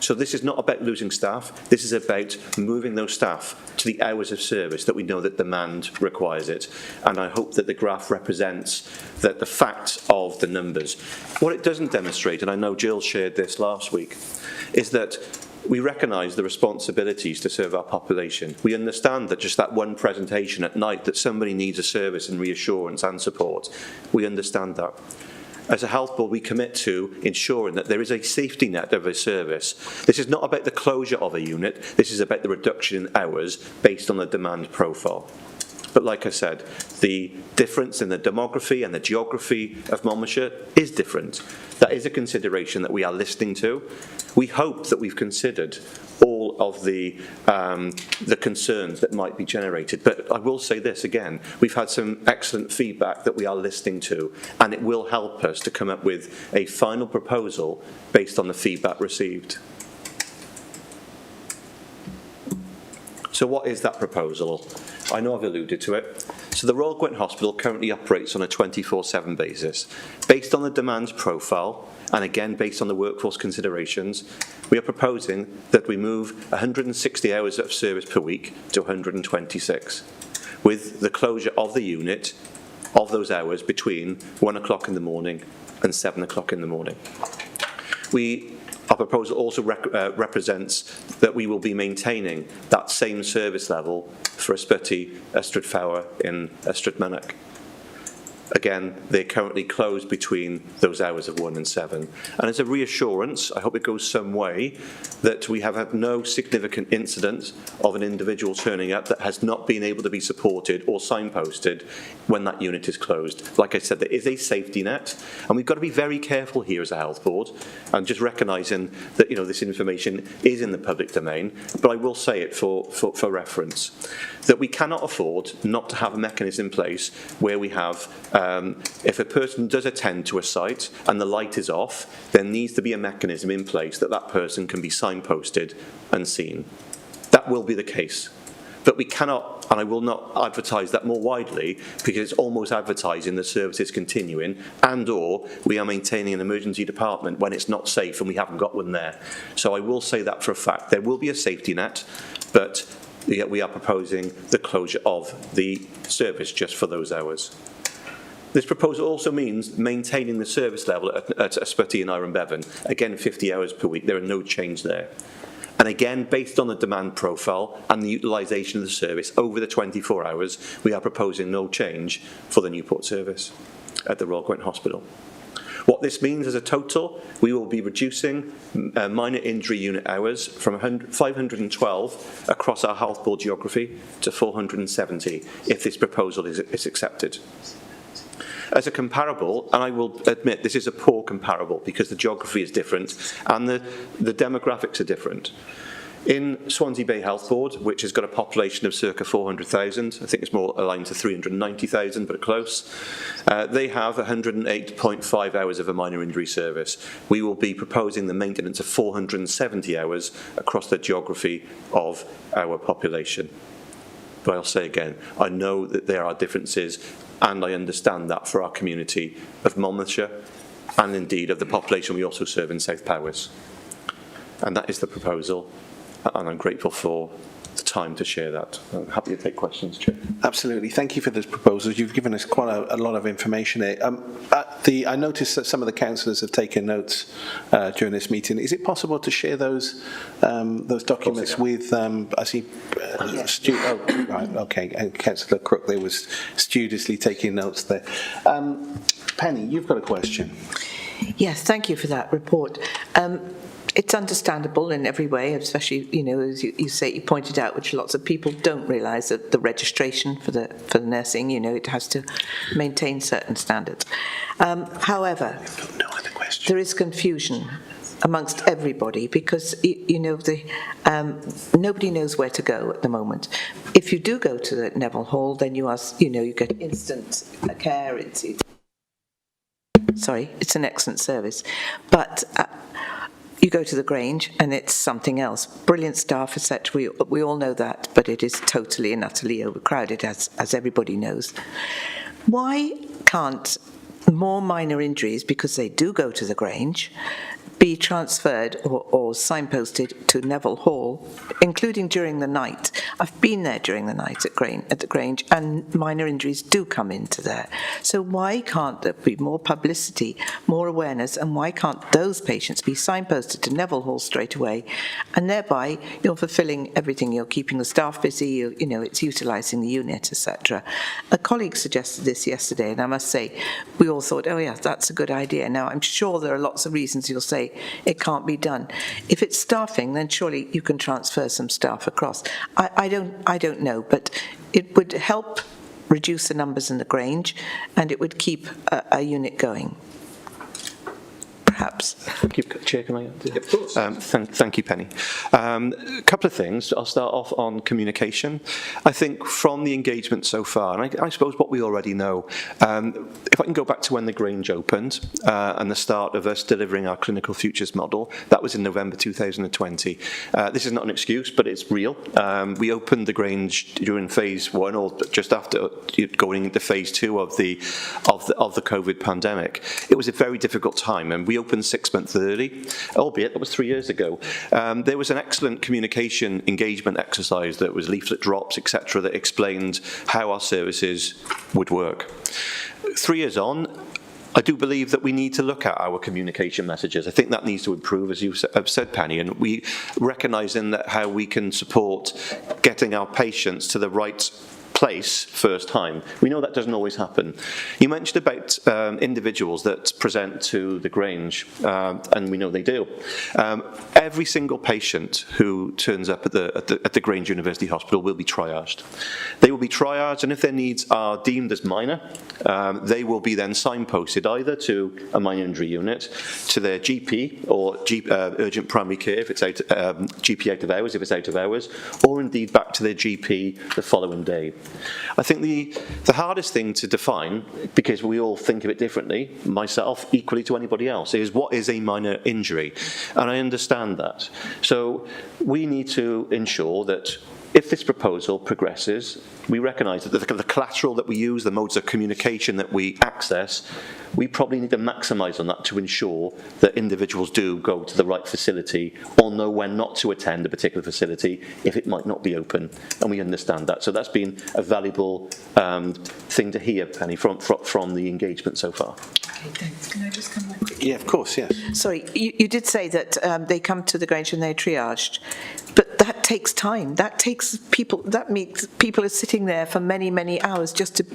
So this is not about losing staff, this is about moving those staff to the hours of service that we know that demand requires it. And I hope that the graph represents that the fact of the numbers. What it doesn't demonstrate, and I know Jill shared this last week, is that we recognise the responsibilities to serve our population. We understand that just that 1 presentation at night that somebody needs a service and reassurance and support. We understand that. As a health board, we commit to ensuring that there is a safety net of a service. This is not about the closure of a unit, this is about the reduction in hours based on the demand profile. But like I said, the difference in the demography and the geography of Monmouthshire is different. That is a consideration that we are listening to. We hope that we've considered all of the concerns that might be generated. But I will say this again, we've had some excellent feedback that we are listening to, and it will help us to come up with a final proposal based on the feedback received. So what is that proposal? I know I've alluded to it. So the Royal Gwent Hospital currently operates on a 24/7 basis. Based on the demand profile, and again based on the workforce considerations, we are proposing that we move 160 hours of service per week to 126, with the closure of the unit of those hours between 1 o'clock in the morning and 7 o'clock in the morning. Our proposal also represents that we will be maintaining that same service level for Ysbyty Ystrad Fawr in Ystrad Mynach. Again, they're currently closed between those hours of 1 and 7. And as a reassurance, I hope it goes some way, that we have had no significant incident of an individual turning up that has not been able to be supported or signposted when that unit is closed. Like I said, there is a safety net, and we've got to be very careful here as a health board, and just recognising that this information is in the public domain, but I will say it for reference, that we cannot afford not to have a mechanism in place where we have, if a person does attend to a site and the light is off, there needs to be a mechanism in place that that person can be signposted and seen. That will be the case. But we cannot, and I will not advertise that more widely, because it's almost advertising the service is continuing, and or we are maintaining an emergency department when it's not safe and we haven't got one there. So I will say that for a fact. There will be a safety net, but we are proposing the closure of the service just for those hours. This proposal also means maintaining the service level at Ysbyty and Iron Bevan. Again, 50 hours per week. There are no change there. And again, based on the demand profile and the utilisation of the service over the 24 hours, we are proposing no change for the Newport service at the Royal Gwent Hospital. What this means as a total, we will be reducing minor injury unit hours from 512 across our health board geography to 470 if this proposal is accepted. As a comparable, and I will admit this is a poor comparable because the geography is different and the demographics are different. In Swansea Bay Health Board, which has got a population of circa 400,000, I think it's more aligned to 390,000, but close, they have 108.5 hours of a minor injury service. We will be proposing the maintenance of 470 hours across the geography of our population. But I'll say again, I know that there are differences, and I understand that for our community of Monmouthshire, and indeed of the population we also serve in South Powys. And that is the proposal, and I'm grateful for the time to share that. I'm happy to take questions, Chair. Absolutely. Thank you for this proposal. You've given us quite a lot of information here. I noticed that some of the councillors have taken notes during this meeting. Is it possible to share those documents with, I see, Stu, oh, right, okay, and Councillor Crook there was studiously taking notes there. Penny, you've got a question. Yes, thank you for that report. It's understandable in every way, especially, as you pointed out, which lots of people don't realise, that the registration for the nursing, it has to maintain certain standards. However, there is confusion amongst everybody because, nobody knows where to go at the moment. If you do go to the Neville Hall, then you get instant care. It's an excellent service, but you go to the Grange and it's something else. Brilliant staff, etc. We all know that, but it is totally and utterly overcrowded, as everybody knows. Why can't more minor injuries, because they do go to the Grange, be transferred or signposted to Neville Hall, including during the night? I've been there during the night at the Grange, and minor injuries do come into there. So why can't there be more publicity, more awareness, and why can't those patients be signposted to Neville Hall straight away? And thereby, you're fulfilling everything. You're keeping the staff busy, it's utilising the unit, etc. A colleague suggested this yesterday, and I must say, we all thought, oh yeah, that's a good idea. Now, I'm sure there are lots of reasons you'll say it can't be done. If it's staffing, then surely you can transfer some staff across. I don't know, but it would help reduce the numbers in the Grange, and it would keep a unit going. Perhaps. Chair, can I? Of course. Thank you, Penny. A couple of things. I'll start off on communication. I think from the engagement so far, and I suppose what we already know, if I can go back to when the Grange opened and the start of us delivering our clinical futures model, that was in November 2020. This is not an excuse, but it's real. We opened the Grange during phase 1, or just after going into phase 2 of the COVID pandemic. It was a very difficult time, and we opened 6 months early, albeit that was 3 years ago. There was an excellent communication engagement exercise that was leaflet drops, etc., that explained how our services would work. 3 years on, I do believe that we need to look at our communication messages. I think that needs to improve, as you have said, Penny, and we recognising that how we can support getting our patients to the right place first time. We know that doesn't always happen. You mentioned about individuals that present to the Grange, and we know they do. Every single patient who turns up at the Grange University Hospital will be triaged. They will be triaged, and if their needs are deemed as minor, they will be then signposted either to a minor injury unit, to their GP or urgent primary care if it's GP out of hours, if it's out of hours, or indeed back to their GP the following day. I think the hardest thing to define, because we all think of it differently, myself equally to anybody else, is what is a minor injury, and I understand that. So we need to ensure that if this proposal progresses, we recognise that the collateral that we use, the modes of communication that we access, we probably need to maximise on that to ensure that individuals do go to the right facility or know when not to attend a particular facility if it might not be open, and we understand that. So that's been a valuable thing to hear, Penny, from the engagement so far. Okay, thanks. Can I just come back quickly? Yeah, of course, yes. Sorry, you did say that they come to the Grange and they're triaged, but that takes time. That takes people. That means people are sitting there for many, many hours just to.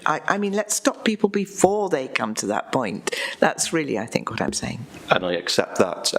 I mean, let's stop people before they come to that point. That's really, I think, what I'm saying. And I accept that.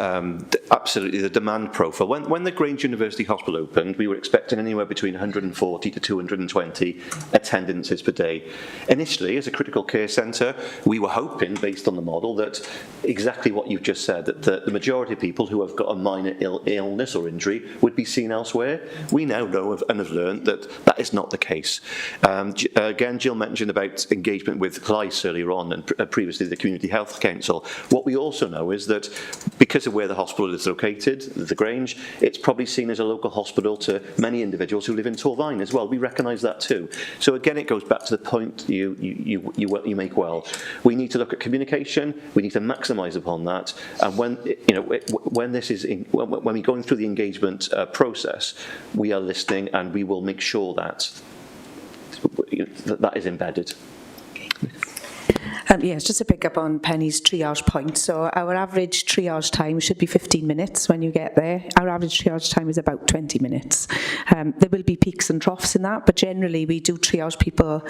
Absolutely, the demand profile. When the Grange University Hospital opened, we were expecting anywhere between 140 to 220 attendances per day. Initially, as a critical care centre, we were hoping, based on the model, that exactly what you've just said, that the majority of people who have got a minor illness or injury would be seen elsewhere. We now know and have learned that that is not the case. Again, Jill mentioned about engagement with CLICE earlier on and previously the Community Health Council. What we also know is that because of where the hospital is located, the Grange, it's probably seen as a local hospital to many individuals who live in Torvine as well. We recognise that too. So again, it goes back to the point you make well. We need to look at communication. We need to maximise upon that. And when when we're going through the engagement process, we are listening, and we will make sure that that is embedded. Yes, just to pick up on Penny's triage point. So our average triage time should be 15 minutes when you get there. Our average triage time is about 20 minutes. There will be peaks and troughs in that, but generally we do triage people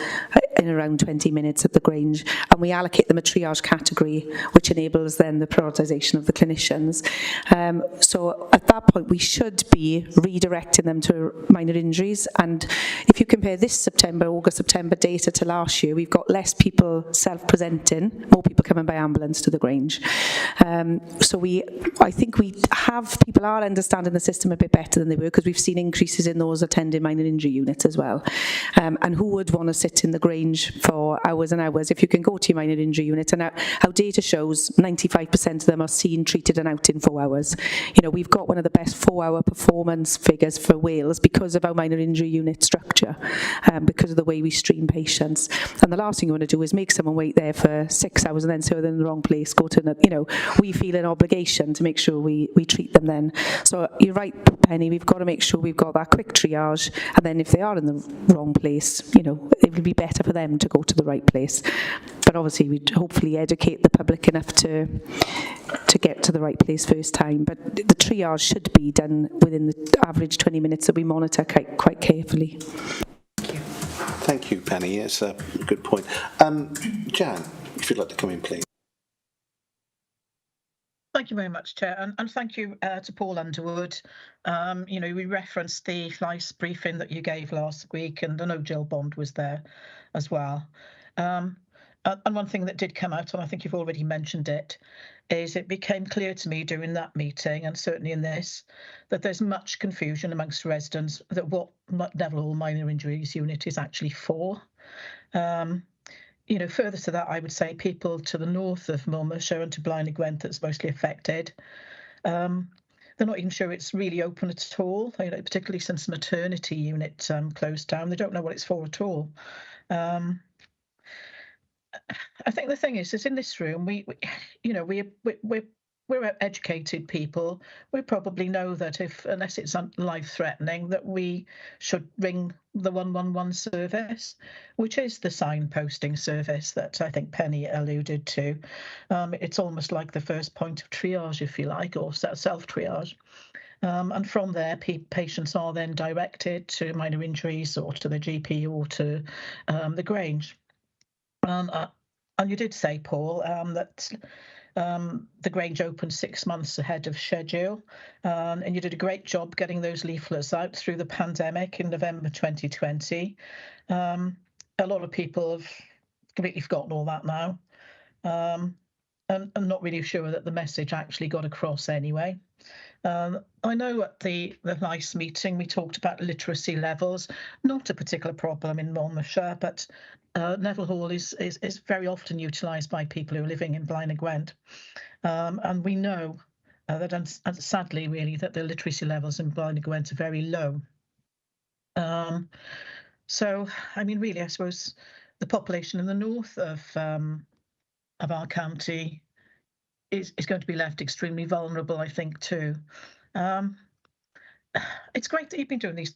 in around 20 minutes at the Grange, and we allocate them a triage category, which enables then the prioritisation of the clinicians. So at that point, we should be redirecting them to minor injuries. And if you compare this August-September data to last year, we've got less people self-presenting, more people coming by ambulance to the Grange. So I think people are understanding the system a bit better than they were, because we've seen increases in those attending minor injury units as well. And who would want to sit in the Grange for hours and hours if you can go to your minor injury unit? And our data shows 95% of them are seen, treated and out in 4 hours. You know, we've got one of the best 4-hour performance figures for Wales because of our minor injury unit structure, because of the way we stream patients. And the last thing you want to do is make someone wait there for 6 hours and then say they're in the wrong place, we feel an obligation to make sure we treat them then. So you're right, Penny, we've got to make sure we've got that quick triage, and then if they are in the wrong place, it will be better for them to go to the right place. But obviously we'd hopefully educate the public enough to get to the right place first time. But the triage should be done within the average 20 minutes that we monitor quite carefully. Thank you, Penny. It's a good point. Jan, if you'd like to come in, please. Thank you very much, Chair, and thank you to Paul Underwood. We referenced the CLICE briefing that you gave last week, and I know Jill Bond was there as well. And one thing that did come out, and I think you've already mentioned it, is it became clear to me during that meeting, and certainly in this, that there's much confusion amongst residents that what Neville Minor Injuries Unit is actually for. Further to that, I would say people to the north of Monmouthshire and to Blaenau Gwent that's mostly affected. They're not even sure it's really open at all, particularly since the maternity unit closed down. They don't know what it's for at all. I think the thing is in this room, we're educated people. We probably know that unless it's life-threatening, that we should ring the 111 service, which is the signposting service that I think Penny alluded to. It's almost like the first point of triage, if you like, or self-triage. And from there, patients are then directed to minor injuries or to the GP or to the Grange. And you did say, Paul, that the Grange opened 6 months ahead of schedule, and you did a great job getting those leaflets out through the pandemic in November 2020. A lot of people have completely forgotten all that now, and not really sure that the message actually got across anyway. I know at the NICE meeting we talked about literacy levels, not a particular problem in Monmouthshire, but Neville Hall is very often utilised by people who are living in Blaenau Gwent. And we know that, sadly, really, that the literacy levels in Blaenau Gwent are very low. So, I mean, really, I suppose the population in the north of our county is going to be left extremely vulnerable, I think, too. It's great that you've been doing these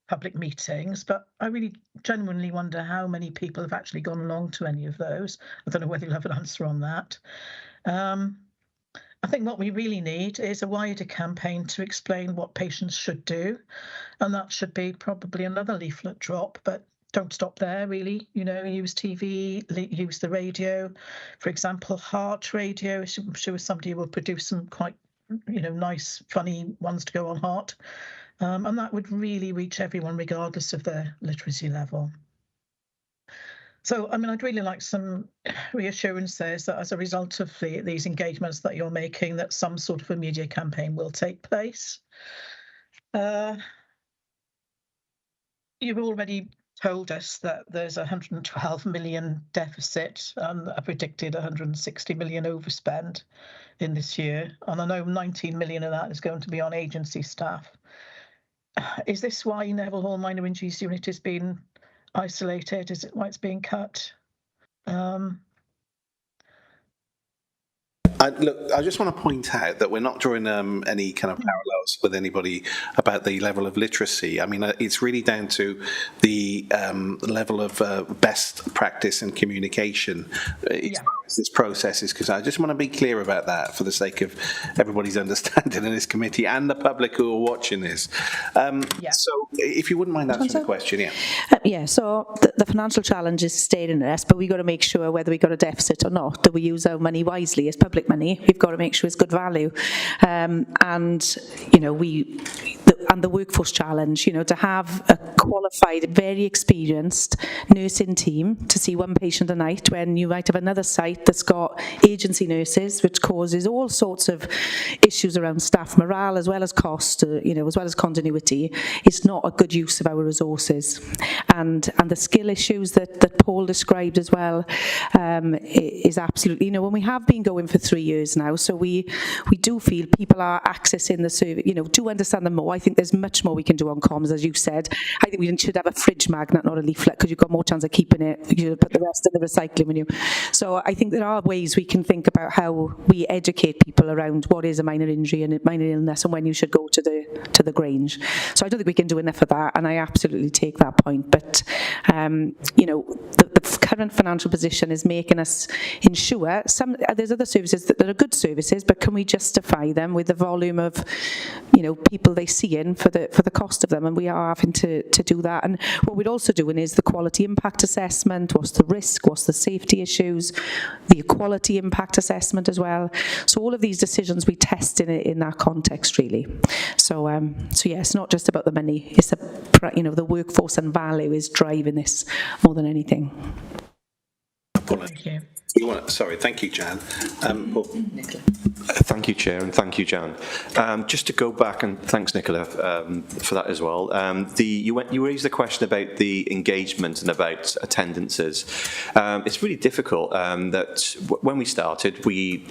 public meetings, but I really genuinely wonder how many people have actually gone along to any of those. I don't know whether you'll have an answer on that. I think what we really need is a wider campaign to explain what patients should do, and that should be probably another leaflet drop, but don't stop there, really. You know, use TV, use the radio. For example, Heart Radio. I'm sure somebody will produce some quite, nice, funny ones to go on Heart. And that would really reach everyone, regardless of their literacy level. So, I mean, I'd really like some reassurances that as a result of these engagements that you're making, that some sort of a media campaign will take place. You've already told us that there's a 112 million deficit and a predicted 160 million overspend in this year. And I know 19 million of that is going to be on agency staff. Is this why Neville Hall Minor Injuries Unit has been isolated? Is it why it's being cut? I just want to point out that we're not drawing any kind of parallels with anybody about the level of literacy. I mean, it's really down to the level of best practice and communication as far as this process is concerned. I just want to be clear about that for the sake of everybody's understanding in this committee and the public who are watching this. So if you wouldn't mind answering the question, so the financial challenge is staring at us, but we've got to make sure whether we've got a deficit or not, that we use our money wisely as public money. We've got to make sure it's good value. And, you know, the workforce challenge, you know, to have a qualified, very experienced nursing team to see one patient a night when you might have another site that's got agency nurses, which causes all sorts of issues around staff morale as well as cost, you know, as well as continuity. It's not a good use of our resources. And the skill issues that Paul described as well is absolutely, you know, when we have been going for 3 years now, so we do feel people are accessing the service, you know, do understand them more. I think there's much more we can do on comms, as you said. I think we should have a fridge magnet, not a leaflet, because you've got more chance of keeping it. You put the rest in the recycling menu. So I think there are ways we can think about how we educate people around what is a minor injury and a minor illness and when you should go to the Grange. So I don't think we can do enough of that, and I absolutely take that point. But you know, the current financial position is making us ensure there's other services that are good services, but can we justify them with the volume of, you know, people they see in for the cost of them? And we are having to do that. And what we're also doing is the quality impact assessment. What's the risk? What's the safety issues? The equality impact assessment as well. So all of these decisions we test in that context, really. So yeah, it's not just about the money. It's the workforce and value is driving this more than anything. Thank you. Thank you, Jan. Paul. Thank you, Chair, and thank you, Jan. Just to go back, and thanks, Nicola, for that as well. You raised the question about the engagement and about attendances. It's really difficult that when we started, we've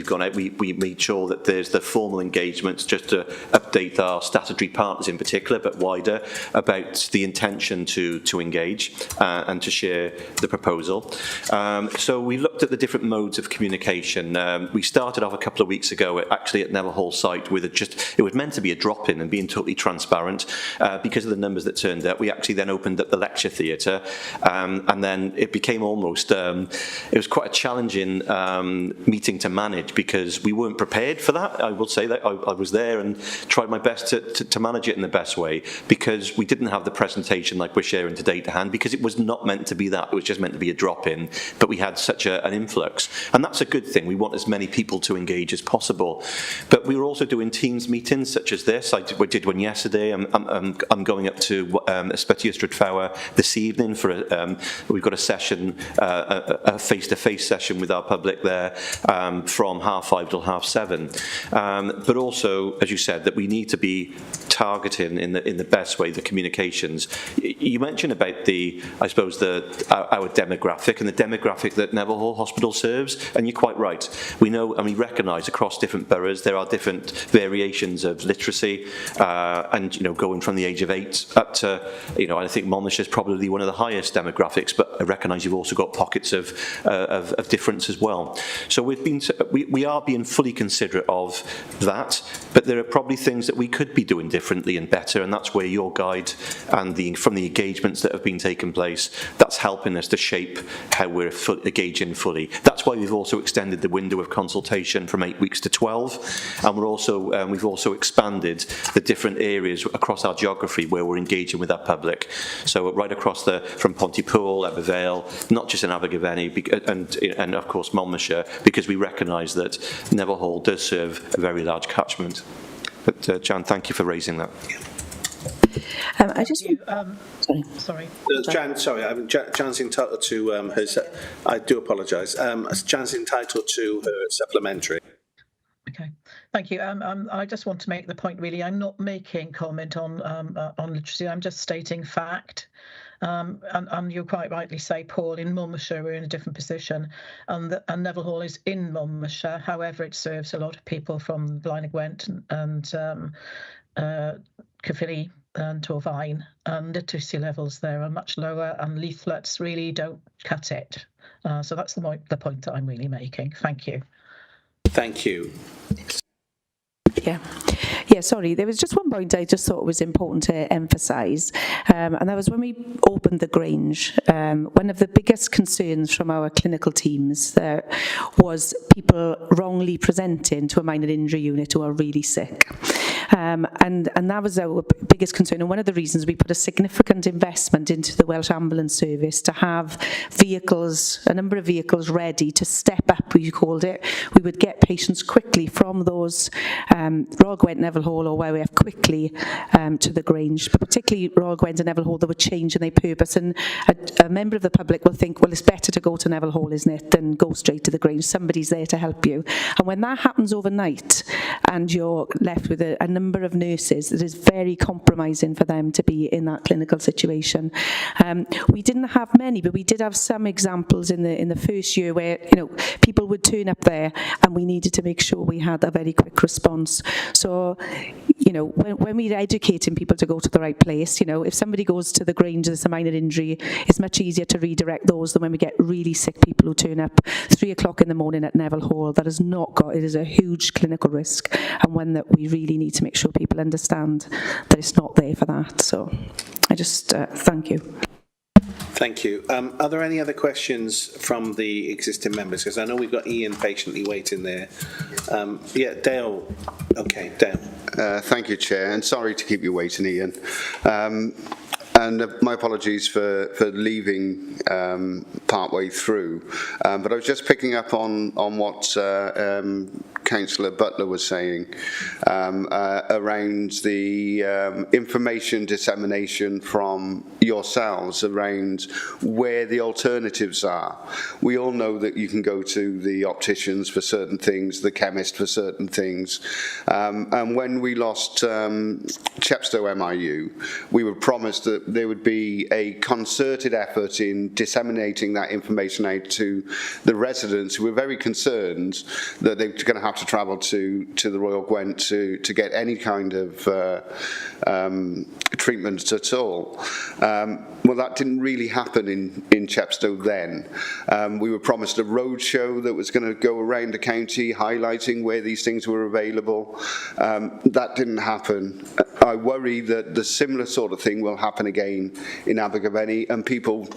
gone out, we made sure that there's the formal engagements just to update our statutory partners in particular, but wider, about the intention to engage and to share the proposal. So we've looked at the different modes of communication. We started off a couple of weeks ago actually at Neville Hall site with it was meant to be a drop-in and being totally transparent. Because of the numbers that turned up, we actually then opened up the lecture theatre, and then it became almost, it was quite a challenging meeting to manage because we weren't prepared for that. I will say that I was there and tried my best to manage it in the best way, because we didn't have the presentation like we're sharing today to hand, because it was not meant to be that. It was just meant to be a drop-in, but we had such an influx, and that's a good thing. We want as many people to engage as possible. But we were also doing Teams meetings such as this. I did one yesterday. I'm going up to Ysbyty Ystrad this evening for we've got a session, a face-to-face session with our public there from 5:30 till 7:30. But also, as you said, that we need to be targeting in the best way the communications. You mentioned about I suppose our demographic and the demographic that Neville Hall Hospital serves, and you're quite right. We know and we recognise across different boroughs there are different variations of literacy, and going from the age of 8 up to I think Monmouthshire is probably one of the highest demographics, but I recognise you've also got pockets of difference as well. So we are being fully considerate of that, but there are probably things that we could be doing differently and better, and that's where your guide and from the engagements that have been taking place, that's helping us to shape how we're engaging fully. That's why we've also extended the window of consultation from 8 weeks to 12, and we've also expanded the different areas across our geography where we're engaging with our public. So right across from Pontypool, Abervale, not just in Abergavenny, and of course Monmouthshire, because we recognise that Neville Hall does serve a very large catchment. But Jan, thank you for raising that. I just sorry. Jan, sorry. Jan's entitled to her. I do apologise. Jan's entitled to her supplementary. Okay, thank you. I just want to make the point. Really, I'm not making comment on literacy. I'm just stating fact. And you quite rightly say, Paul, in Monmouthshire we're in a different position, and Neville Hall is in Monmouthshire. However, it serves a lot of people from Blaenau Gwent and Caerphilly and Torfaen, and literacy levels there are much lower, and leaflets really don't cut it. So that's the point that I'm really making. Thank you. Thank you. Yeah, sorry. There was just one point I just thought was important to emphasise, and that was when we opened the Grange. One of the biggest concerns from our clinical teams was people wrongly presenting to a minor injury unit who are really sick. And that was our biggest concern, and one of the reasons we put a significant investment into the Welsh Ambulance Service to have a number of vehicles ready to step up, we called it. We would get patients quickly from those Royal Gwent, Neville Hall, or where we have quickly to the Grange, but particularly Royal Gwent and Neville Hall, they would change in their purpose, and a member of the public will think, well, it's better to go to Neville Hall, isn't it, than go straight to the Grange. Somebody's there to help you. And when that happens overnight and you're left with a number of nurses, it is very compromising for them to be in that clinical situation. We didn't have many, but we did have some examples in the first year where people would turn up there and we needed to make sure we had a very quick response. So when we're educating people to go to the right place, if somebody goes to the Grange with a minor injury, it's much easier to redirect those than when we get really sick people who turn up 3 o'clock in the morning at Neville Hall. That has not got, it is a huge clinical risk, and one that we really need to make sure people understand that it's not there for that. So I just thank you. Thank you. Are there any other questions from the existing members? Because I know we've got Ian patiently waiting there. Dale. Okay, Dale. Thank you, Chair, and sorry to keep you waiting, Ian. And my apologies for leaving partway through. But I was just picking up on what Councillor Butler was saying around the information dissemination from yourselves around where the alternatives are. We all know that you can go to the opticians for certain things, the chemist for certain things. And when we lost Chepstow MIU, we were promised that there would be a concerted effort in disseminating that information out to the residents who were very concerned that they were going to have have to travel to the Royal Gwent to get any kind of treatment at all. Well, that didn't really happen in Chepstow then. We were promised a roadshow that was going to go around the county highlighting where these things were available. That didn't happen. I worry that the similar sort of thing will happen again in Abergavenny, and people,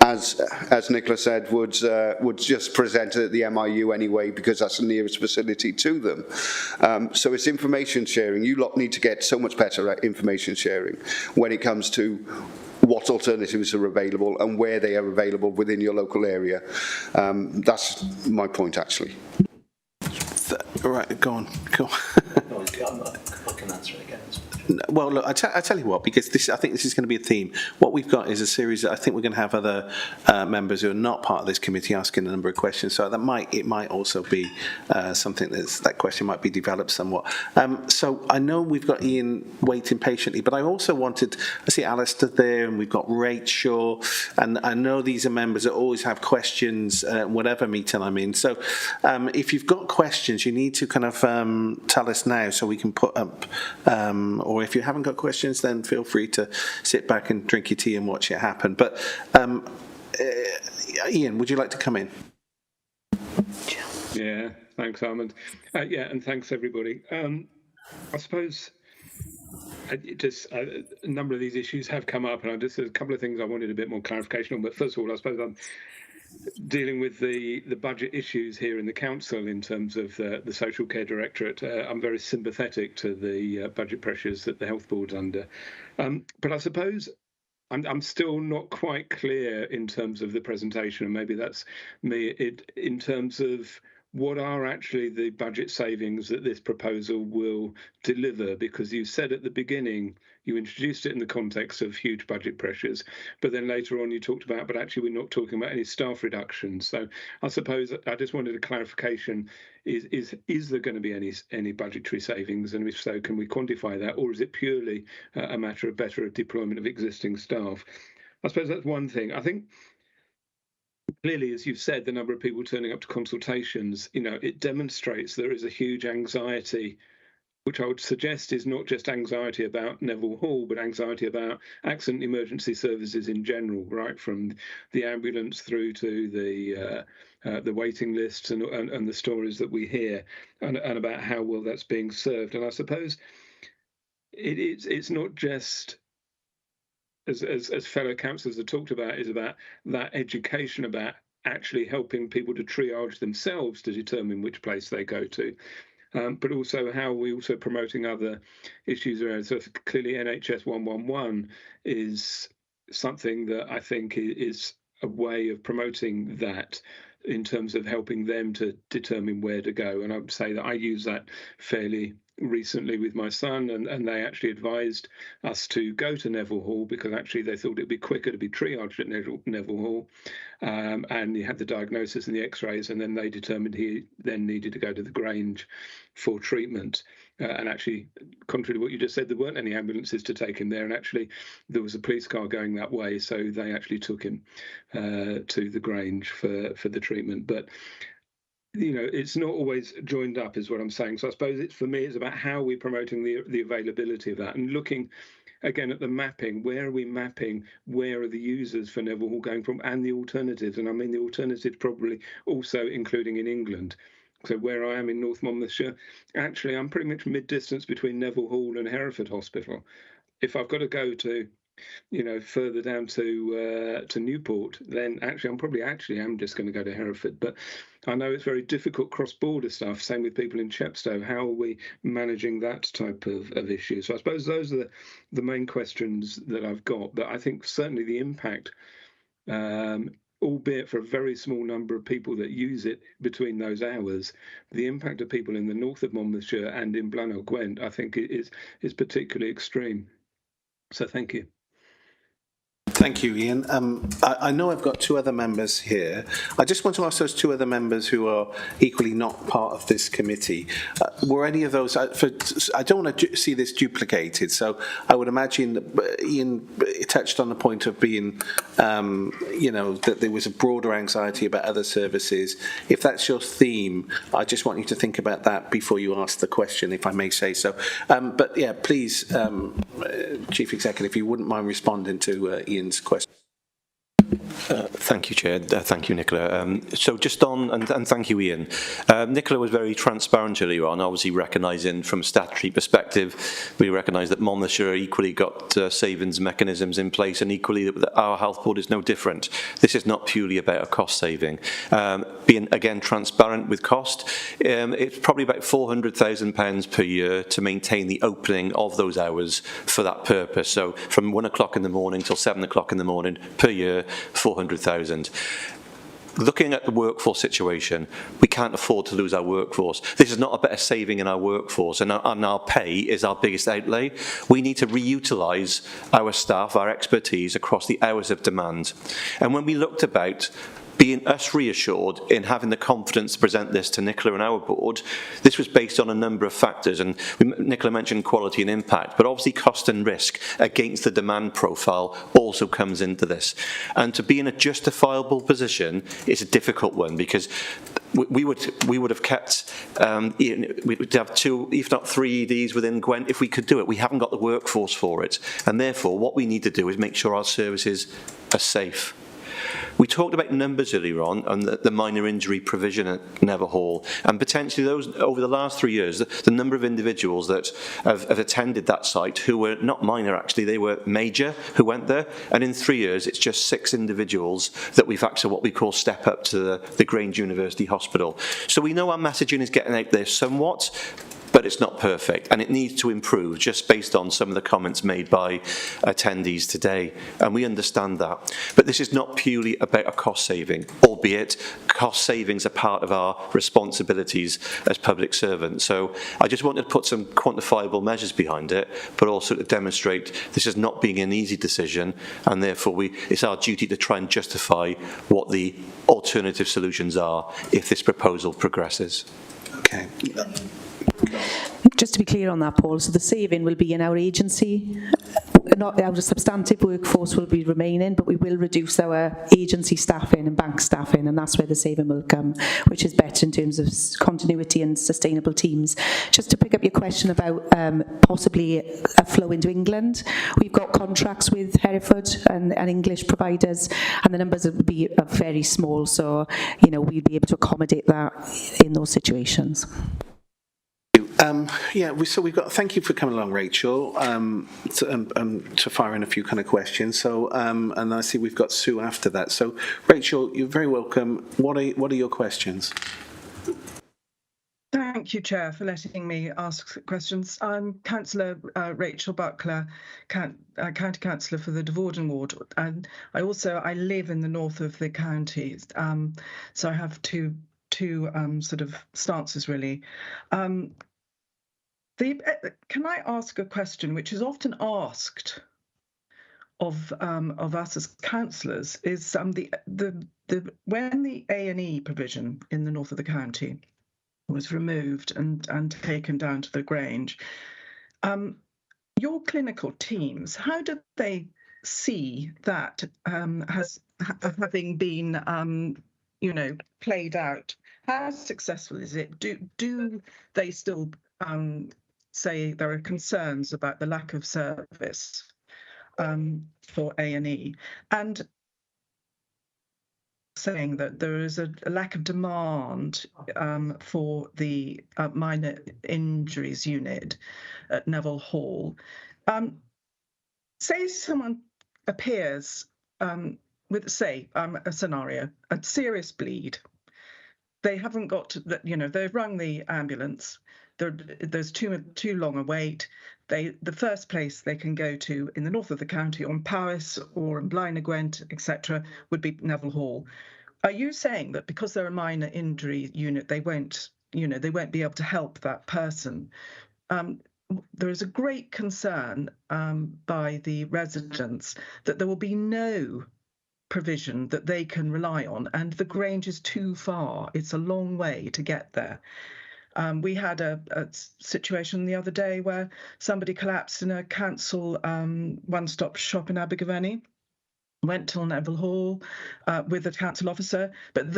as Nicola said, would just present it at the MIU anyway because that's the nearest facility to them. So it's information sharing. You lot need to get so much better at information sharing when it comes to what alternatives are available and where they are available within your local area. That's my point, actually. Right, go on. I can answer it again. Well, look, I tell you what, because I think this is going to be a theme. What we've got is a series that I think we're going to have other members who are not part of this committee asking a number of questions. So it might also be something that question might be developed somewhat. So I know we've got Ian waiting patiently, but I also wanted, I see Alistair there, and we've got Rachel, and I know these are members that always have questions, whatever meeting I'm in. So if you've got questions, you need to kind of tell us now so we can put up, or if you haven't got questions, then feel free to sit back and drink your tea and watch it happen. But Ian, would you like to come in? Yeah, thanks, Armand. And thanks, everybody. I suppose a number of these issues have come up, and there's a couple of things I wanted a bit more clarification on. But first of all, I suppose I'm dealing with the budget issues here in the council in terms of the social care directorate. I'm very sympathetic to the budget pressures that the health board's under, but I suppose I'm still not quite clear in terms of the presentation, and maybe that's me, in terms of what are actually the budget savings that this proposal will deliver, because you said at the beginning, you introduced it in the context of huge budget pressures, but then later on you talked about, but actually we're not talking about any staff reductions. So I suppose I just wanted a clarification. Is there going to be any budgetary savings, and if so, can we quantify that, or is it purely a matter of better deployment of existing staff? I suppose that's one thing. I think clearly, as you've said, the number of people turning up to consultations, it demonstrates there is a huge anxiety, which I would suggest is not just anxiety about Neville Hall, but anxiety about accident emergency services in general, right from the ambulance through to the waiting lists and the stories that we hear, and about how well that's being served. And I suppose it's not just, as fellow councillors have talked about, is about that education about actually helping people to triage themselves to determine which place they go to, but also how we're also promoting other issues around. So clearly NHS 111 is something that I think is a way of promoting that in terms of helping them to determine where to go. And I would say that I use that fairly recently with my son, and they actually advised us to go to Neville Hall because actually they thought it'd be quicker to be triaged at Neville Hall, and he had the diagnosis and the x-rays, and then they determined he then needed to go to the Grange for treatment. And actually, contrary to what you just said, there weren't any ambulances to take him there, and actually there was a police car going that way, so they actually took him to the Grange for the treatment. But it's not always joined up, is what I'm saying. So I suppose for me, it's about how we're promoting the availability of that, and looking again at the mapping. Where are we mapping? Where are the users for Neville Hall going from, and the alternatives? And I mean the alternatives probably also including in England. So where I am in North Monmouthshire, actually I'm pretty much mid-distance between Neville Hall and Hereford Hospital. If I've got to go to further down to Newport, then actually I'm just going to go to Hereford. But I know it's very difficult cross-border stuff. Same with people in Chepstow. How are we managing that type of issue? So I suppose those are the main questions that I've got. But I think certainly the impact, albeit for a very small number of people that use it between those hours, the impact of people in the north of Monmouthshire and in Blaenau Gwent, I think is particularly extreme. So thank you. Thank you, Ian. I know I've got two other members here. I just want to ask those two other members who are equally not part of this committee, were any of those, I don't want to see this duplicated, so I would imagine that Ian touched on the point of being, that there was a broader anxiety about other services. If that's your theme, I just want you to think about that before you ask the question, if I may say so. But yeah, please, Chief Executive, if you wouldn't mind responding to Ian's question. Thank you, Chair. Thank you, Nicola. So just on, and thank you, Ian. Nicola was very transparent earlier on, obviously recognising from a statutory perspective, we recognise that Monmouthshire equally got savings mechanisms in place, and equally that our health board is no different. This is not purely about a cost saving. Being, again, transparent with cost, it's probably about £400,000 per year to maintain the opening of those hours for that purpose. So from 1 o'clock in the morning till 7 o'clock in the morning per year, 400,000. Looking at the workforce situation, we can't afford to lose our workforce. This is not a better saving in our workforce, and our pay is our biggest outlay. We need to reutilise our staff, our expertise across the hours of demand. And when we looked about being us reassured in having the confidence to present this to Nicola and our board, this was based on a number of factors, and Nicola mentioned quality and impact, but obviously cost and risk against the demand profile also comes into this. And to be in a justifiable position is a difficult one, because we would have kept, we'd have 2, if not 3 EDs within Gwent if we could do it. We haven't got the workforce for it, and therefore what we need to do is make sure our services are safe. We talked about numbers earlier on the minor injury provision at Neville Hall, and potentially those over the last 3 years, the number of individuals that have attended that site who were not minor, actually, they were major, who went there, and in 3 years it's just 6 individuals that we've actually what we call step up to the Grange University Hospital. So we know our messaging is getting out there somewhat, but it's not perfect, and it needs to improve just based on some of the comments made by attendees today, and we understand that. But this is not purely about a cost saving, albeit cost savings are part of our responsibilities as public servants. So I just wanted to put some quantifiable measures behind it, but also to demonstrate this is not being an easy decision, and therefore it's our duty to try and justify what the alternative solutions are if this proposal progresses. Okay. Just to be clear on that, Paul, so the saving will be in our agency, not our substantive workforce will be remaining, but we will reduce our agency staffing and bank staffing, and that's where the saving will come, which is better in terms of continuity and sustainable teams. Just to pick up your question about possibly a flow into England, we've got contracts with Hereford and English providers, and the numbers will be very small, so we'll be able to accommodate that in those situations. So we've got. Thank you for coming along, Rachel, to fire in a few kind of questions. So, and I see we've got Sue after that. So, Rachel, you're very welcome. What are your questions? Thank you, Chair, for letting me ask questions. I'm Councillor Rachel Buckler, County Councillor for the Devorden Ward, and I live in the north of the county, so I have two sort of stances really. Can I ask a question which is often asked of us as councillors? Is when the A&E provision in the north of the county was removed and taken down to the Grange, your clinical teams, how did they see that having been played out? How successful is it? Do they still say there are concerns about the lack of service for A&E, and saying that there is a lack of demand for the minor injuries unit at Neville Hall? Say someone appears with, a scenario, a serious bleed. They haven't got, they've rung the ambulance. There's too long a wait. The first place they can go to in the north of the county, on Powys or in Blaenau Gwent, etc., would be Neville Hall. Are you saying that because they're a minor injury unit, they won't be able to help that person? there is a great concern by the residents that there will be no provision that they can rely on, and the Grange is too far. It's a long way to get there. We had a situation the other day where somebody collapsed in a council one-stop shop in Abergavenny, went to Neville Hall with a council officer, but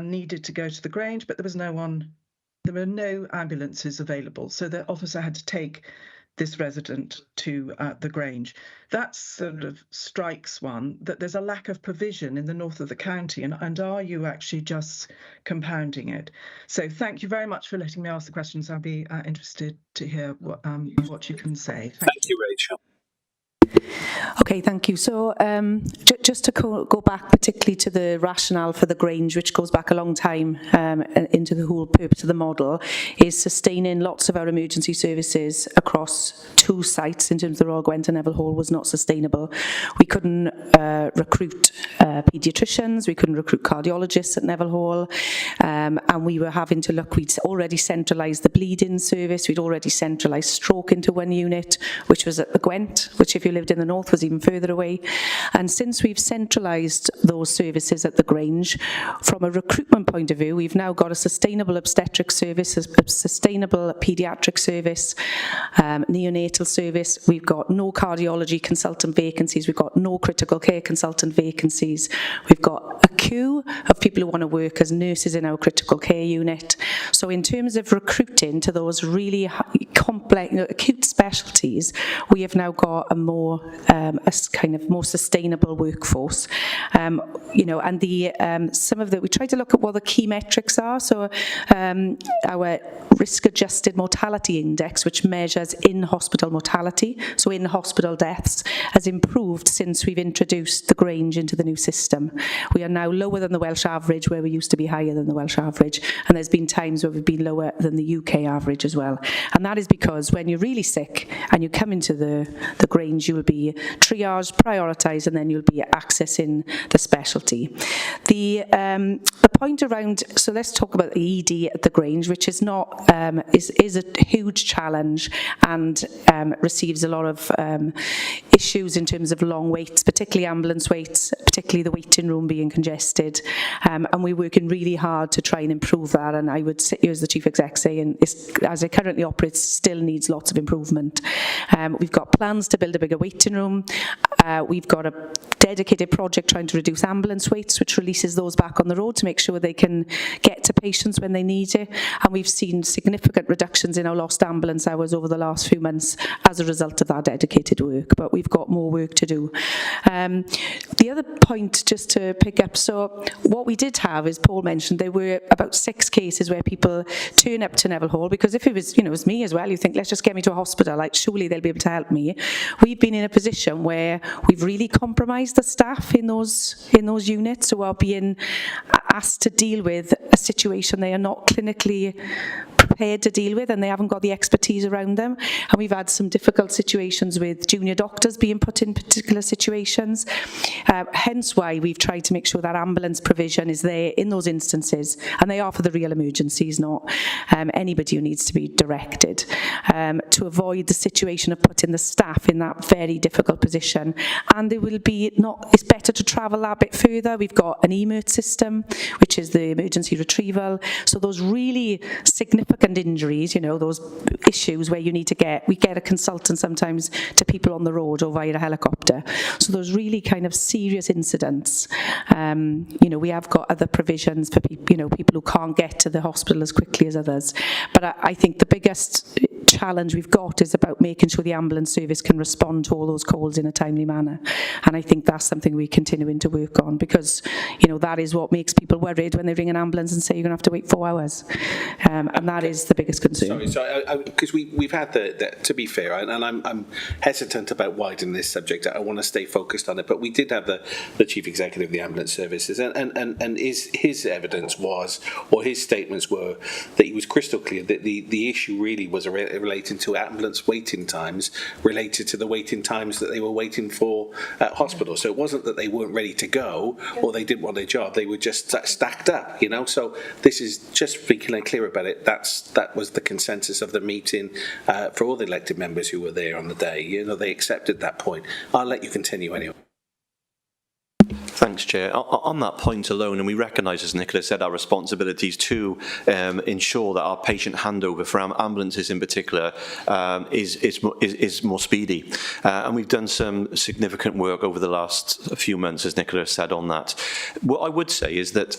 needed to go to the Grange, but there were no ambulances available, so the officer had to take this resident to the Grange. That sort of strikes one, that there's a lack of provision in the north of the county, and are you actually just compounding it? So thank you very much for letting me ask the questions. I'll be interested to hear what you can say. Thank you, Rachel. Okay, thank you. So just to go back particularly to the rationale for the Grange, which goes back a long time into the whole purpose of the model, is sustaining lots of our emergency services across 2 sites in terms of the Royal Gwent and Neville Hall was not sustainable. We couldn't recruit paediatricians, we couldn't recruit cardiologists at Neville Hall, and we were having to look, we'd already centralised the bleeding service, we'd already centralised stroke into 1 unit, which was at the Gwent, which if you lived in the north was even further away. And since we've centralised those services at the Grange, from a recruitment point of view, we've now got a sustainable obstetric service, a sustainable paediatric service, neonatal service. We've got no cardiology consultant vacancies. We've got no critical care consultant vacancies. We've got a queue of people who want to work as nurses in our critical care unit. So in terms of recruiting to those really complex, acute specialties, we have now got a more kind of more sustainable workforce. And the some of the, we try to look at what the key metrics are. So our risk-adjusted mortality index, which measures in-hospital mortality, so in-hospital deaths, has improved since we've introduced the Grange into the new system. We are now lower than the Welsh average, where we used to be higher than the Welsh average, and there's been times where we've been lower than the UK average as well. And that is because when you're really sick and you come into the Grange, you'll be triaged, prioritised, and then you'll be accessing the specialty. The point around, so let's talk about the ED at the Grange, which is not is a huge challenge and receives a lot of issues in terms of long waits, particularly ambulance waits, particularly the waiting room being congested, and we're working really hard to try and improve that. And I would sit here as the Chief Exec saying, as it currently operates, still needs lots of improvement. We've got plans to build a bigger waiting room. We've got a dedicated project trying to reduce ambulance waits, which releases those back on the road to make sure they can get to patients when they need it. And we've seen significant reductions in our lost ambulance hours over the last few months as a result of that dedicated work, but we've got more work to do. The other point, just to pick up, so what we did have, as Paul mentioned, there were about 6 cases where people turn up to Neville Hall, because if it was, it was me as well, you think, let's just get me to a hospital, like surely they'll be able to help me. We've been in a position where we've really compromised the staff in those units who are being asked to deal with a situation they are not clinically prepared to deal with, and they haven't got the expertise around them. And we've had some difficult situations with junior doctors being put in particular situations, hence why we've tried to make sure that ambulance provision is there in those instances, and they are for the real emergencies, not anybody who needs to be directed, to avoid the situation of putting the staff in that very difficult position. And there will be it's better to travel that bit further. We've got an EMERT system, which is the emergency retrieval. So those really significant injuries, those issues where you need to we get a consultant sometimes to people on the road or via a helicopter. So those really kind of serious incidents, we have got other provisions for people who can't get to the hospital as quickly as others. But I think the biggest challenge we've got is about making sure the ambulance service can respond to all those calls in a timely manner. And I think that's something we're continuing to work on, because, that is what makes people worried when they ring an ambulance and say you're going to have to wait 4 hours. And that is the biggest concern. Sorry, because we've had to be fair, and I'm hesitant about widening this subject. I want to stay focused on it, but we did have the Chief Executive of the Ambulance Services, and his evidence was, or his statements were, that he was crystal clear that the issue really was relating to ambulance waiting times related to the waiting times that they were waiting for at hospital. So it wasn't that they weren't ready to go or they didn't want their job, they were just stacked up, you know. So this is just being clear about it. That was the consensus of the meeting for all the elected members who were there on the day. You know, they accepted that point. I'll let you continue anyway. Thanks, Chair. On that point alone, and we recognise, as Nicola said, our responsibilities to ensure that our patient handover for ambulances in particular is more speedy. And we've done some significant work over the last few months, as Nicola said, on that. What I would say is that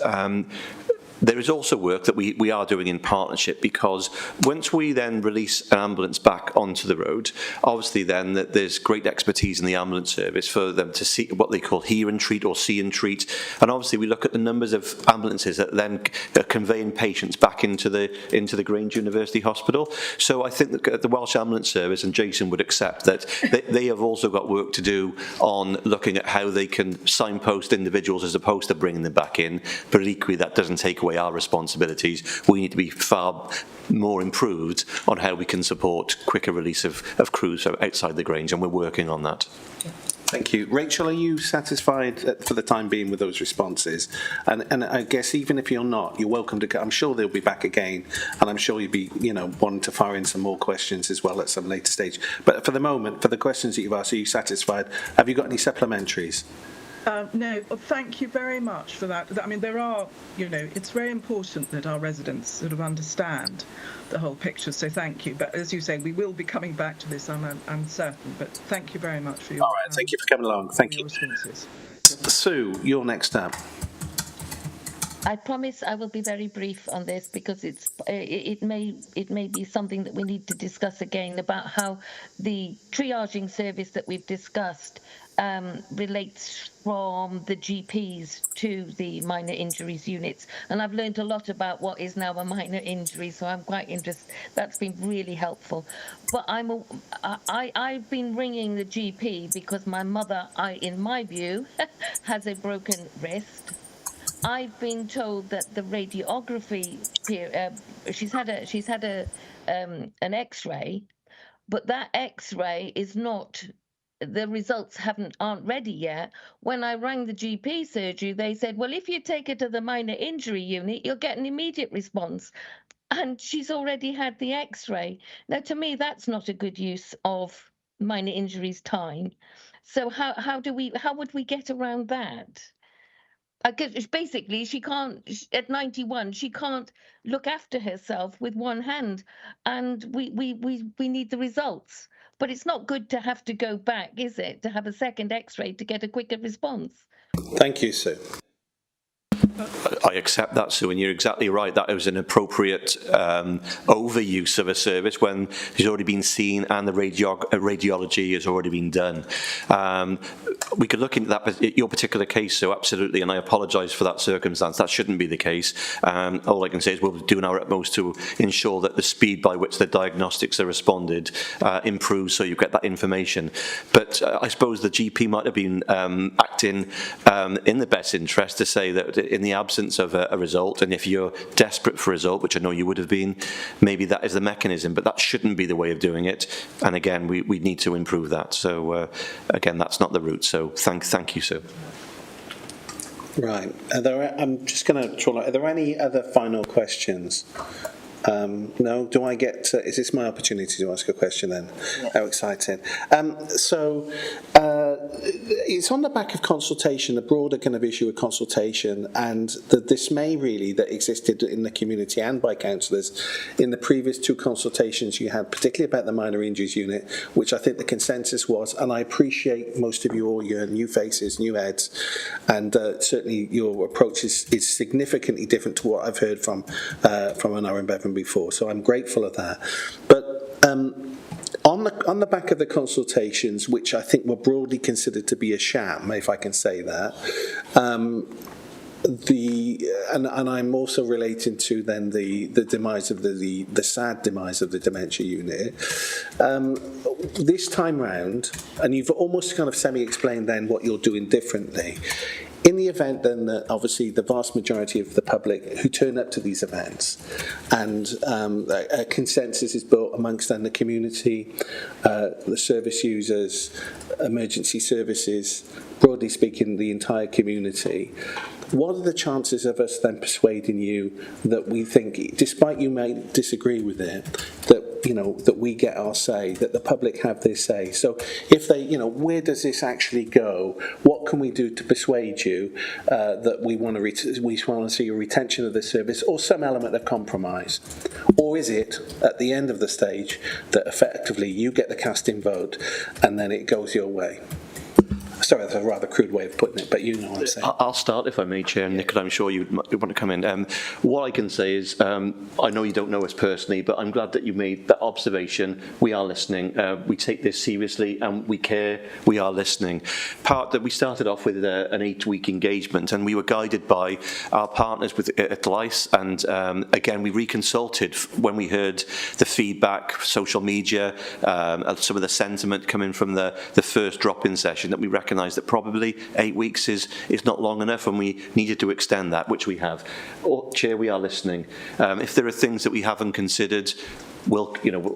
there is also work that we are doing in partnership, because once we then release an ambulance back onto the road, obviously then there's great expertise in the ambulance service for them to see what they call hear and treat or see and treat. And obviously we look at the numbers of ambulances that then are conveying patients back into the Grange University Hospital. So I think that the Welsh Ambulance Service, and Jason would accept that, they have also got work to do on looking at how they can signpost individuals as opposed to bringing them back in. But equally, that doesn't take away our responsibilities. We need to be far more improved on how we can support quicker release of crews outside the Grange, and we're working on that. Thank you. Rachel, are you satisfied for the time being with those responses? And I guess even if you're not, you're welcome to go. I'm sure they'll be back again, and I'm sure you'll be, wanting to fire in some more questions as well at some later stage. But for the moment, for the questions that you've asked, are you satisfied? Have you got any supplementaries? No, thank you very much for that. I mean, there are, it's very important that our residents sort of understand the whole picture, so thank you. But as you say, we will be coming back to this, I'm certain. But thank you very much for your... All right, thank you for coming along. Thank you. Responses. Sue, you're next up. I promise I will be very brief on this, because it may be something that we need to discuss again about how the triaging service that we've discussed relates from the GPs to the minor injuries units. And I've learned a lot about what is now a minor injury, so I'm quite interested. That's been really helpful. But I've been ringing the GP because my mother, in my view, has a broken wrist. I've been told that the radiography, she's had an X-ray, but that X-ray is not. The results aren't ready yet. When I rang the GP surgery, they said, well, if you take her to the minor injury unit, you'll get an immediate response. And she's already had the X-ray. Now, to me, that's not a good use of minor injuries time. So how would we get around that? Because basically, she can't, at 91, she can't look after herself with one hand, and we need the results. But it's not good to have to go back, is it, to have a second X-ray to get a quicker response? Thank you, Sue. I accept that, Sue, and you're exactly right. That was an appropriate overuse of a service when she's already been seen and the radiology has already been done. We could look into that, your particular case, so absolutely, and I apologise for that circumstance. That shouldn't be the case. All I can say is we'll be doing our utmost to ensure that the speed by which the diagnostics are responded improves, so you get that information. But I suppose the GP might have been acting in the best interest to say that in the absence of a result, and if you're desperate for a result, which I know you would have been, maybe that is the mechanism, but that shouldn't be the way of doing it. And again, we need to improve that. So again, that's not the route. So thank you, Sue. Right. I'm just going to draw. Are there any other final questions? No? Do I get... is this my opportunity to ask a question then? Yeah. How exciting. So it's on the back of consultation, a broader kind of issue of consultation, and the dismay really that existed in the community and by councillors in the previous two consultations you had, particularly about the minor injuries unit, which I think the consensus was, and I appreciate most of you, all your new faces, new heads, and certainly your approach is significantly different to what I've heard from an Aaron Bevan before, so I'm grateful of that. But on the back of the consultations, which I think were broadly considered to be a sham, if I can say that, and I'm also relating to then the demise of the sad demise of the dementia unit. This time round, and you've almost kind of semi-explained then what you're doing differently. In the event then that obviously the vast majority of the public who turn up to these events and a consensus is built amongst then the community, the service users, emergency services, broadly speaking the entire community, what are the chances of us then persuading you that we think, despite you may disagree with it, that we get our say, that the public have their say? So if they, where does this actually go? What can we do to persuade you that we want to see a retention of the service or some element of compromise? Or is it at the end of the stage that effectively you get the casting vote and then it goes your way? Sorry, that's a rather crude way of putting it, but you know what I'm saying. I'll start, if I may, Chair, and Nicola, I'm sure you want to come in. What I can say is, I know you don't know us personally, but I'm glad that you made that observation. We are listening. We take this seriously, and we care. We are listening. We started off with an 8-week engagement, and we were guided by our partners at LICE, and again, we reconsulted when we heard the feedback, social media, some of the sentiment coming from the first drop-in session, that we recognise that probably 8 weeks is not long enough, and we needed to extend that, which we have. Chair, we are listening. If there are things that we haven't considered,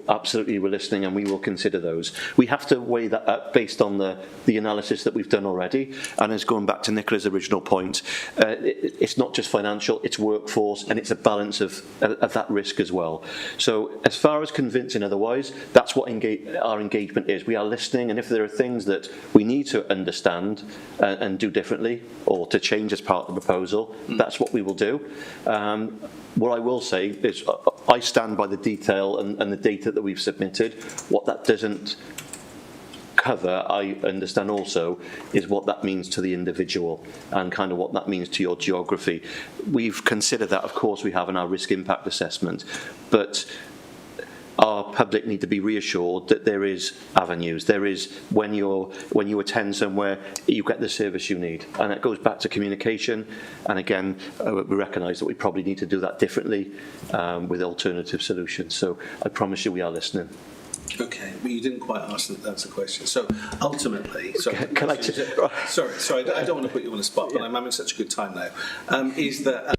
absolutely we're listening, and we will consider those. We have to weigh that up based on the analysis that we've done already, and as going back to Nicola's original point, it's not just financial, it's workforce, and it's a balance of that risk as well. So as far as convincing otherwise, that's what our engagement is. We are listening, and if there are things that we need to understand and do differently or to change as part of the proposal, that's what we will do. What I will say is I stand by the detail and the data that we've submitted. What that doesn't cover, I understand also, is what that means to the individual and kind of what that means to your geography. We've considered that, of course, we have in our risk impact assessment, but our public need to be reassured that there is avenues. There is, when you attend somewhere, you get the service you need, and it goes back to communication. And again, we recognise that we probably need to do that differently with alternative solutions. So I promise you, we are listening. Okay, but you didn't quite answer the question. So ultimately, sorry, I don't want to put you on the spot, but I'm having such a good time now. Is that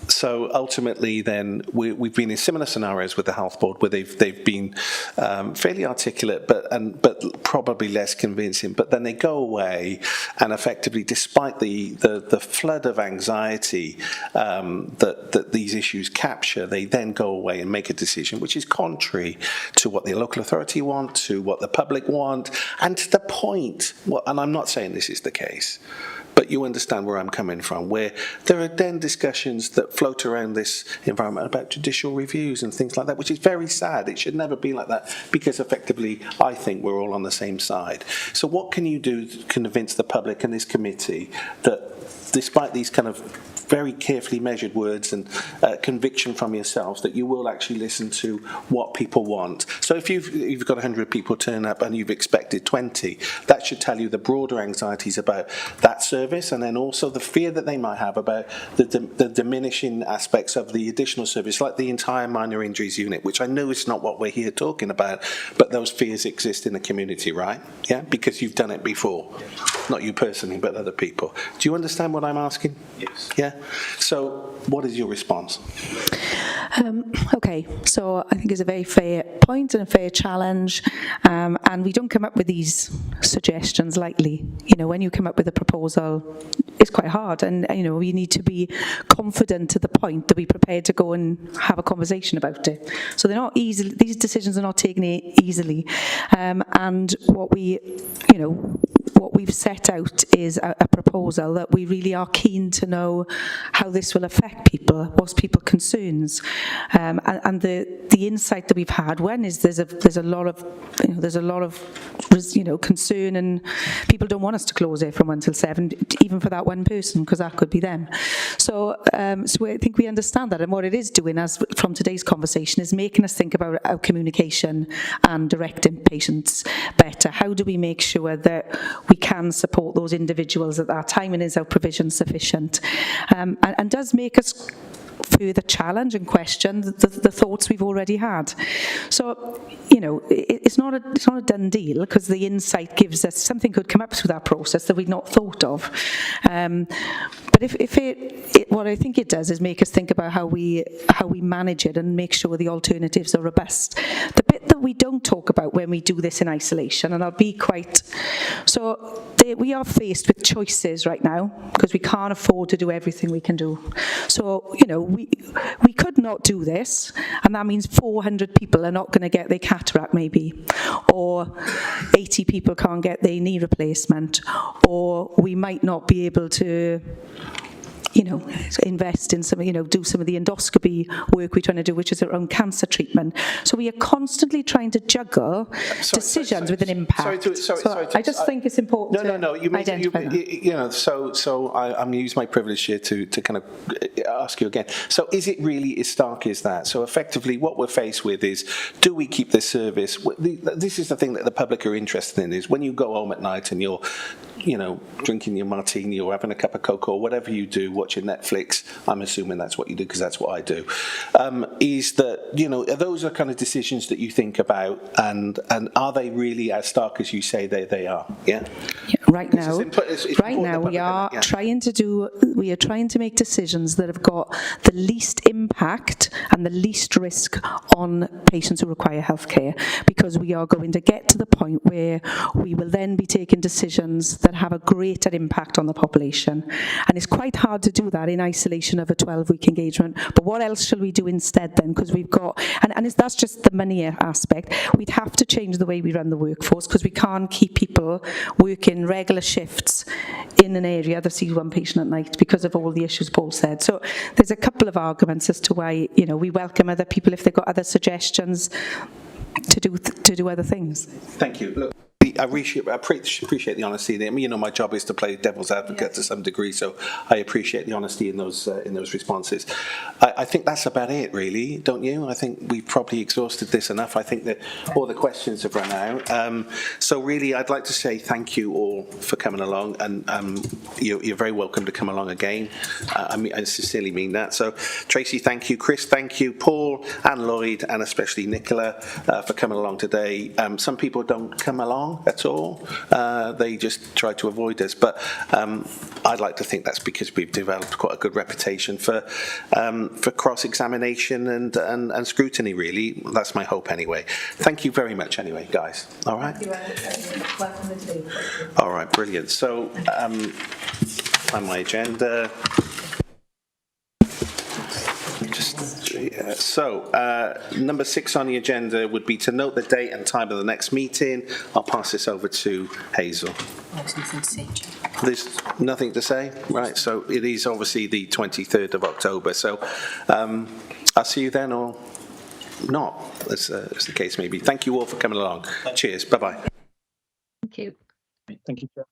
so ultimately then we've been in similar scenarios with the health board where they've been fairly articulate but probably less convincing, but then they go away and effectively, despite the flood of anxiety that these issues capture, they then go away and make a decision which is contrary to what the local authority want, to what the public want, and to the point, and I'm not saying this is the case, but you understand where I'm coming from, where there are then discussions that float around this environment about judicial reviews and things like that, which is very sad. It should never be like that, because effectively I think we're all on the same side. So what can you do to convince the public and this committee that despite these kind of very carefully measured words and conviction from yourselves, that you will actually listen to what people want? So if you've got 100 people turn up and you've expected 20, that should tell you the broader anxieties about that service, and then also the fear that they might have about the diminishing aspects of the additional service, like the entire minor injuries unit, which I know is not what we're here talking about, but those fears exist in the community, right? Yeah, because you've done it before. Not you personally, but other people. Do you understand what I'm asking? Yes. Yeah? So what is your response? Okay, so I think it's a very fair point and a fair challenge, and we don't come up with these suggestions lightly. When you come up with a proposal, it's quite hard, and we need to be confident to the point that we're prepared to go and have a conversation about it. So they're not easy. These decisions are not taken easily, and what we've set out is a proposal that we really are keen to know how this will affect people, what's people's concerns, and the insight that we've had there's a lot of concern, and people don't want us to close it from 1 till 7, even for that one person, because that could be them. So I think we understand that, and what it is doing, as from today's conversation, is making us think about our communication and directing patients better. How do we make sure that we can support those individuals at that time, and is our provision sufficient? And does make us further challenge and question the thoughts we've already had. So, it's not a done deal, because the insight gives us something could come up through that process that we'd not thought of. But what I think it does is make us think about how we manage it and make sure the alternatives are robust. The bit that we don't talk about when we do this in isolation, and I'll be quite so. We are faced with choices right now, because we can't afford to do everything we can do. So, we could not do this, and that means 400 people are not going to get their cataract maybe, or 80 people can't get their knee replacement, or we might not be able to invest in some, do some of the endoscopy work we're trying to do, which is our own cancer treatment. So we are constantly trying to juggle decisions with an impact. I just think it's important to identify that. So I'm going to use my privilege here to kind of ask you again. So is it really as stark as that? So effectively what we're faced with is, do we keep this service? This is the thing that the public are interested in, is when you go home at night and you're drinking your martini or having a cup of cocoa or whatever you do, watching Netflix, I'm assuming that's what you do, because that's what I do, is that, those are kind of decisions that you think about, and are they really as stark as you say they are? Yeah? Right now, we are trying to make decisions that have got the least impact and the least risk on patients who require healthcare, because we are going to get to the point where we will then be taking decisions that have a greater impact on the population. And it's quite hard to do that in isolation of a 12-week engagement. But what else shall we do instead then? Because we've got, and that's just the money aspect. We'd have to change the way we run the workforce, because we can't keep people working regular shifts in an area that sees one patient at night because of all the issues Paul said. So there's a couple of arguments as to why, we welcome other people if they've got other suggestions to do other things. Thank you. Look, I appreciate the honesty. My job is to play devil's advocate to some degree, so I appreciate the honesty in those responses. I think that's about it, really, don't you? I think we've probably exhausted this enough. I think that all the questions have run out. So really, I'd like to say thank you all for coming along, and you're very welcome to come along again. I sincerely mean that. So Tracy, thank you. Chris, thank you. Paul and Lloyd, and especially Nicola, for coming along today. Some people don't come along at all. They just try to avoid us, but I'd like to think that's because we've developed quite a good reputation for cross-examination and scrutiny, really. That's my hope anyway. Thank you very much anyway, guys. All right? All right, brilliant. So on my agenda, number 6 on the agenda would be to note the date and time of the next meeting. I'll pass this over to Hazel. There's nothing to say? Right, so it is obviously the 23rd of October. So I'll see you then, or not, as the case may be. Thank you all for coming along. Cheers. Bye-bye. Thank you. Thank you, Chair.